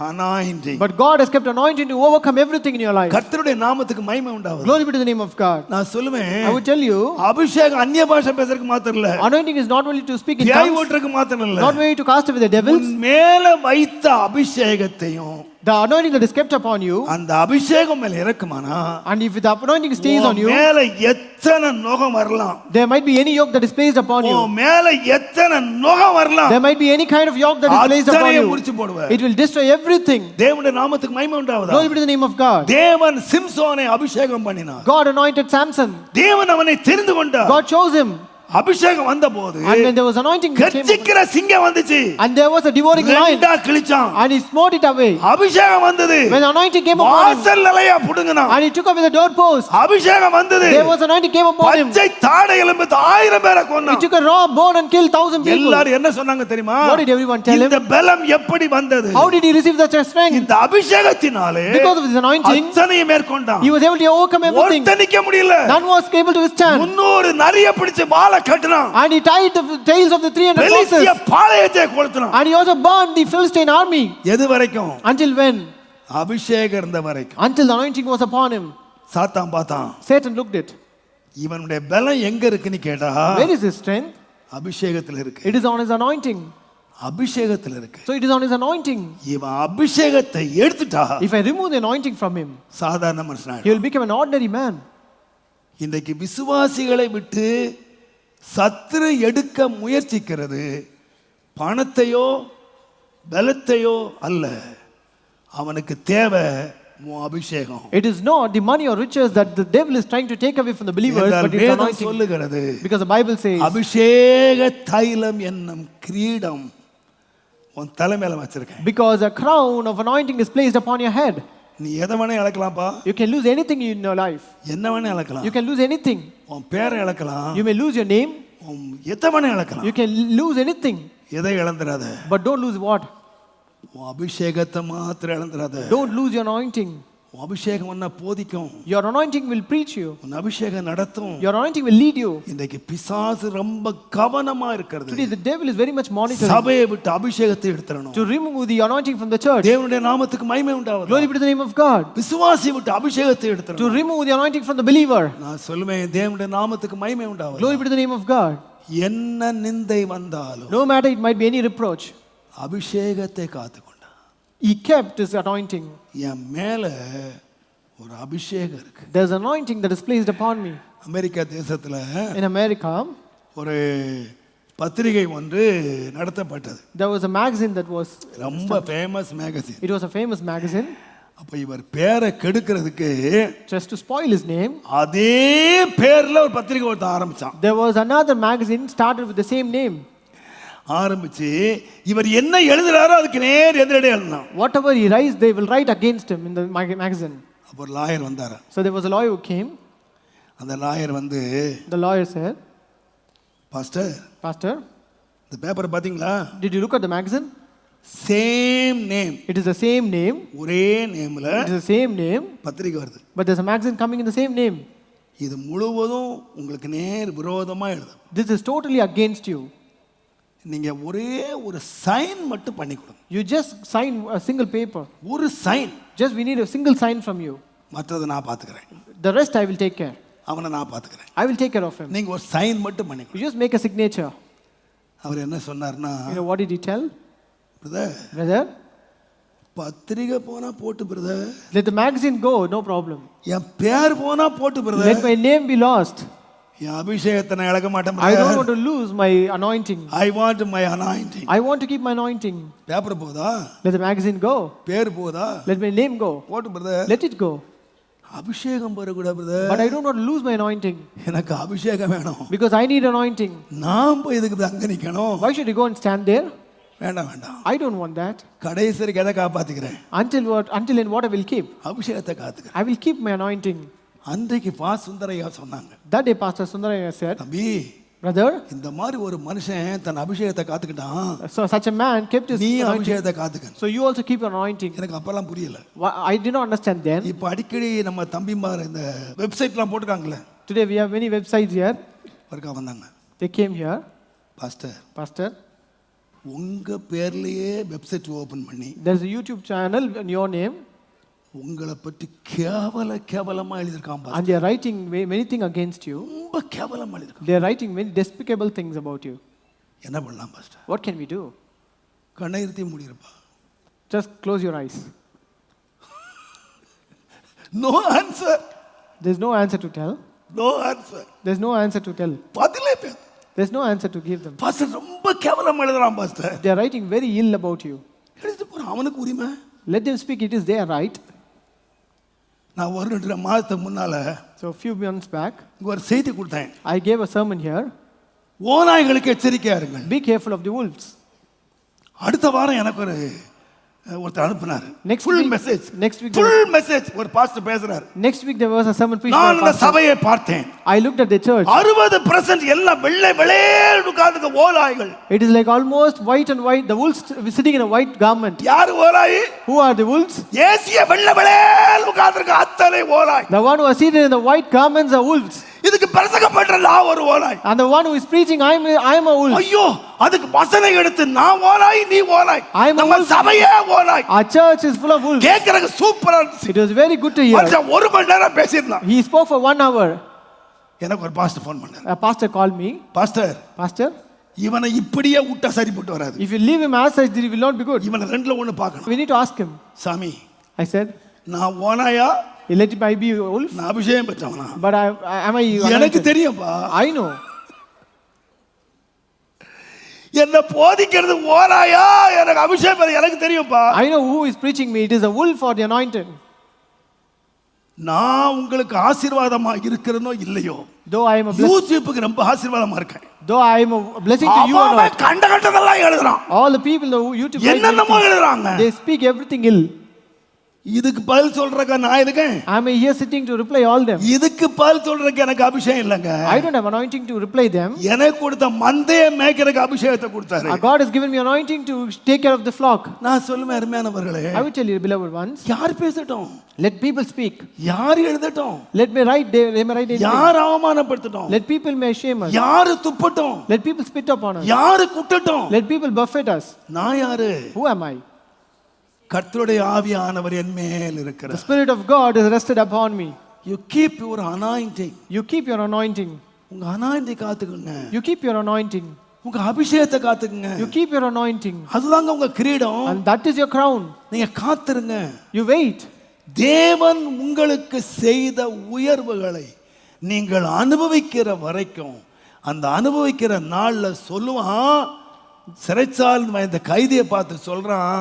anointing. But God has kept anointing to overcome everything in your life. கர்த்தருடைய நாமத்துக்கு மகிமை உண்டாவது. Glory be to the name of God. நான் சொல்லுவேன், I would tell you, அபிஷேகம் அந்நிய பாஷை பேசுறதுக்கு மாத்திரம் இல்ல, anointing is not only to speak in பேய் tongues, ஓட்டுறதுக்கு மாத்திரம் இல்ல, not only to cast away the devils. உன் மேல வைத்த அபிஷேகத்தையும் The anointing that is kept upon you, அந்த அபிஷேகம் மேல இறக்குமானா, and if the anointing stays on உன் you, மேல எத்தனை நுகம் வரலாம், there might be any yoke that is placed upon you. உன் மேல எத்தனை நுகம் வரலாம், There might be any kind of yoke that is placed upon அத்தனையும் you. முறிச்சு போடுவேன். It will destroy everything. தேவனுடைய நாமத்துக்கு மகிமை உண்டாவதா. Glory be to the name of God. தேவன் சிம்சோனை அபிஷேகம் பண்ணினார். God anointed Samson. தேவன் அவனை தெரிந்து கொண்டார். God chose him. அபிஷேகம் வந்தபோது And when there was anointing, that came upon- கர்ச்சிக்கிற சிங்கம் வந்துச்சு, and there was a devouring lion, ரெண்டா கிழிச்சான். and he smote it away. அபிஷேகம் வந்தது, When anointing came upon him, வாசல் நிலையா புடுங்கினான். and he took away the doorpost, அபிஷேகம் வந்தது, there was anointing came upon him. பச்சை தாடை எலும்பு 1000 பேரை He கொன்னான். took a raw bone and killed 1,000 people. எல்லாரும் என்ன சொன்னாங்க தெரியுமா? What did everyone tell him? இந்த பலம் எப்படி வந்தது? How did he receive such a strength? இந்த அபிஷேகத்தினாலே Because of his anointing, அத்தனையும் மேற்கொண்டான். he was able to overcome everything. ஒருத்தன் நிக்க முடியல. None was able to withstand. 300 நரிய பிடிச்சு வாளை கட்டினான். And he tied the tails of the 300 பெலிஸ்திய horses. பாளையத்தை கொளுத்தினான். And he also burned the Philistine army. எது வரைக்கும்? Until when? அபிஷேகம் இருந்த வரைக்கும். Until the anointing was upon him. சாத்தான் பார்த்தான், Satan looked it. இவனுடைய பலம் எங்க இருக்குன்னு கேட்டா, Where is his strength? அபிஷேகத்துல இருக்கு. It is on his anointing. அபிஷேகத்துல இருக்கு. So it is on his anointing. இவன் அபிஷேகத்தை எடுத்துட்டா If I remove the anointing from him, சாதாரண மனுஷனா he will become an ordinary man. இன்றைக்கு விசுவாசிகளை விட்டு சத்துரு எடுக்க முயற்சிக்கிறது பணத்தையோ பலத்தையோ அல்ல, அவனுக்கு தேவை உன் அபிஷேகம். It is not the money or riches that the devil is trying to take away from the believers, but it's வேதம் anointing. சொல்லுகிறது, Because the Bible says, அபிஷேக தைலம் என்னும் கிரீடம் உன் தலைமையில வச்சிருக்கேன். because a crown of anointing is placed upon your head. நீ எதை வேணா இழக்கலாம்ப்பா, You can lose anything in your life. என்ன வேணா இழக்கலாம், You can lose anything. உன் பேரை இழக்கலாம், You may lose your name. உன் எதை வேணா இழக்கலாம். You can lose anything. எதை இழந்துடாத, But don't lose what? உன் அபிஷேகத்தை மாத்திரம் இழந்துடாத. Don't lose your anointing. உன் அபிஷேகம் என்ன போதிக்கும், Your anointing will preach you. உன் அபிஷேகம் நடத்தும். Your anointing will lead you. இன்றைக்கு பிசாசு ரொம்ப கவனமா இருக்கிறது. Today the devil is very much monitoring சபையை விட்டு அபிஷேகத்தை எடுத்துறணும். to remove the anointing from the church. தேவனுடைய நாமத்துக்கு மகிமை உண்டாவது. Glory be to the name of God. விசுவாசியை விட்டு அபிஷேகத்தை To எடுத்துறணும். remove the anointing from the believer. நான் சொல்லுவேன், தேவனுடைய நாமத்துக்கு மகிமை உண்டாவது. Glory be to the name of God. என்ன நிந்தை வந்தாலும் No matter it might be any reproach, அபிஷேகத்தை காத்துக்கொண்டான். he kept his anointing. என் மேல ஒரு அபிஷேகம் இருக்கு. There's anointing that is placed upon me. America தேசத்துல In America, ஒரு பத்திரிகை ஒன்று நடத்தப்பட்டது. There was a magazine that was, ரொம்ப famous magazine. it was a famous magazine. அப்ப இவர் பேரை கெடுக்கிறதுக்கு Just to spoil his name, அதே பேர்ல ஒரு பத்திரிகை ஒருத்த ஆரம்பிச்சான். there was another magazine started with the same name. ஆரம்பிச்சு இவர் என்ன எழுதுறாரோ அதுக்கு நேர் எதிரடே எழுதினான். Whatever he writes, they will write against him in the magazine. அப்போ ஒரு லாயர் வந்தார். So there was a lawyer who came. அந்த லாயர் வந்து, The lawyer said, Pastor, இந்த பேப்பரை பாத்தீங்களா? did you look at the magazine? Same name. It is the same name. ஒரே நேம்ல It is the same name. பத்திரிகை வருது. But there's a magazine coming in the same name. இது முழுவதும் உங்களுக்கு நேர் விரோதமா எழுது. This is totally against you. நீங்க ஒரே ஒரு சைன் மட்டும் பண்ணி கொடுங்க. You just sign a single paper. ஒரு sign. Just we need a single sign from you. மற்றதை நான் பாத்துக்கிறேன். The rest I will take care. அவனை நான் பாத்துக்கிறேன். I will take care of him. நீங்க ஒரு சைன் மட்டும் பண்ணி You கொடுங்க. just make a signature. அவர் என்ன சொன்னார்னா, You know what did he tell? Brother, பத்திரிகை போனா போட்டு brother, Let the magazine go, no problem. என் பேர் போனா போட்டு Let brother, my name be lost. என் அபிஷேகத்தை நான் இழக்க மாட்டேன் I don't brother. want to lose my anointing. I want my anointing. I want to keep my anointing. Paper போதா, Let the magazine go. பேர் போதா, Let my name go. போட்டு brother. Let it go. அபிஷேகம் பெறக்கூடாது brother. But I don't want to lose my anointing. எனக்கு அபிஷேகம் வேணும். Because I need anointing. நான் போய் இதுக்கு அங்க நிக்கணும். Why should you go and stand there? வேண்டாம் வேண்டாம். I don't want that. கடைசி வரைக்கும் எதை காப்பாத்திக்கிறேன்? Until and what I will keep. அபிஷேகத்தை காத்துக்கிறேன். I will keep my anointing. அன்றைக்கு சுந்தரையா சொன்னாங்க, That day Pastor Sundaraya said, தம்பி, brother, இந்த மாதிரி ஒரு மனுஷன் தன் அபிஷேகத்தை காத்துக்கிட்டான், so such a man kept his நீ anointing. அபிஷேகத்தை காத்துக்க. So you also keep your anointing. எனக்கு அப்பெல்லாம் புரியல. I did not understand then. இப்போ அடிக்கடி நம்ம தம்பிமார் இந்த வெப்சைட்லாம் போட்டுருக்காங்களே, Today we have many websites here. ஒருக்கா வந்தாங்க. They came here. பாஸ்டர், உங்க பேர்லயே வெப்சைட் ஓபன் பண்ணி There's a YouTube channel in your name. உங்களை பற்றி கேவலமா எழுதிருக்கான் And they are writing many things against you. ரொம்ப கேவலமா எழுதிருக்கான். They are writing many despicable things about you. என்ன பண்ணலாம் pastor? What can we do? கண்ணை இருத்தி மூடிருப்பா. Just close your eyes. No answer. There's no answer to tell. No answer. There's no answer to tell. பதிலே பேச. There's no answer to give them. Pastor ரொம்ப கேவலமா எழுதுறான் pastor. They are writing very ill about you. எழுதி போறான், அவனுக்கு உரிமை. Let them speak, it is their right. நான் ஒரு 2 மாதத்துக்கு முன்னால So a few months back, இங்க ஒரு செய்தி கொடுத்தேன். I gave a sermon here. ஓநாய்களுக்கு எச்சரிக்கையா இருங்கள். Be careful of the wolves. அடுத்த வாரம் எனக்கு ஒருத்தர் அனுப்புனாரு. Full message. Next week full message ஒரு பாஸ்டர் பேசுறாரு. Next week there was a sermon preached நான் by அந்த pastor. சபையை பார்த்தேன். I looked at the church. 60% எல்லாம் வெள்ளை வெளேல் உட்கார்ந்துக்க ஓநாய்கள். It is like almost white and white. The wolves sitting in a white garment. யார் ஓநாய்? Who are the wolves? ஏசிய வெள்ளை வெளேல் உட்கார்ந்துக்க அத்தனை ஓநாய். The one who are seated in the white garments are wolves. இதுக்கு பிரசங்கப்படுற நான் ஒரு ஓநாய். And the one who is preaching, I am a wolf. ஐயோ, அதுக்கு வசனம் எடுத்து நான் ஓநாய் நீ ஓநாய். நம்ம சபையே ஓநாய். Our church is full of wolves. கேக்குறதுக்கு சூப்பரா இருந்துச்சு. It was very good to hear. மச்சான் 1 மணி நேரம் பேசினான். He spoke for 1 hour. எனக்கு ஒரு பாஸ்டர் ஃபோன் பண்ணாரு. A pastor called me. Pastor, இவனை இப்படியே விட்டா சரிப்பட்டு வராது. if you leave him as such, it will not be good. இவனை ரெண்டுல ஒண்ணு பார்க்கணும். We need to ask him. சாமி, I said, நான் ஓநாயா? let it be a wolf. நான் அபிஷேகம் பெற்றவனா? But am I? எனக்கு தெரியும்பா. I know. என்ன போதிக்கிறது ஓநாயா எனக்கு அபிஷேகம் எனக்கு தெரியும்பா. I know who is preaching me. It is a wolf or the anointed. நான் உங்களுக்கு ஆசீர்வாதமா இருக்கிறனோ இல்லையோ, Though I am a blessing. யூடியூப்க்கு ரொம்ப ஆசீர்வாதமா இருக்கேன். Though I am a blessing to you or அவன் not. கண்டதெல்லாம் எழுதுறான். All the people on YouTube. என்னென்னமோ எழுதுறாங்க. They speak everything ill. இதுக்கு பதில் சொல்றக்க நான் இருக்கேன். I am here sitting to reply all them. இதுக்கு பதில் சொல்றக்க எனக்கு அபிஷேகம் இல்லங்க. I don't have anointing to reply them. எனக்கு கொடுத்த மந்தைய மேய்க்கிறதுக்கு அபிஷேகத்தை கொடுத்தாரு. God has given me anointing to take care of the flock. நான் சொல்லுவேன் அருமையானவர்களே, I will tell you, beloved ones. யார் பேசட்டும், Let people speak. யார் எழுதட்டும், Let me write. They may write anything. யார் அவமானப்படுத்தட்டும், Let people may shame us. யார் துப்பட்டும், Let people spit upon us. யார் குட்டட்டும், Let people buffet us. நான் யாரு? Who am I? கர்த்தருடைய ஆவியானவர் என் மேல் The இருக்கிறார். Spirit of God is rested upon me. You keep your anointing. You keep your anointing. உங்க anointing காத்துக்குங்க. You keep your anointing. உங்க அபிஷேகத்தை காத்துக்குங்க. You keep your anointing. அதுதாங்க உங்க கிரீடம். And that is your crown. நீங்க காத்துருங்க. You wait. தேவன் உங்களுக்கு செய்த உயர்வுகளை நீங்கள் அனுபவிக்கிற வரைக்கும் அந்த அனுபவிக்கிற நாள்ல சொல்லுவான், சிறைச்சால் இந்த கைதியை பார்த்து சொல்றான்,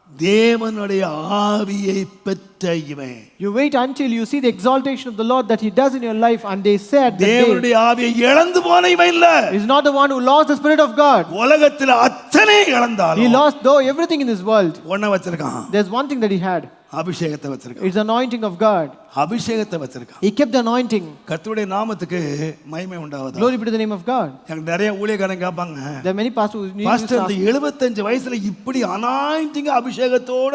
தேவனுடைய ஆவியை பெற்ற இவன். You wait until you see the exaltation of the Lord that He does in your life, and they said that தேவனுடைய ஆவியை இழந்து போன இவன் இல்ல. he is not the one who lost the Spirit of God. உலகத்துல அத்தனை இழந்தாலும் He lost though everything in this world. ஒன்ன வச்சிருக்கான், There's one thing that he had. அபிஷேகத்தை வச்சிருக்கான். It's the anointing of God. அபிஷேகத்தை வச்சிருக்கான். He kept the anointing. கர்த்தருடைய நாமத்துக்கு மகிமை உண்டாவதா. Glory be to the name of God. எனக்கு நிறைய ஊழியக்காரங்க கேட்பாங்க, There are many pastors who need pastor to இந்த ask, 75 வயசுல இப்படி அனாயிண்டிங் அபிஷேகத்தோட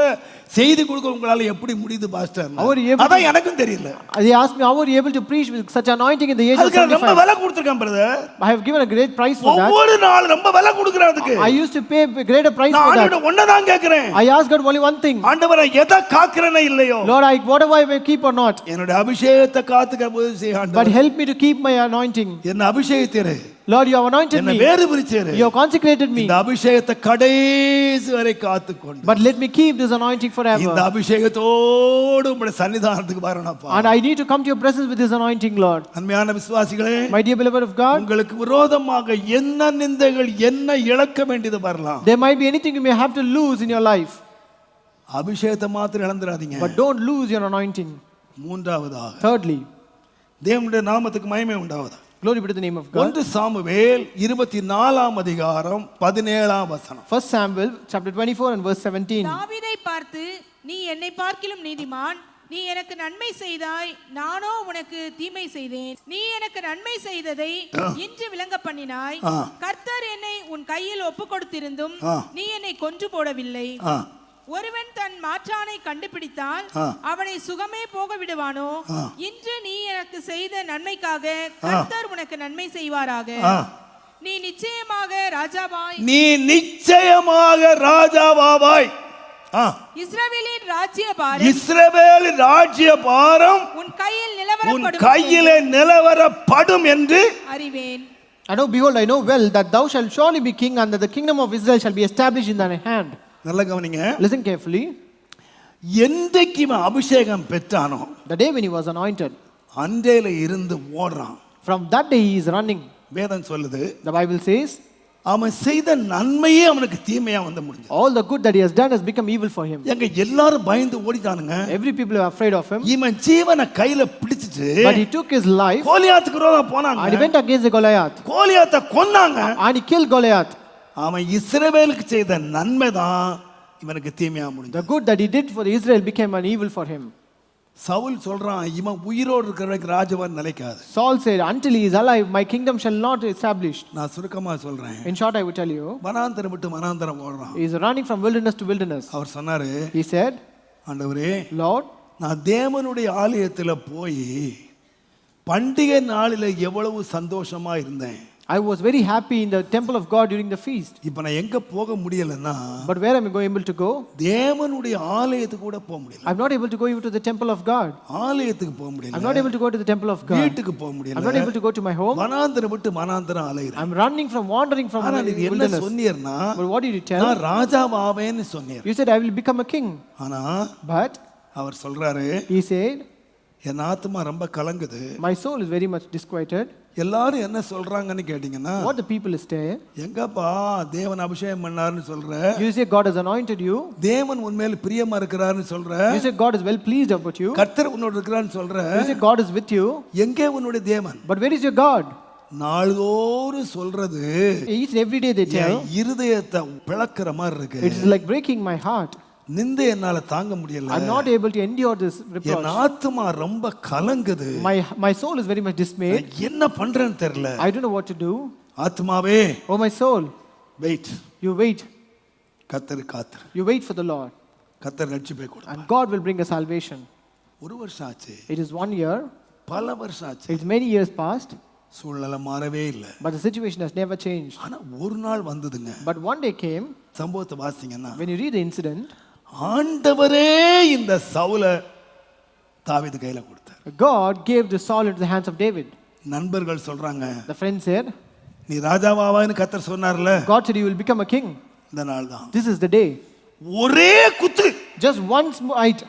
செய்தி கொடுக்க உங்களால எப்படி முடியுது பாஸ்டர்? அவர் able அதான் எனக்கும் தெரியல. they asked me, how are you able to preach with such anointing in the age of அதுக்கு ரொம்ப 75? விலை கொடுத்திருக்கேன் brother. I have given a great price for that. ஒவ்வொரு நாள் ரொம்ப விலை கொடுக்கிறேன் அதுக்கு. I used to pay a greater price நான் for that. ஆண்டவரை ஒன்னதான் கேக்குறேன். I asked God only one thing. ஆண்டவரே எதை காக்குறேனே இல்லையோ, Lord, whatever I may keep or not, என்னோட அபிஷேகத்தை காத்துக்க உதவி செய்ய but ஆண்டவரே. help me to keep my anointing. என்ன அபிஷேகித்தீரே, Lord, you have anointed என்ன me. வேறு பிரிச்சீரே. You have consecrated me. இந்த அபிஷேகத்தை கடைசி வரை காத்துக்கொண்டு, But let me keep this anointing இந்த forever. அபிஷேகத்தோடு உம்முடைய சன்னிதானத்துக்கு வரணும்ப்பா. And I need to come to your presence with this anointing, Lord. அன்மையான விசுவாசிகளே, My dear beloved of God, உங்களுக்கு விரோதமாக என்ன நிந்தைகள், என்ன இழக்க வேண்டியது வரலாம். there might be anything you may have to lose in your life, அபிஷேகத்தை மாத்திரம் இழந்துடாதீங்க. but don't lose your anointing. மூன்றாவதாக Thirdly, தேவனுடைய நாமத்துக்கு மகிமை உண்டாவதா. glory be to the name of God. 1 Samuel 24 அதிகாரம் 17 வசனம். 1 Samuel chapter 24 and verse 17. தாவீதை பார்த்து, நீ என்னை பார்க்கிலும் நீதிமான், நீ எனக்கு நன்மை செய்தாய், நானோ உனக்கு தீமை செய்தேன். நீ எனக்கு நன்மை செய்ததை இன்று விளங்க பண்ணினாய். கர்த்தர் என்னை உன் கையில் ஒப்பு கொடுத்திருந்தும் நீ என்னை கொன்று போடவில்லை. ஒருவன் தன் மாற்றானை கண்டுபிடித்தால் அவனை சுகமே போக விடுவானோ? இன்று நீ எனக்கு செய்த நன்மைக்காக கர்த்தர் உனக்கு நன்மை செய்வாராக. நீ நிச்சயமாக ராஜாவாய், நீ நிச்சயமாக ராஜாவாவாய். இஸ்ரவேலின் ராஜ்யபாரம், இஸ்ரவேலின் ராஜ்யபாரம் உன் கையில் உன் கையிலே நிலவரப்படும் என்று அறிவேன். I know, behold, I know well that thou shalt surely be king, and that the kingdom of Israel shall be established in thy hand. நல்ல கவனிங்க. Listen carefully. என்றைக்கு அபிஷேகம் பெற்றானோ, The day when he was anointed, அன்றையில இருந்து ஓடுறான். from that day he is running. வேதம் சொல்லுது, The Bible says, அவன் செய்த நன்மையே அவனுக்கு தீமையா வந்து முடிஞ்சது. all the good that he has done has become evil for him. எங்க எல்லாரும் பயந்து ஓடிட்டானுங்க. Every people are afraid of him. இவன் ஜீவனை கையில பிடிச்சிட்டு But he took his life கோலியாத்துக்கு விரோதமா போனாங்க. and he went against the Goliath. கோலியாத்தை கொன்னாங்க. And he killed Goliath. அவன் இஸ்ரவேலுக்கு செய்த நன்மை தான் இவனுக்கு தீமையா முடிஞ்சது. The good that he did for Israel became an evil for him. Saul சொல்றான், இவன் உயிரோடு இருக்கிறவனுக்கு ராஜ்யம் நிலைக்காது. Saul said, until he is alive, my kingdom shall not be established. நான் சுருக்கமா சொல்றேன். In short, I will tell you, வனாந்தரம் விட்டு வனாந்தரம் ஓடுறான். he is running from wilderness to wilderness. அவர் சொன்னாரு, He said, ஆண்டவரே, Lord, நான் தேவனுடைய ஆலயத்துல போய் பண்டிகை நாளில எவ்வளவு சந்தோஷமா இருந்தேன். I was very happy in the temple of God during the feast. இப்போ நான் எங்க போக முடியலன்னா, But where am I able to go? தேவனுடைய ஆலயத்துக்கு கூட போக முடியல. I'm not able to go even to the temple of God. ஆலயத்துக்கு போக முடியல. I'm not able to go to the temple of God. வீட்டுக்கு போக முடியல. I'm not able to go to my home. வனாந்தரம் விட்டு வனாந்தரம் அலையறேன். I'm running from wandering from ஆனா நீங்க என்ன wilderness. சொன்னீர்னா, But what did you tell? நான் ராஜாவாவேன்னு சொன்னீர். You said I will become a king. ஆனா But அவர் சொல்றாரு, he said, என் ஆத்மா ரொம்ப கலங்குது. my soul is very much disquieted. எல்லாரும் என்ன சொல்றாங்கன்னு கேட்டீங்கன்னா, What the people say, எங்கப்பா தேவன் அபிஷேகம் பண்ணாருன்னு சொல்ற, you say God has anointed you, தேவன் உன்மேல் பிரியமா இருக்கிறாருன்னு சொல்ற, you say God is well pleased about you, கர்த்தர் உன்னோட இருக்கிறான்னு சொல்ற, you say God is with you, எங்கே உன்னுடைய தேவன்? but where is your God? நாள்தோறும் சொல்றது Each and every day they tell, என் இருதயத்தை பிளக்குற மாதிரி இருக்கு. it is like breaking my heart. நிந்தை என்னால தாங்க முடியல. I'm not able to endure this reproach. என் ஆத்மா ரொம்ப கலங்குது. My soul is very much dismayed. என்ன பண்றேன்னு தெரியல. I don't know what to do. ஆத்மாவே, Oh my soul, wait. you wait. கர்த்தர் காத்து. You wait for the Lord, கர்த்தர் ரட்சிப்பை கொடுப்பார். and God will bring a salvation. ஒரு வருஷம் ஆச்சு, It is 1 year. பல வருஷம் ஆச்சு, It's many years past, சூழ்நிலை மாறவே இல்லை. but the situation has never changed. ஆனா ஒரு நாள் வந்ததுங்க. But one day came, சம்பவத்தை வாசிங்கன்னா, when you read the incident, ஆண்டவரே இந்த சவுலை தாவீது கையில கொடுத்தார். God gave the Saul into the hands of David. நண்பர்கள் சொல்றாங்க, The friend said, நீ ராஜாவாவான்னு கர்த்தர் சொன்னார்ல, God said you will become a king. இந்த நாள் தான். This is the day. ஒரே குத்து, Just one smite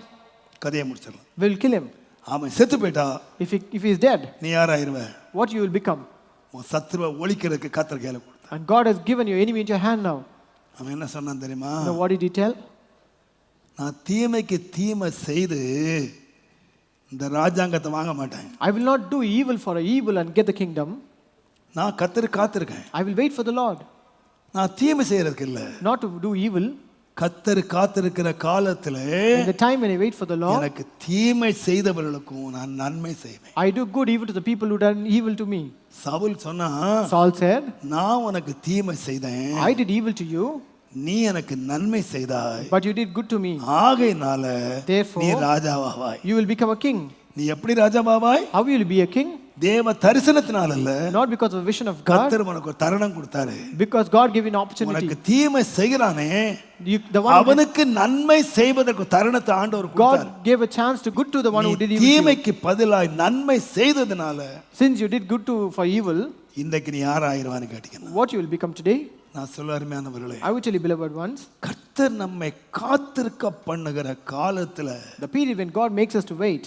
கதையை முடிச்சிடலாம். will kill him. அவன் செத்து போயிட்டா If he is dead, நீ யாராயிருவ? what you will become? உன் சத்துருவை ஒழிக்கிறதுக்கு கர்த்தர் கையில கொடுத்தார். And God has given your enemy into your hand now. அவன் என்ன சொன்னான் தெரியுமா? Now what did he tell? நான் தீமைக்கு தீமை செய்து இந்த ராஜாங்கத்தை வாங்க மாட்டேன். I will not do evil for evil and get the kingdom. நான் கர்த்தருக்கு காத்திருக்கேன். I will wait for the Lord. நான் தீமை செய்யறதுக்கு இல்ல. Not to do evil. கர்த்தர் காத்திருக்கிற காலத்துல In the time when I wait for the Lord, எனக்கு தீமை செய்தவர்களுக்கும் நான் நன்மை செய்வேன். I do good even to the people who done evil to me. Saul சொன்னா, Saul said, நான் உனக்கு தீமை செய்தேன், I did evil to you, நீ எனக்கு நன்மை செய்தாய், but you did good to me. ஆகையினால Therefore, நீ ராஜாவாவாய். you will become a king. நீ எப்படி ராஜாவாவாய்? How will you be a king? தேவ தரிசனத்தினால அல்ல, Not because of the vision of God, கர்த்தர் உனக்கு ஒரு தருணம் கொடுத்தாரு. because God gave you an opportunity. உனக்கு தீமை செய்கிறானே, The one who அவனுக்கு நன்மை செய்வதற்கு தருணத்தை ஆண்டவர் கொடுத்தார். God gave a chance to good to the one who did evil to you. தீமைக்கு பதிலாய் நன்மை செய்ததனால Since you did good to for evil, இன்றைக்கு நீ யார் ஆயிருவான்னு கேட்டீங்கன்னா, what you will become today? நான் சொல்ல அருமையானவர்களே, I will tell you, beloved ones, கர்த்தர் நம்மை காத்திருக்க பண்ணுகிற காலத்துல the period when God makes us to wait,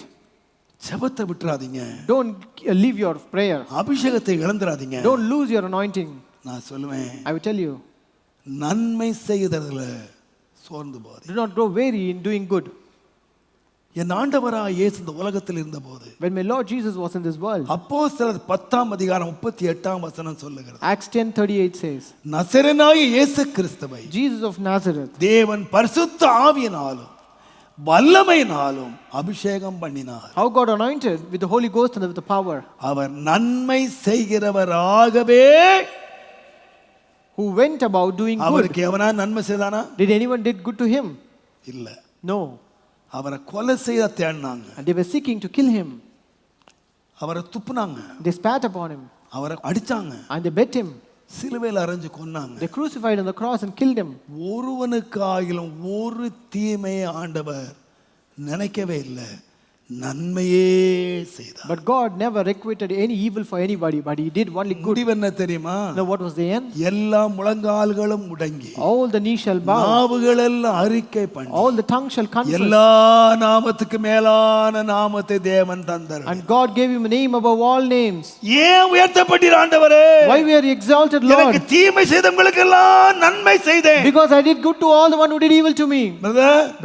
ஜெபத்தை விட்டுறாதீங்க, don't leave your prayer, அபிஷேகத்தை இழந்துறாதீங்க. don't lose your anointing. நான் சொல்லுவேன், I will tell you, நன்மை செய்ததுல சோர்ந்து போகாதீங்க. do not grow weary in doing good. என் ஆண்டவராகிய இயேசு இந்த உலகத்தில் இருந்தபோது, When my Lord Jesus was in this world, அப்போஸ்தலர் 10:38 சொல்லுகிறது, Acts 10:38 says, நசரேயனாகிய இயேசு கிறிஸ்துவை Jesus of Nazareth, தேவன் பரிசுத்த ஆவியினாலும் வல்லமையினாலும் அபிஷேகம் பண்ணினார். how God anointed with the Holy Ghost and with the power, அவர் நன்மை செய்கிறவராகவே. who went about doing good. அவருக்கு எவனா நன்மை செய்தானா? Did anyone did good to him? இல்ல. No. அவரை கொலை செய்ய தேடினாங்க, And they were seeking to kill him. அவரை துப்புனாங்க, They spat upon him அவரை அடிச்சாங்க, and they beat him. சிலுவையில் அறைஞ்சு கொன்னாங்க. They crucified on the cross and killed him. ஒருவனுக்காகிலும் ஒரு தீமையை ஆண்டவர் நினைக்கவே இல்லை, நன்மையே செய்தார். But God never requited any evil for anybody, but he did only good. முடிவு என்ன தெரியுமா? Now what was the end? எல்லா முழங்கால்களும் முடங்கி, All the knees shall bow, நாவுகள் எல்லாம் அறிக்கை பண்ணி, all the tongue shall confess. எல்லா நாமத்துக்கு மேலான நாமத்தை தேவன் தந்தார். And God gave him a name above all names. ஏன் உயர்த்தப்பட்டீர் ஆண்டவரே? Why were you exalted, Lord? எனக்கு தீமை செய்தவங்களுக்கு எல்லாம் நன்மை செய்தேன். Because I did good to all the one who did evil to me.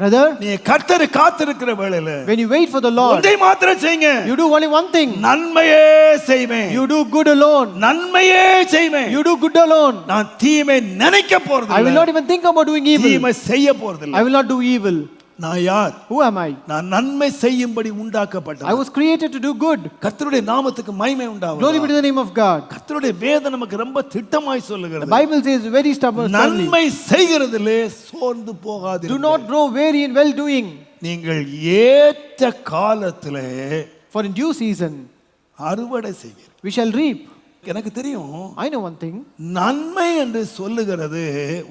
Brother, நீ கர்த்தரை காத்திருக்கிற வேளையில when you wait for the Lord, ஒன்றை மாத்திரம் செய்யுங்க, you do only one thing. நன்மையே செய்வேன். You do good alone. நன்மையே செய்வேன். You do good alone. நான் தீமை நினைக்க போறது I will இல்லை, not even think about doing evil. தீமை செய்ய போறது இல்லை. I will not do evil. நான் யார்? Who am I? நான் நன்மை செய்யும்படி I உண்டாக்கப்பட்டவன். was created to do good. கர்த்தருடைய நாமத்துக்கு மகிமை Glory be உண்டாவதாக. to the name of God. கர்த்தருடைய வேதம் நமக்கு ரொம்ப திட்டமாய் The சொல்லுகிறது, Bible says very stubbornly, நன்மை செய்கிறதிலே சோர்ந்து போகாதீர்கள். do not grow weary in well doing, நீங்கள் ஏற்ற காலத்திலே for in due season அறுவடை செய்வீர்கள். we shall reap. எனக்கு தெரியும், I know one thing, நன்மை என்று சொல்லுகிறது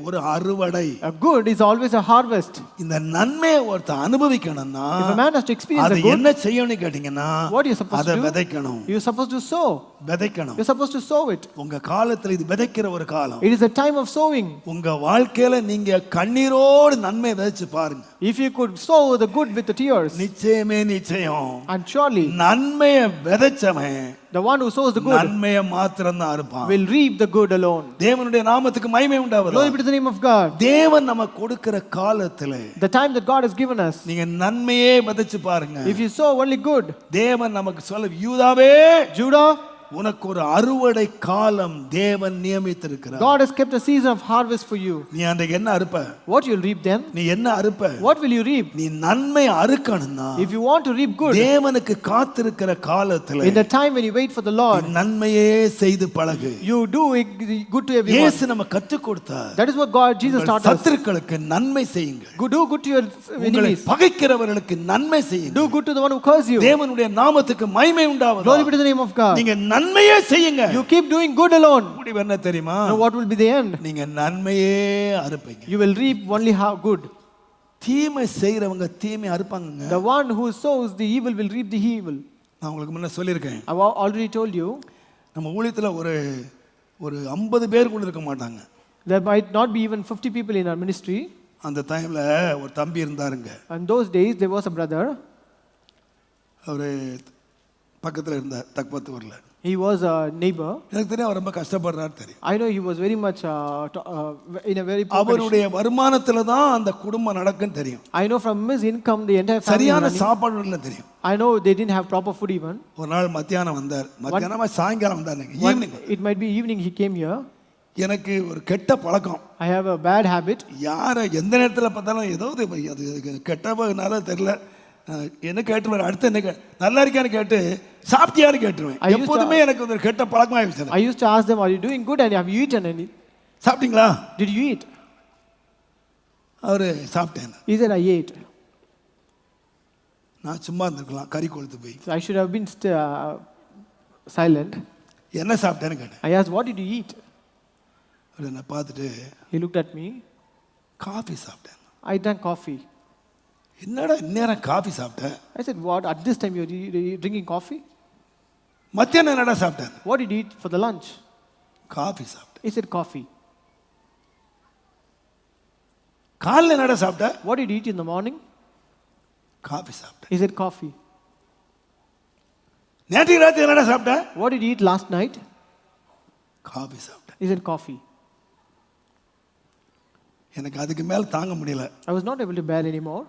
ஒரு அறுவடை. a good is always a harvest. இந்த நன்மையை ஒருத்தன் அனுபவிக்கணும்னா If a man has to experience அது a good, என்ன செய்யணும்னு கேட்டீங்கன்னா, what are you supposed அதை to do? விதைக்கணும். You're supposed to sow. விதைக்கணும். You're supposed to sow it. உங்க காலத்துல இது விதைக்கிற ஒரு காலம். It is a time of sowing. உங்க வாழ்க்கையில நீங்க கண்ணீரோடு நன்மை விதைச்சு பாருங்க. If you could sow the good with the tears, நிச்சயமே நிச்சயம் and surely நன்மையை விதைச்சவன் the one who sows the good நன்மையை மாத்திரம் தான் இருப்பான். will reap the good alone. தேவனுடைய நாமத்துக்கு மகிமை உண்டாவதாக. Glory be to the name of God. தேவன் நமக்கு கொடுக்கிற காலத்துல The time that God has given us, நீங்க நன்மையே விதைச்சு பாருங்க. if you sow only good, தேவன் நமக்கு சொல்ல, யூதாவே Judah, உனக்கு ஒரு அறுவடை காலம் தேவன் நியமித்திருக்கிறார். God has kept a season of harvest for you. நீ அன்றைக்கு என்ன அறுப்ப? What you'll reap then? நீ என்ன அறுப்ப? What will you reap? நீ நன்மை அறுக்கணும்னா If you want to reap good, தேவனுக்கு காத்திருக்கிற காலத்துல in the time when you wait for the Lord, நன்மையே செய்து பழகு. you do good to everyone. இயேசு நம்ம கற்றுக் கொடுத்தார், That is what God, Jesus taught us. சத்துருக்களுக்கு நன்மை செய்யுங்க, Do good to your உங்களை enemies. பகைக்கிறவர்களுக்கு நன்மை செய்யுங்க. Do good to the one who curse you. தேவனுடைய நாமத்துக்கு மகிமை உண்டாவதாக. Glory be to the name of God. நீங்க நன்மையே செய்யுங்க. You keep doing good alone. முடிவு என்ன தெரியுமா? Now what will be the end? நீங்க நன்மையே அறுப்பீங்க. You will reap only good. தீமை செய்யறவங்க தீமை அறுப்பாங்க. The one who sows the evil will reap the evil. நான் உங்களுக்கு முன்ன சொல்லியிருக்கேன், I've already told you, நம்ம ஊழியத்துல ஒரு 50 பேர் கூட இருக்க மாட்டாங்க. there might not be even 50 people in our ministry. அந்த டைம்ல ஒரு தம்பி இருந்தாருங்க. And those days there was a brother. அவரு பக்கத்துல இருந்தார், தக்பத்தூர்ல. He was a neighbor. எனக்கு தெரியும் அவர் ரொம்ப கஷ்டப்படுறாரு தெரியும். I know he was very much in a very poor condition. அவருடைய வருமானத்துல தான் அந்த குடும்பம் நடக்குன்னு தெரியும். I know from his income the entire family. சரியான சாப்பாடு இல்ல தெரியும். I know they didn't have proper food even. ஒரு நாள் மத்தியானம் வந்தார். மத்தியானமா சாயங்காலம் வந்தாருங்க. Evening. It might be evening he came here. எனக்கு ஒரு கெட்ட பழக்கம். I have a bad habit. யாரை எந்த நேரத்தில் பார்த்தாலும் ஏதோ அது கெட்டவனால தெரியல என்ன கேட்டுருவேன். அடுத்து என்ன நல்லா இருக்கான்னு கேட்டு சாப்பிட்டியான்னு கேட்டுருவேன். எப்போதுமே எனக்கு ஒரு கெட்ட பழக்கமாகிடுச்சு. I used to ask them, are you doing good and have you eaten any? சாப்பிட்டீங்களா? Did you eat? அவரு சாப்பிட்டேன். He said, I ate. நான் சும்மா இருந்திருக்கலாம் கறி கொளுத்து போய். So I should have been silent. என்ன சாப்பிட்டேன்னு கேட்டேன். I asked, what did you eat? அவர் என்னை பார்த்துட்டு He looked at me. Coffee சாப்பிட்டேன். I drank coffee. என்னடா இந்நேரம் காஃபி சாப்பிட்டேன்? I said, what? At this time you're drinking coffee? மத்தியானம் என்னடா சாப்பிட்டேன்? What did you eat for the lunch? Coffee சாப்பிட்டேன். He said, coffee. காலைல என்னடா சாப்பிட்டேன்? What did you eat in the morning? Coffee சாப்பிட்டேன். He said, coffee. நேற்று ராத்திரி என்னடா சாப்பிட்டேன்? What did you eat last night? Coffee சாப்பிட்டேன். He said, coffee. எனக்கு அதுக்கு மேல தாங்க முடியல. I was not able to bear anymore.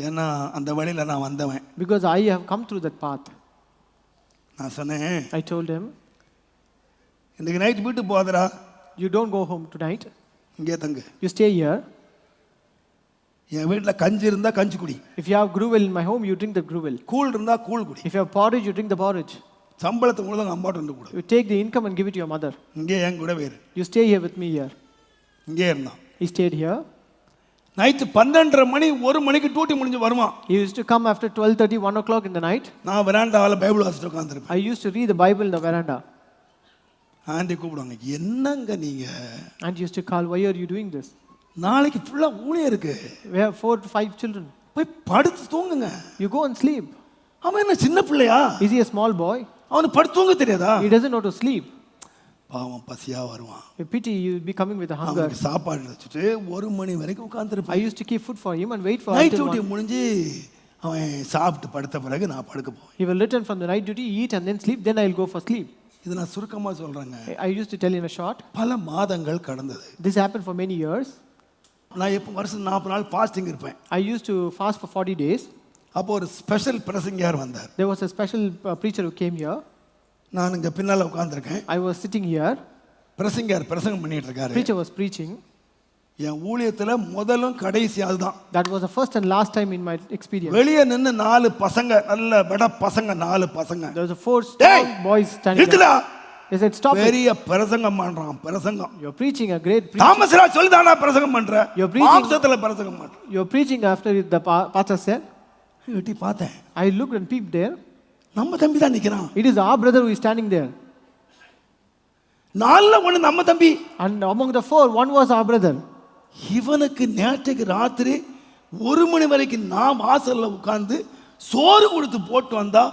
ஏன்னா அந்த வழியில நான் வந்தவன். Because I have come through that path. நான் சொன்னேன். I told him, இன்னைக்கு நைட் வீட்டுக்கு போகாதடா. you don't go home tonight. இங்கே தங்கு. You stay here. என் வீட்டில் கஞ்சி இருந்தா கஞ்சி குடி. If you have gruel in my home, you drink the gruel. கூழ் இருந்தா கூழ் குடி. If you have porridge, you drink the porridge. சம்பளத்தை முழுதும் அம்மாட்ட வந்து கொடு. You take the income and give it to your mother. இங்கே என் கூட வேறு. You stay here with me here. இங்கே இருந்தான். He stayed here. நைட்டு 12:30 மணி 1 மணிக்கு டியூட்டி முடிஞ்சு வருவான். He used to come after 12:30, 1 o'clock in the night. நான் வெராண்டாவில் பைபிள் வாசிட்டு உட்காந்துருப்பேன். I used to read the Bible in the veranda. Aunty கூப்பிடுவாங்க, என்னங்க நீங்க? And he used to call, why are you doing this? நாளைக்கு ஃபுல்லா ஊழியம் இருக்கு. We have 4 to 5 children. போய் படுத்து தூங்குங்க. You go and sleep. அவன் என்ன சின்ன பிள்ளையா? Is he a small boy? அவனுக்கு படுத்து தூங்க தெரியாதா? He doesn't know to sleep. பாவம் பசியா வருவான். A pity you will be coming with a hunger. அவனுக்கு சாப்பாடு வச்சுட்டு 1 மணி வரைக்கும் உட்கார்ந்திருப்பேன். I used to keep food for him and wait for night until duty 1. முடிஞ்சு அவன் சாப்பிட்டு படுத்த பிறகு நான் படுக்க போவேன். He will return from the night duty, eat and then sleep, then I will go for sleep. இது நான் சுருக்கமா சொல்றேங்க. I used to tell in a short. பல மாதங்கள் கடந்தது. This happened for many years. நான் எப்போ வருஷம் 40 நாள் ஃபாஸ்டிங் இருப்பேன். I used to fast for 40 days. அப்போ ஒரு ஸ்பெஷல் பிரசங்கியார் வந்தார். There was a special preacher who came here. நான் இங்க பின்னால உட்கார்ந்திருக்கேன். I was sitting here. பிரசங்கியார் பிரசங்கம் பண்ணிட்டு இருக்காரு. Preacher was preaching. என் ஊழியத்துல முதலும் கடைசி அதுதான். That was the first and last time in my experience. வெளியே நின்னு 4 பசங்க நல்ல பட பசங்க 4 பசங்க. There was a 4 strong boys standing there. They said, stop it. பெரிய பிரசங்கம் பண்றான் பிரசங்கம். You're preaching a great preaching. தாமஸ்ரா சொல்லிதானா பிரசங்கம் பண்ற? மாம்சத்துல பிரசங்கம் பண்ற. You're preaching after the pastor said. எட்டி பார்த்தேன். I looked and peeped there. நம்ம தம்பி தான் நிக்கிறான். It is our brother who is standing there. 4ல ஒன்னு நம்ம தம்பி. And among the 4, one was our brother. இவனுக்கு நேற்றுக்கு ராத்திரி 1 மணி வரைக்கும் நான் வாசல்ல உட்கார்ந்து சோறு கொடுத்து போட்டு வந்தா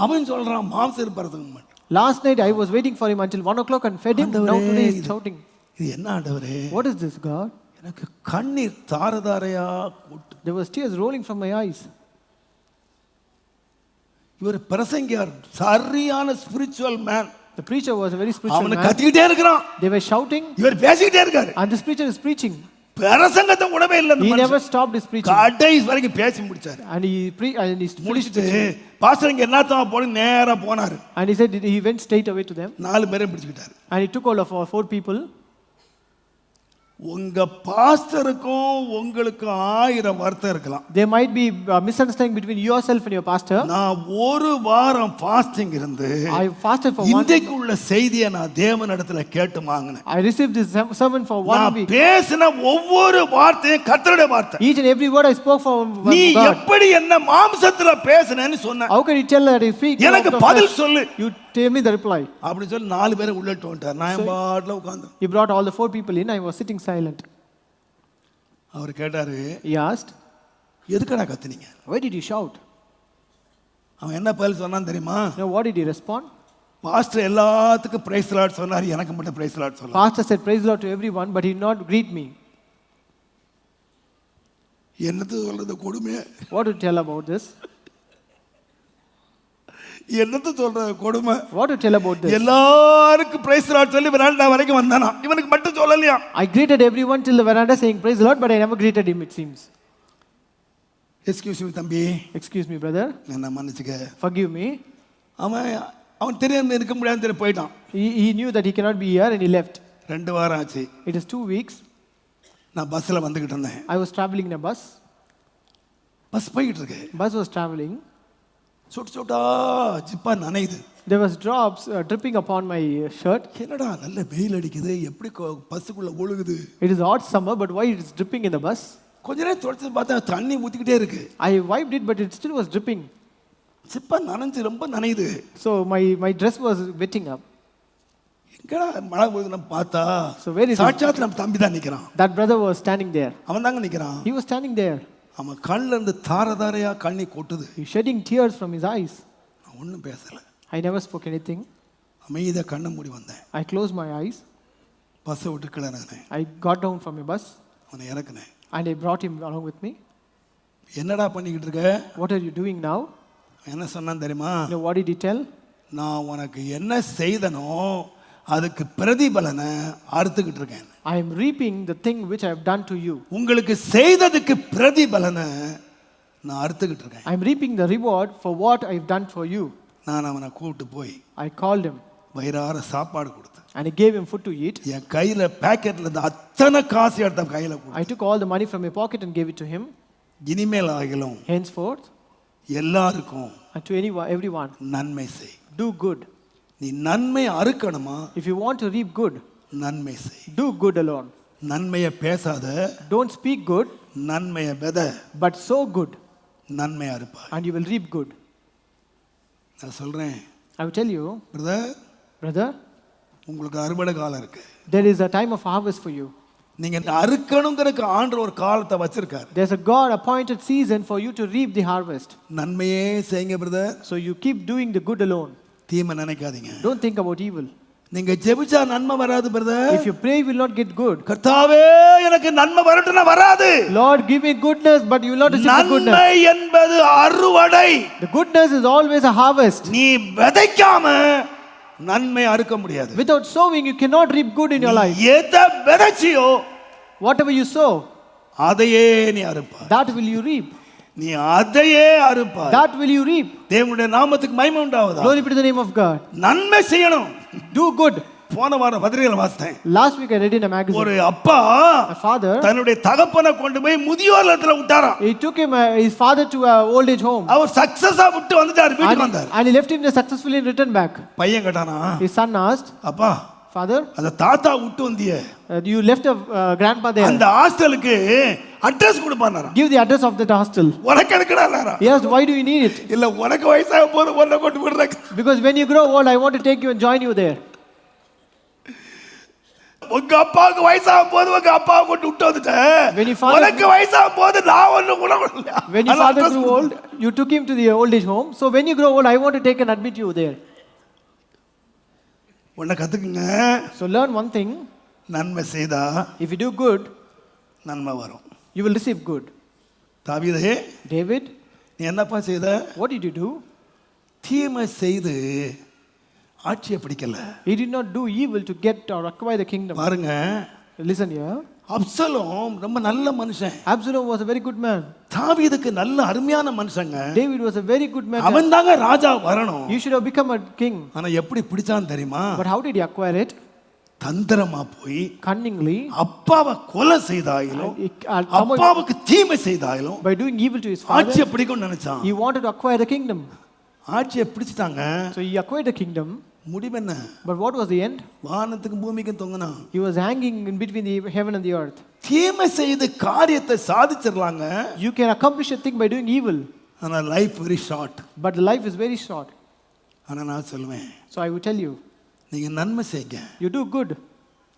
அவன் சொல்றான் மாம்சர் பிரசங்கம் பண்ற. Last night I was waiting for him until 1 o'clock and fed him. Now today he is shouting. இது என்ன ஆண்டவரே? What is this, God? எனக்கு கண்ணீர் தாரதாரையா கொட்டு. There was tears rolling from my eyes. இவர் பிரசங்கியார் சரியான spiritual man. The preacher was a very spiritual அவன் man. கத்திட்டே இருக்கான். They were shouting. இவர் பேசிட்டே இருக்காரு. And this preacher is preaching. பிரசங்கத்தை உடவே இல்ல. He never stopped his preaching. கடைசி வரைக்கும் பேசி முடிச்சாரு. And he முடிச்சிட்டு பாஸ்டர் இங்க என்னத்தா போய் நேரா போனாரு. And he said he went straight away to them. 4 பேரை பிடிச்சிட்டாரு. And he took hold of 4 people. உங்க பாஸ்டருக்கும் உங்களுக்கும் 1000 வார்த்தை இருக்கலாம். There might be a misunderstanding between yourself and your pastor. நான் 1 வாரம் ஃபாஸ்டிங் இருந்து I fasted for 1 week. இன்றைக்குள்ள செய்தியை நான் தேவனிடத்துல கேட்டு வாங்கினேன். I received this sermon for 1 week. நான் பேசின ஒவ்வொரு வார்த்தையும் கர்த்தருடைய வார்த்தை. Each and every word I spoke from God. நீ எப்படி என்ன மாம்சத்துல பேசினேன்னு சொன்ன. How can you tell that I speak? எனக்கு பதில் சொல்லு. You tell me the reply. அப்படி சொல்லி 4 பேரை உள்ளட்டு வந்துட்டார். நான் பாட்ல உட்கார்ந்து. He brought all the 4 people in. I was sitting silent. அவர் கேட்டாரு. He asked, எதுக்குடா கத்துனீங்க? why did you shout? அவன் என்ன பதில் சொன்னான் தெரியுமா? Now what did he respond? Pastor எல்லாத்துக்கும் பிரைஸ் தி லார்ட் சொன்னாரு, எனக்கு மட்டும் பிரைஸ் தி லார்ட் சொல்லல. Pastor said praise the Lord to everyone, but he did not greet me. என்னது சொல்றது கொடுமை. What to tell about this? என்னத்த சொல்ற கொடுமை. What to tell about this? எல்லாருக்கும் பிரைஸ் லார்ட் சொல்லி வெராண்டா வரைக்கும் வந்தானா, இவனுக்கு மட்டும் சொல்லலையா. I greeted everyone till the veranda saying praise the Lord, but I never greeted him, it seems. Excuse me தம்பி, Excuse me, brother. என்ன மன்னிச்சுக்க. Forgive me. அவன் தெரியாம இருக்க முடியாதுன்னு தெரியும் போயிட்டான். He knew that he cannot be here and he left. 2 வாரம் ஆச்சு. It is 2 weeks. நான் பஸ்ல வந்துகிட்டு இருந்தேன். I was traveling in a bus. Bus போயிட்டு இருக்கு. Bus was traveling. சுட்டு சுட்டா ஜிப்பா நனையுது. There was drops dripping upon my shirt. என்னடா நல்ல வெயில் அடிக்குது, எப்படி பஸ்ஸுக்குள்ள ஒழுகுது. It is hot summer, but why it is dripping in the bus? கொஞ்ச நேரம் தொடச்சு பார்த்தா தண்ணி ஊத்திக்கிட்டே இருக்கு. I wiped it, but it still was dripping. ஜிப்பா நனைஞ்சு ரொம்ப நனையுது. So my dress was wetting up. எங்கடா மழை போகுதுன்னு பார்த்தா So where is சாட்சாத் நம்ம தம்பி தான் நிக்கிறான். that brother was standing there? அவன் தாங்க நிக்கிறான். He was standing there. அவன் கண்ணுல இருந்து தாரதாரையா கண்ணி கொட்டுது. He shedding tears from his eyes. நான் ஒண்ணும் பேசல. I never spoke anything. அமைதியா கண்ணை மூடி வந்தேன். I closed my eyes. பஸ்ஸை விட்டு கிளறினேன். I got down from a bus அவனை இறக்குனேன். and I brought him along with me. என்னடா பண்ணிக்கிட்டு இருக்க? What are you doing now? என்ன சொன்னான் தெரியுமா? You know what did he tell? நான் உனக்கு என்ன செய்தனோ அதுக்கு பிரதிபலனை அறுத்துக்கிட்டு இருக்கேன். I am reaping the thing which I have done to you. உங்களுக்கு செய்ததுக்கு பிரதிபலனை நான் அறுத்துக்கிட்டு இருக்கேன். I am reaping the reward for what I have done for you. நான் அவனை கூப்பிட்டு போய் I called him வயிறார சாப்பாடு கொடுத்தேன். and I gave him food to eat. என் கையில பாக்கெட்ல இருந்து அத்தனை காசு எடுத்த கையில கொடுத்தேன். I took all the money from my pocket and gave it to him. இனிமேல் ஆகிலும் Henceforth, எல்லாருக்கும் and to everyone, நன்மை செய். do good. நீ நன்மை அறுக்கணுமா? If you want to reap good, நன்மை செய். do good alone. நன்மையை பேசாத, Don't speak good, நன்மையை வித, but sow good, நன்மை அறுப்பாய். and you will reap good. நான் சொல்றேன் I will tell you, brother, உங்களுக்கு அறுவடை காலம் இருக்கு. there is a time of harvest for you. நீங்க அறுக்கணுங்கிறதுக்கு ஆண்டவர் ஒரு காலத்தை வச்சிருக்காரு. There's a God appointed season for you to reap the harvest. நன்மையே செய்யுங்க brother. So you keep doing the good alone. தீமை நினைக்காதீங்க. Don't think about evil. நீங்க ஜெபிச்சா நன்மை வராது brother. If you pray, you will not get good. கர்த்தாவே எனக்கு நன்மை வரட்டும்னா வராது. Lord, give me goodness, but you will not receive the goodness. நன்மை என்பது அறுவடை. The goodness is always a harvest. நீ விதைக்காம நன்மை அறுக்க முடியாது. Without sowing, you cannot reap good in your life. எதை விதைச்சியோ Whatever you sow, அதையே நீ அறுப்பாய். that will you reap. நீ அதையே அறுப்பாய். That will you reap. தேவனுடைய நாமத்துக்கு மகிமை உண்டாவதா. Glory be to the name of God. நன்மை செய்யணும். Do good. போன வாரம் பத்திரிகையில வாசித்தேன். Last week I read in a magazine. ஒரு அப்பா A father, தன்னுடைய தகப்பனை கொண்டு போய் முதியோர் இல்லத்துல விட்டாராம். he took his father to a old age home. அவர் சக்சஸா விட்டு வந்துட்டார், வீட்டுக்கு வந்தார். And he left him there successfully and returned back. பையன் கேட்டானா, His son asked, அப்பா Father, அந்த தாத்தா விட்டு வந்தியே, you left a grandpa there. அந்த ஹாஸ்டலுக்கு address கொடுப்பானாரா? Give the address of that hostel. உனக்கு எடுக்கறாரா? He asked, why do you need it? இல்ல உனக்கு வயசாக போற ஒண்ண கொண்டு விடுறேன். Because when you grow old, I want to take you and join you there. உங்க அப்பாவுக்கு வயசாக போது உங்க அப்பாவை கொண்டு விட்டு வந்துட்டேன். உனக்கு வயசாக போது நான் ஒண்ணு கூட இல்ல. When your father grew old, you took him to the old age home. So when you grow old, I want to take and admit you there. உன்னை கத்துக்குங்க. So learn one thing. நன்மை செய்தா If you do good, நன்மை வரும். you will receive good. தாவீதே, David, நீ என்னப்பா செய்த? what did you do? தீமை செய்து ஆட்சியை பிடிக்கல. He did not do evil to get or acquire the kingdom. பாருங்க, Listen here. அப்சலோம் ரொம்ப நல்ல மனுஷன். Absalom was a very good man. தாவீதுக்கு நல்ல அருமையான மனுஷங்க. David was a very good man. அவன் தாங்க ராஜா வரணும். You should have become a king. ஆனா எப்படி பிடிச்சான் தெரியுமா? But how did he acquire it? தந்திரமா போய் Cunningly. அப்பாவை கொலை செய்தாயிலும் அப்பாவுக்கு தீமை செய்தாயிலும் by doing evil to his father. ஆட்சியை பிடிக்கும்னு நினைச்சான். He wanted to acquire the kingdom. ஆட்சியை பிடிச்சிட்டாங்க. So he acquired the kingdom. முடிவு என்ன? But what was the end? வானத்துக்கு பூமிக்கு தொங்கினான். He was hanging in between the heaven and the earth. தீமை செய்து காரியத்தை சாதிச்சிரலாங்க. You can accomplish a thing by doing evil. ஆனா life very short. But the life is very short. ஆனா நான் சொல்லுவேன், So I will tell you, நீங்க நன்மை செய்யுங்க. you do good,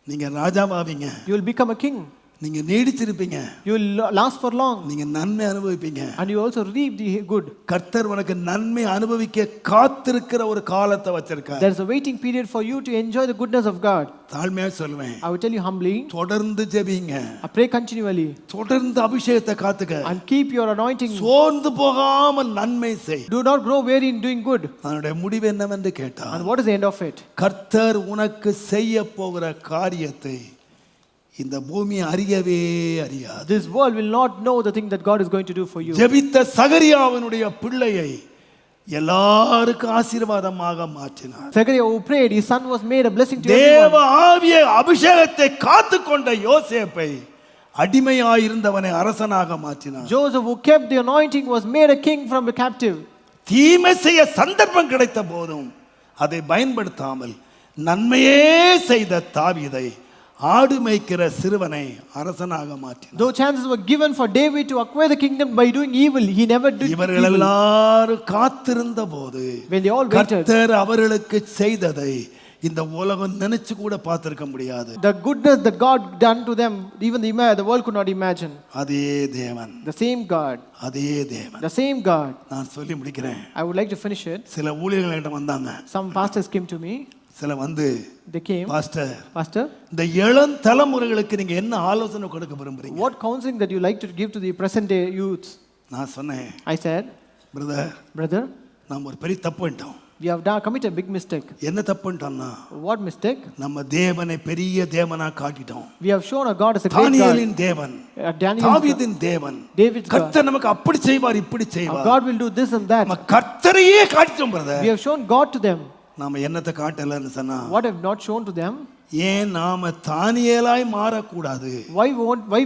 நீங்க ராஜாவாவீங்க. you will become a king. நீங்க நீடிச்சிருப்பீங்க. You will last for long. நீங்க நன்மை அனுபவிப்பீங்க. And you also reap the good. கர்த்தர் உனக்கு நன்மை அனுபவிக்க காத்திருக்கிற ஒரு காலத்தை வச்சிருக்கார். There is a waiting period for you to enjoy the goodness of God. தாழ்மையா சொல்லுவேன். I will tell you humbly. தொடர்ந்து ஜெபிங்க. I pray continually. தொடர்ந்து அபிஷேகத்தை காத்துக்க. And keep your anointing. சோர்ந்து போகாம நன்மை செய். Do not grow weary in doing good. அதனுடைய முடிவு என்னவென்று கேட்டார். And what is the end of it? கர்த்தர் உனக்கு செய்ய போகிற காரியத்தை இந்த பூமி அறியவே அறியாது. This world will not know the thing that God is going to do for you. ஜெபித்த சகரியாவினுடைய பிள்ளையை எல்லாருக்கும் ஆசீர்வாதமாக மாற்றினார். Zechariah who prayed, his son was made a blessing to தேவ everyone. ஆவியை அபிஷேகத்தை காத்துக்கொண்ட யோசேப்பை அடிமையாயிருந்தவனை அரசனாக மாற்றினார். Joseph who kept the anointing was made a king from the captive. தீமை செய்ய சந்தர்ப்பம் கிடைத்த போதும் அதை பயன்படுத்தாமல் நன்மையே செய்த தாவீதை ஆடு மேய்க்கிற சிறுவனை அரசனாக மாற்றினார். Though chances were given for David to acquire the kingdom by doing evil, he never did இவர்கள் evil. எல்லாரும் காத்திருந்த போது When they all waited, கர்த்தர் அவர்களுக்கு செய்ததை இந்த உலகம் நினைச்சு கூட பார்த்திருக்க முடியாது. the goodness that God done to them, even the world could not imagine. அதே தேவன், The same God, அதே தேவன். the same God. நான் சொல்லி முடிக்கிறேன். I would like to finish it. சில ஊழியர்களிடம் வந்தாங்க. Some pastors came to me. சில வந்து They came. Pastor, இந்த இளம் தலைமுறைகளுக்கு நீங்க என்ன ஆலோசனை கொடுக்க விரும்புறீங்க? what counseling that you like to give to the present day youth? நான் சொன்னேன், I said, brother, நாம் ஒரு பெரிய தப்பு பண்ணிட்டோம். we have committed a big mistake. என்ன தப்பு பண்ணிட்டோம்னா, What mistake? நம்ம தேவனை பெரிய தேவனா காட்டிட்டோம். We have shown our God as a great God. தானியேலின் தேவன், Daniel's God, தாவீதின் தேவன், David's God. கர்த்தர் நமக்கு அப்படி செய்வார் இப்படி Our செய்வார். God will do this and that. நம்ம கர்த்தரையே காட்டிட்டோம் brother. We have shown God to them. நாம என்னத்தை காட்டலன்னு சொன்னா, What have not shown to them? ஏன் நாம தானியேலாய் மாறக்கூடாது? Why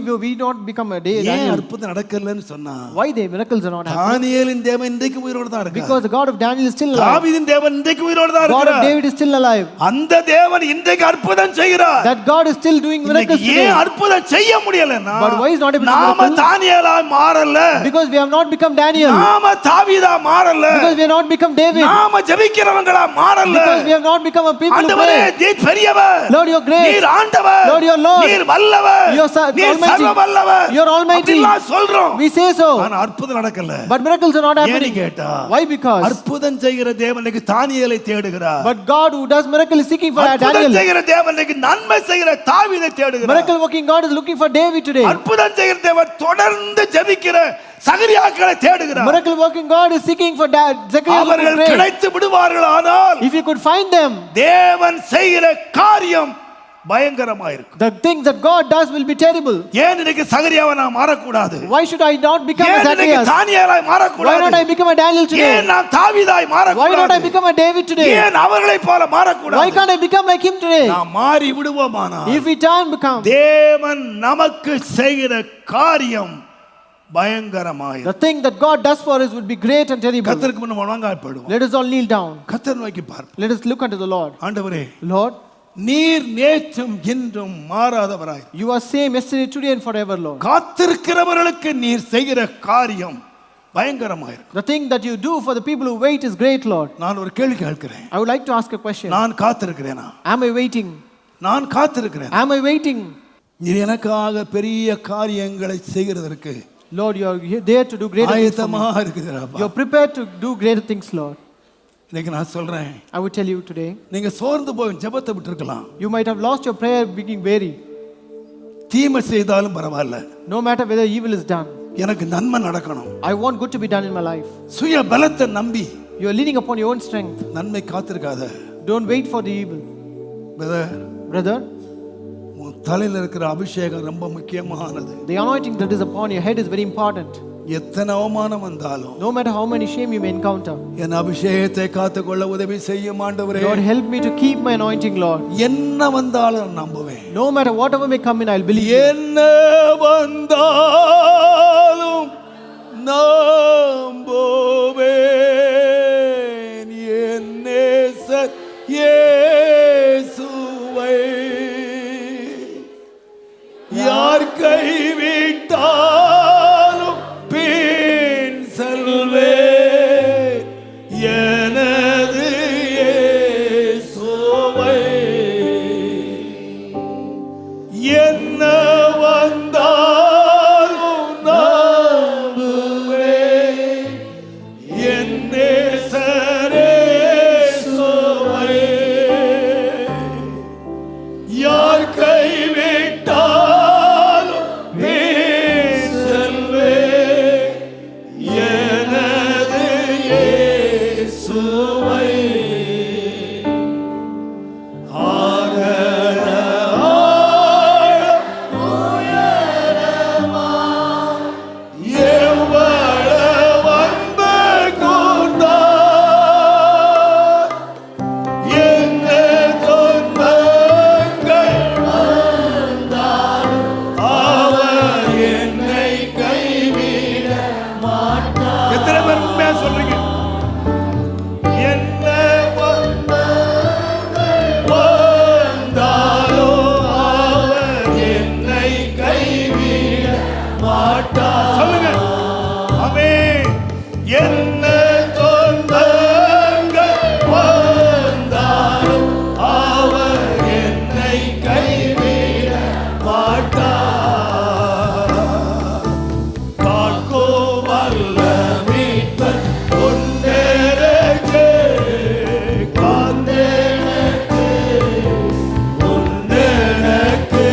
will we not become a day ஏன் Daniel? அற்புதம் நடக்கலன்னு சொன்னா, Why the miracles are not happening? தானியேலின் தேவன் இன்றைக்கு உயிரோட தான் இருக்கார். Because the God of Daniel is still alive. தாவீதின் தேவன் இன்றைக்கு உயிரோட தான் God of இருக்கிறார். David is still alive. அந்த தேவன் இன்றைக்கு அற்புதம் செய்கிறார். That God is still doing miracles ஏன் today. அற்புதம் செய்ய முடியலன்னா, But why is not able to நாம miracle? தானியேலாய் மாறல. Because we have not become Daniel. நாம தாவீதா மாறல. Because we have not become David. நாம ஜெபிக்கிறவங்களா மாறல. Because we have not become a people who ஆண்டவரே, pray. நீர் பெரியவர். Lord, you are great. நீர் ஆண்டவர். Lord, you are Lord. நீர் வல்லவர். You are நீர் almighty. சர்வ வல்லவர். You are almighty. அப்படிலாம் சொல்றோம். We say so. ஆனா அற்புதம் நடக்கல. But miracles are not ஏன்னு happening. கேட்டா, Why? Because அற்புதம் செய்கிற தேவனுக்கு தானியேலை தேடுகிறார். but God who does miracle is seeking for அற்புதம் Daniel. செய்கிற தேவனுக்கு நன்மை செய்கிற தாவீதை தேடுகிறார். Miracle working God is looking for David today. அற்புதம் செய்கிற தேவன் தொடர்ந்து ஜெபிக்கிற சகரியாக்களை தேடுகிறார். Miracle working God is seeking for Zechariah. அவர்கள் கிடைத்து விடுவார்கள். ஆனால் if you could find them, தேவன் செய்கிற காரியம் பயங்கரமா இருக்கும். the things that God does will be terrible. ஏன் இன்னைக்கு சகரியாவை நான் மாறக்கூடாது? Why should I not become a ஏன் இன்னைக்கு Zacharias? தானியேலாய் மாறக்கூடாது? Why not I become a Daniel today? ஏன் நான் தாவீதாய் Why not I மாறக்கூடாது? become a David today? ஏன் அவர்களைப் போல Why மாறக்கூடாது? can't I become like him today? நாம் மாறி விடுவோமானால் If we turn become, தேவன் நமக்கு செய்கிற காரியம் பயங்கரமாய். the thing that God does for us would be great and terrible. கர்த்தருக்கு முன்ன முழங்கால்படுவோம். Let us all kneel down. கர்த்தர் நோக்கி பார்ப்போம். Let us look unto the Lord. ஆண்டவரே, Lord, நீர் நேற்றும் இன்றும் மாறாதவராய், you are same yesterday, today and forever, Lord. காத்திருக்கிறவர்களுக்கு நீர் செய்கிற காரியம் பயங்கரமாய். The thing that you do for the people who wait is great, Lord. நான் ஒரு கேள்வி கேட்கிறேன். I would like to ask a question. நான் காத்திருக்கிறேனா? Am I waiting? நான் காத்திருக்கிறேன். Am I waiting? நீர் எனக்காக பெரிய காரியங்களை செய்கிறதற்கு Lord, you are there to do greater things for me. ஆயத்தமா இருக்கிறாப்பா. You are prepared to do greater things, Lord. இன்னைக்கு நான் சொல்றேன், I would tell you today, நீங்க சோர்ந்து போய் ஜெபத்தை விட்டுருக்கலாம். you might have lost your prayer being weary. தீமை செய்தாலும் பரவாயில்ல, No matter whether evil is done, எனக்கு நன்மை நடக்கணும். I want good to be done in my life. சுய பலத்தை நம்பி You are leaning upon your own strength. நன்மை காத்திருக்காத. Don't wait for the evil. Brother, உன் தலையில இருக்கிற அபிஷேகம் ரொம்ப முக்கியமானது. the anointing that is upon your head is very important. எத்தனை அவமானம் வந்தாலும், No matter how many shame you may encounter, என் அபிஷேகத்தை காத்துக்கொள்ள உதவி செய்யும் ஆண்டவரே. Lord, help me to keep my anointing, Lord. என்ன வந்தாலும் நம்புவேன். No matter whatever may come in, I'll believe you. என்ன வந்தாலும் நம்புவேன் என் நேசர் இயேசுவை. யார் கைவிட்டாலும் பின் செல்வேன் எனது இயேசுவை. என்ன மாட்டார். சொல்லுங்க. ஆமென். என்ன துன்பங்கள் வந்தாலும் அவர் என்னை கைவிட மாட்டார். காக்கும் வல்ல மீட்பர் உண்டெனக்கு, காத்தெனக்கு, உண்டெனக்கு.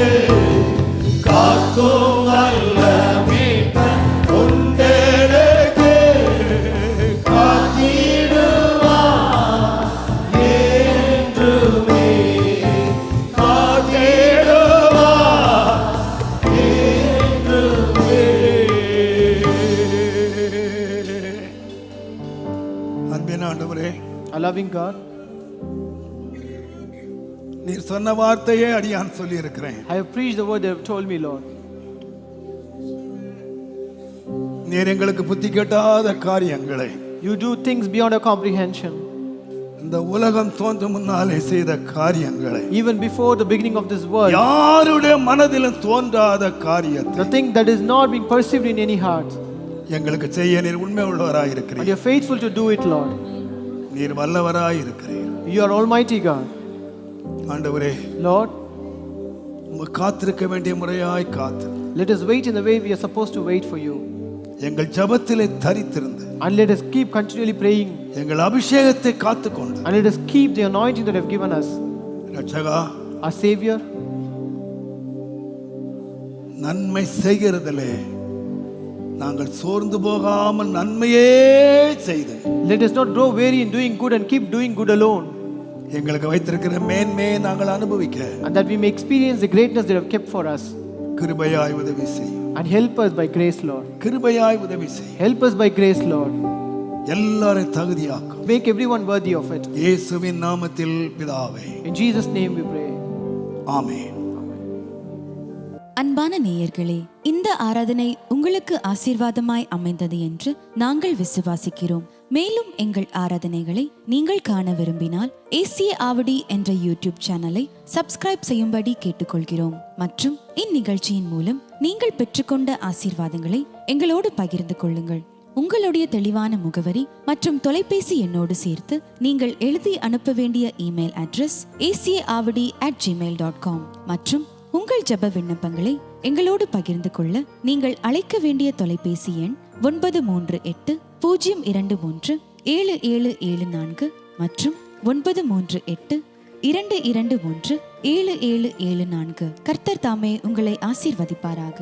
காக்கும் வல்ல மீட்பர் உண்டெனக்கு, காத்திடுவார் என்றுமே, காத்திடுவார் என்றுமே. அன்பின் ஆண்டவரே, A loving God, நீர் சொன்ன வார்த்தையே அடியான் சொல்லி இருக்கிறேன். I have preached the word you have told me, Lord. நீர் எங்களுக்கு புத்தி கெட்டாத காரியங்களை You do things beyond our comprehension. இந்த உலகம் தோன்றும் முன்னாலே செய்த காரியங்களை, Even before the beginning of this world, யாருடைய மனதிலும் தோன்றாத காரியத்தை the thing that is not being perceived in any heart. எங்களுக்கு செய்ய நீர் உண்மை உள்ளவராய் And இருக்கிறீர். you are faithful to do it, Lord. நீர் வல்லவராய் இருக்கிறீர். You are Almighty God. ஆண்டவரே, Lord, உமக்கு காத்திருக்க வேண்டிய முறையாய் காத்து let us wait in the way we are supposed to wait for you. எங்கள் ஜெபத்திலே தரித்திருந்து And let us keep continually praying. எங்கள் அபிஷேகத்தை காத்துக்கொண்டு And let us keep the anointing that you have given us. ரட்சகா, Our Savior, நன்மை செய்கிறதிலே நாங்கள் சோர்ந்து போகாமல் நன்மையே செய்து let us not grow weary in doing good and keep doing good alone. எங்களுக்கு வைத்திருக்கிற மேன்மையை நாங்கள் அனுபவிக்க And that we may experience the greatness that you have kept for us. கிருபையாய் உதவி செய். And help us by grace, Lord. கிருபையாய் உதவி செய். Help us by grace, Lord. எல்லாரையும் தகுதியாக்கும். Make everyone worthy of it. இயேசுவின் நாமத்தில் பிதாவே, In Jesus' name we pray. ஆமென். அன்பான நேயர்களே, இந்த ஆராதனை உங்களுக்கு ஆசீர்வாதமாய் அமைந்தது என்று நாங்கள் விசுவாசிக்கிறோம். மேலும் எங்கள் ஆராதனைகளை நீங்கள் காண விரும்பினால் ஏசிய ஆவடி என்ற யூடியூப் சேனலை சப்ஸ்கிரைப் செய்யும்படி கேட்டுக்கொள்கிறோம். மற்றும் இந்நிகழ்ச்சியின் மூலம் நீங்கள் பெற்றுக்கொண்ட ஆசீர்வாதங்களை எங்களோடு பகிர்ந்து கொள்ளுங்கள். உங்களுடைய தெளிவான முகவரி மற்றும் தொலைபேசி எண்ணோடு சேர்த்து நீங்கள் எழுதி அனுப்ப வேண்டிய இமெயில் அட்ரஸ் acaavadi@gmail.com. மற்றும் உங்கள் ஜெப விண்ணப்பங்களை எங்களோடு பகிர்ந்து கொள்ள நீங்கள் அழைக்க வேண்டிய தொலைபேசி எண் 938-023-7774 மற்றும் 938-221-7774. கர்த்தர் தாமே உங்களை ஆசீர்வதிப்பாராக.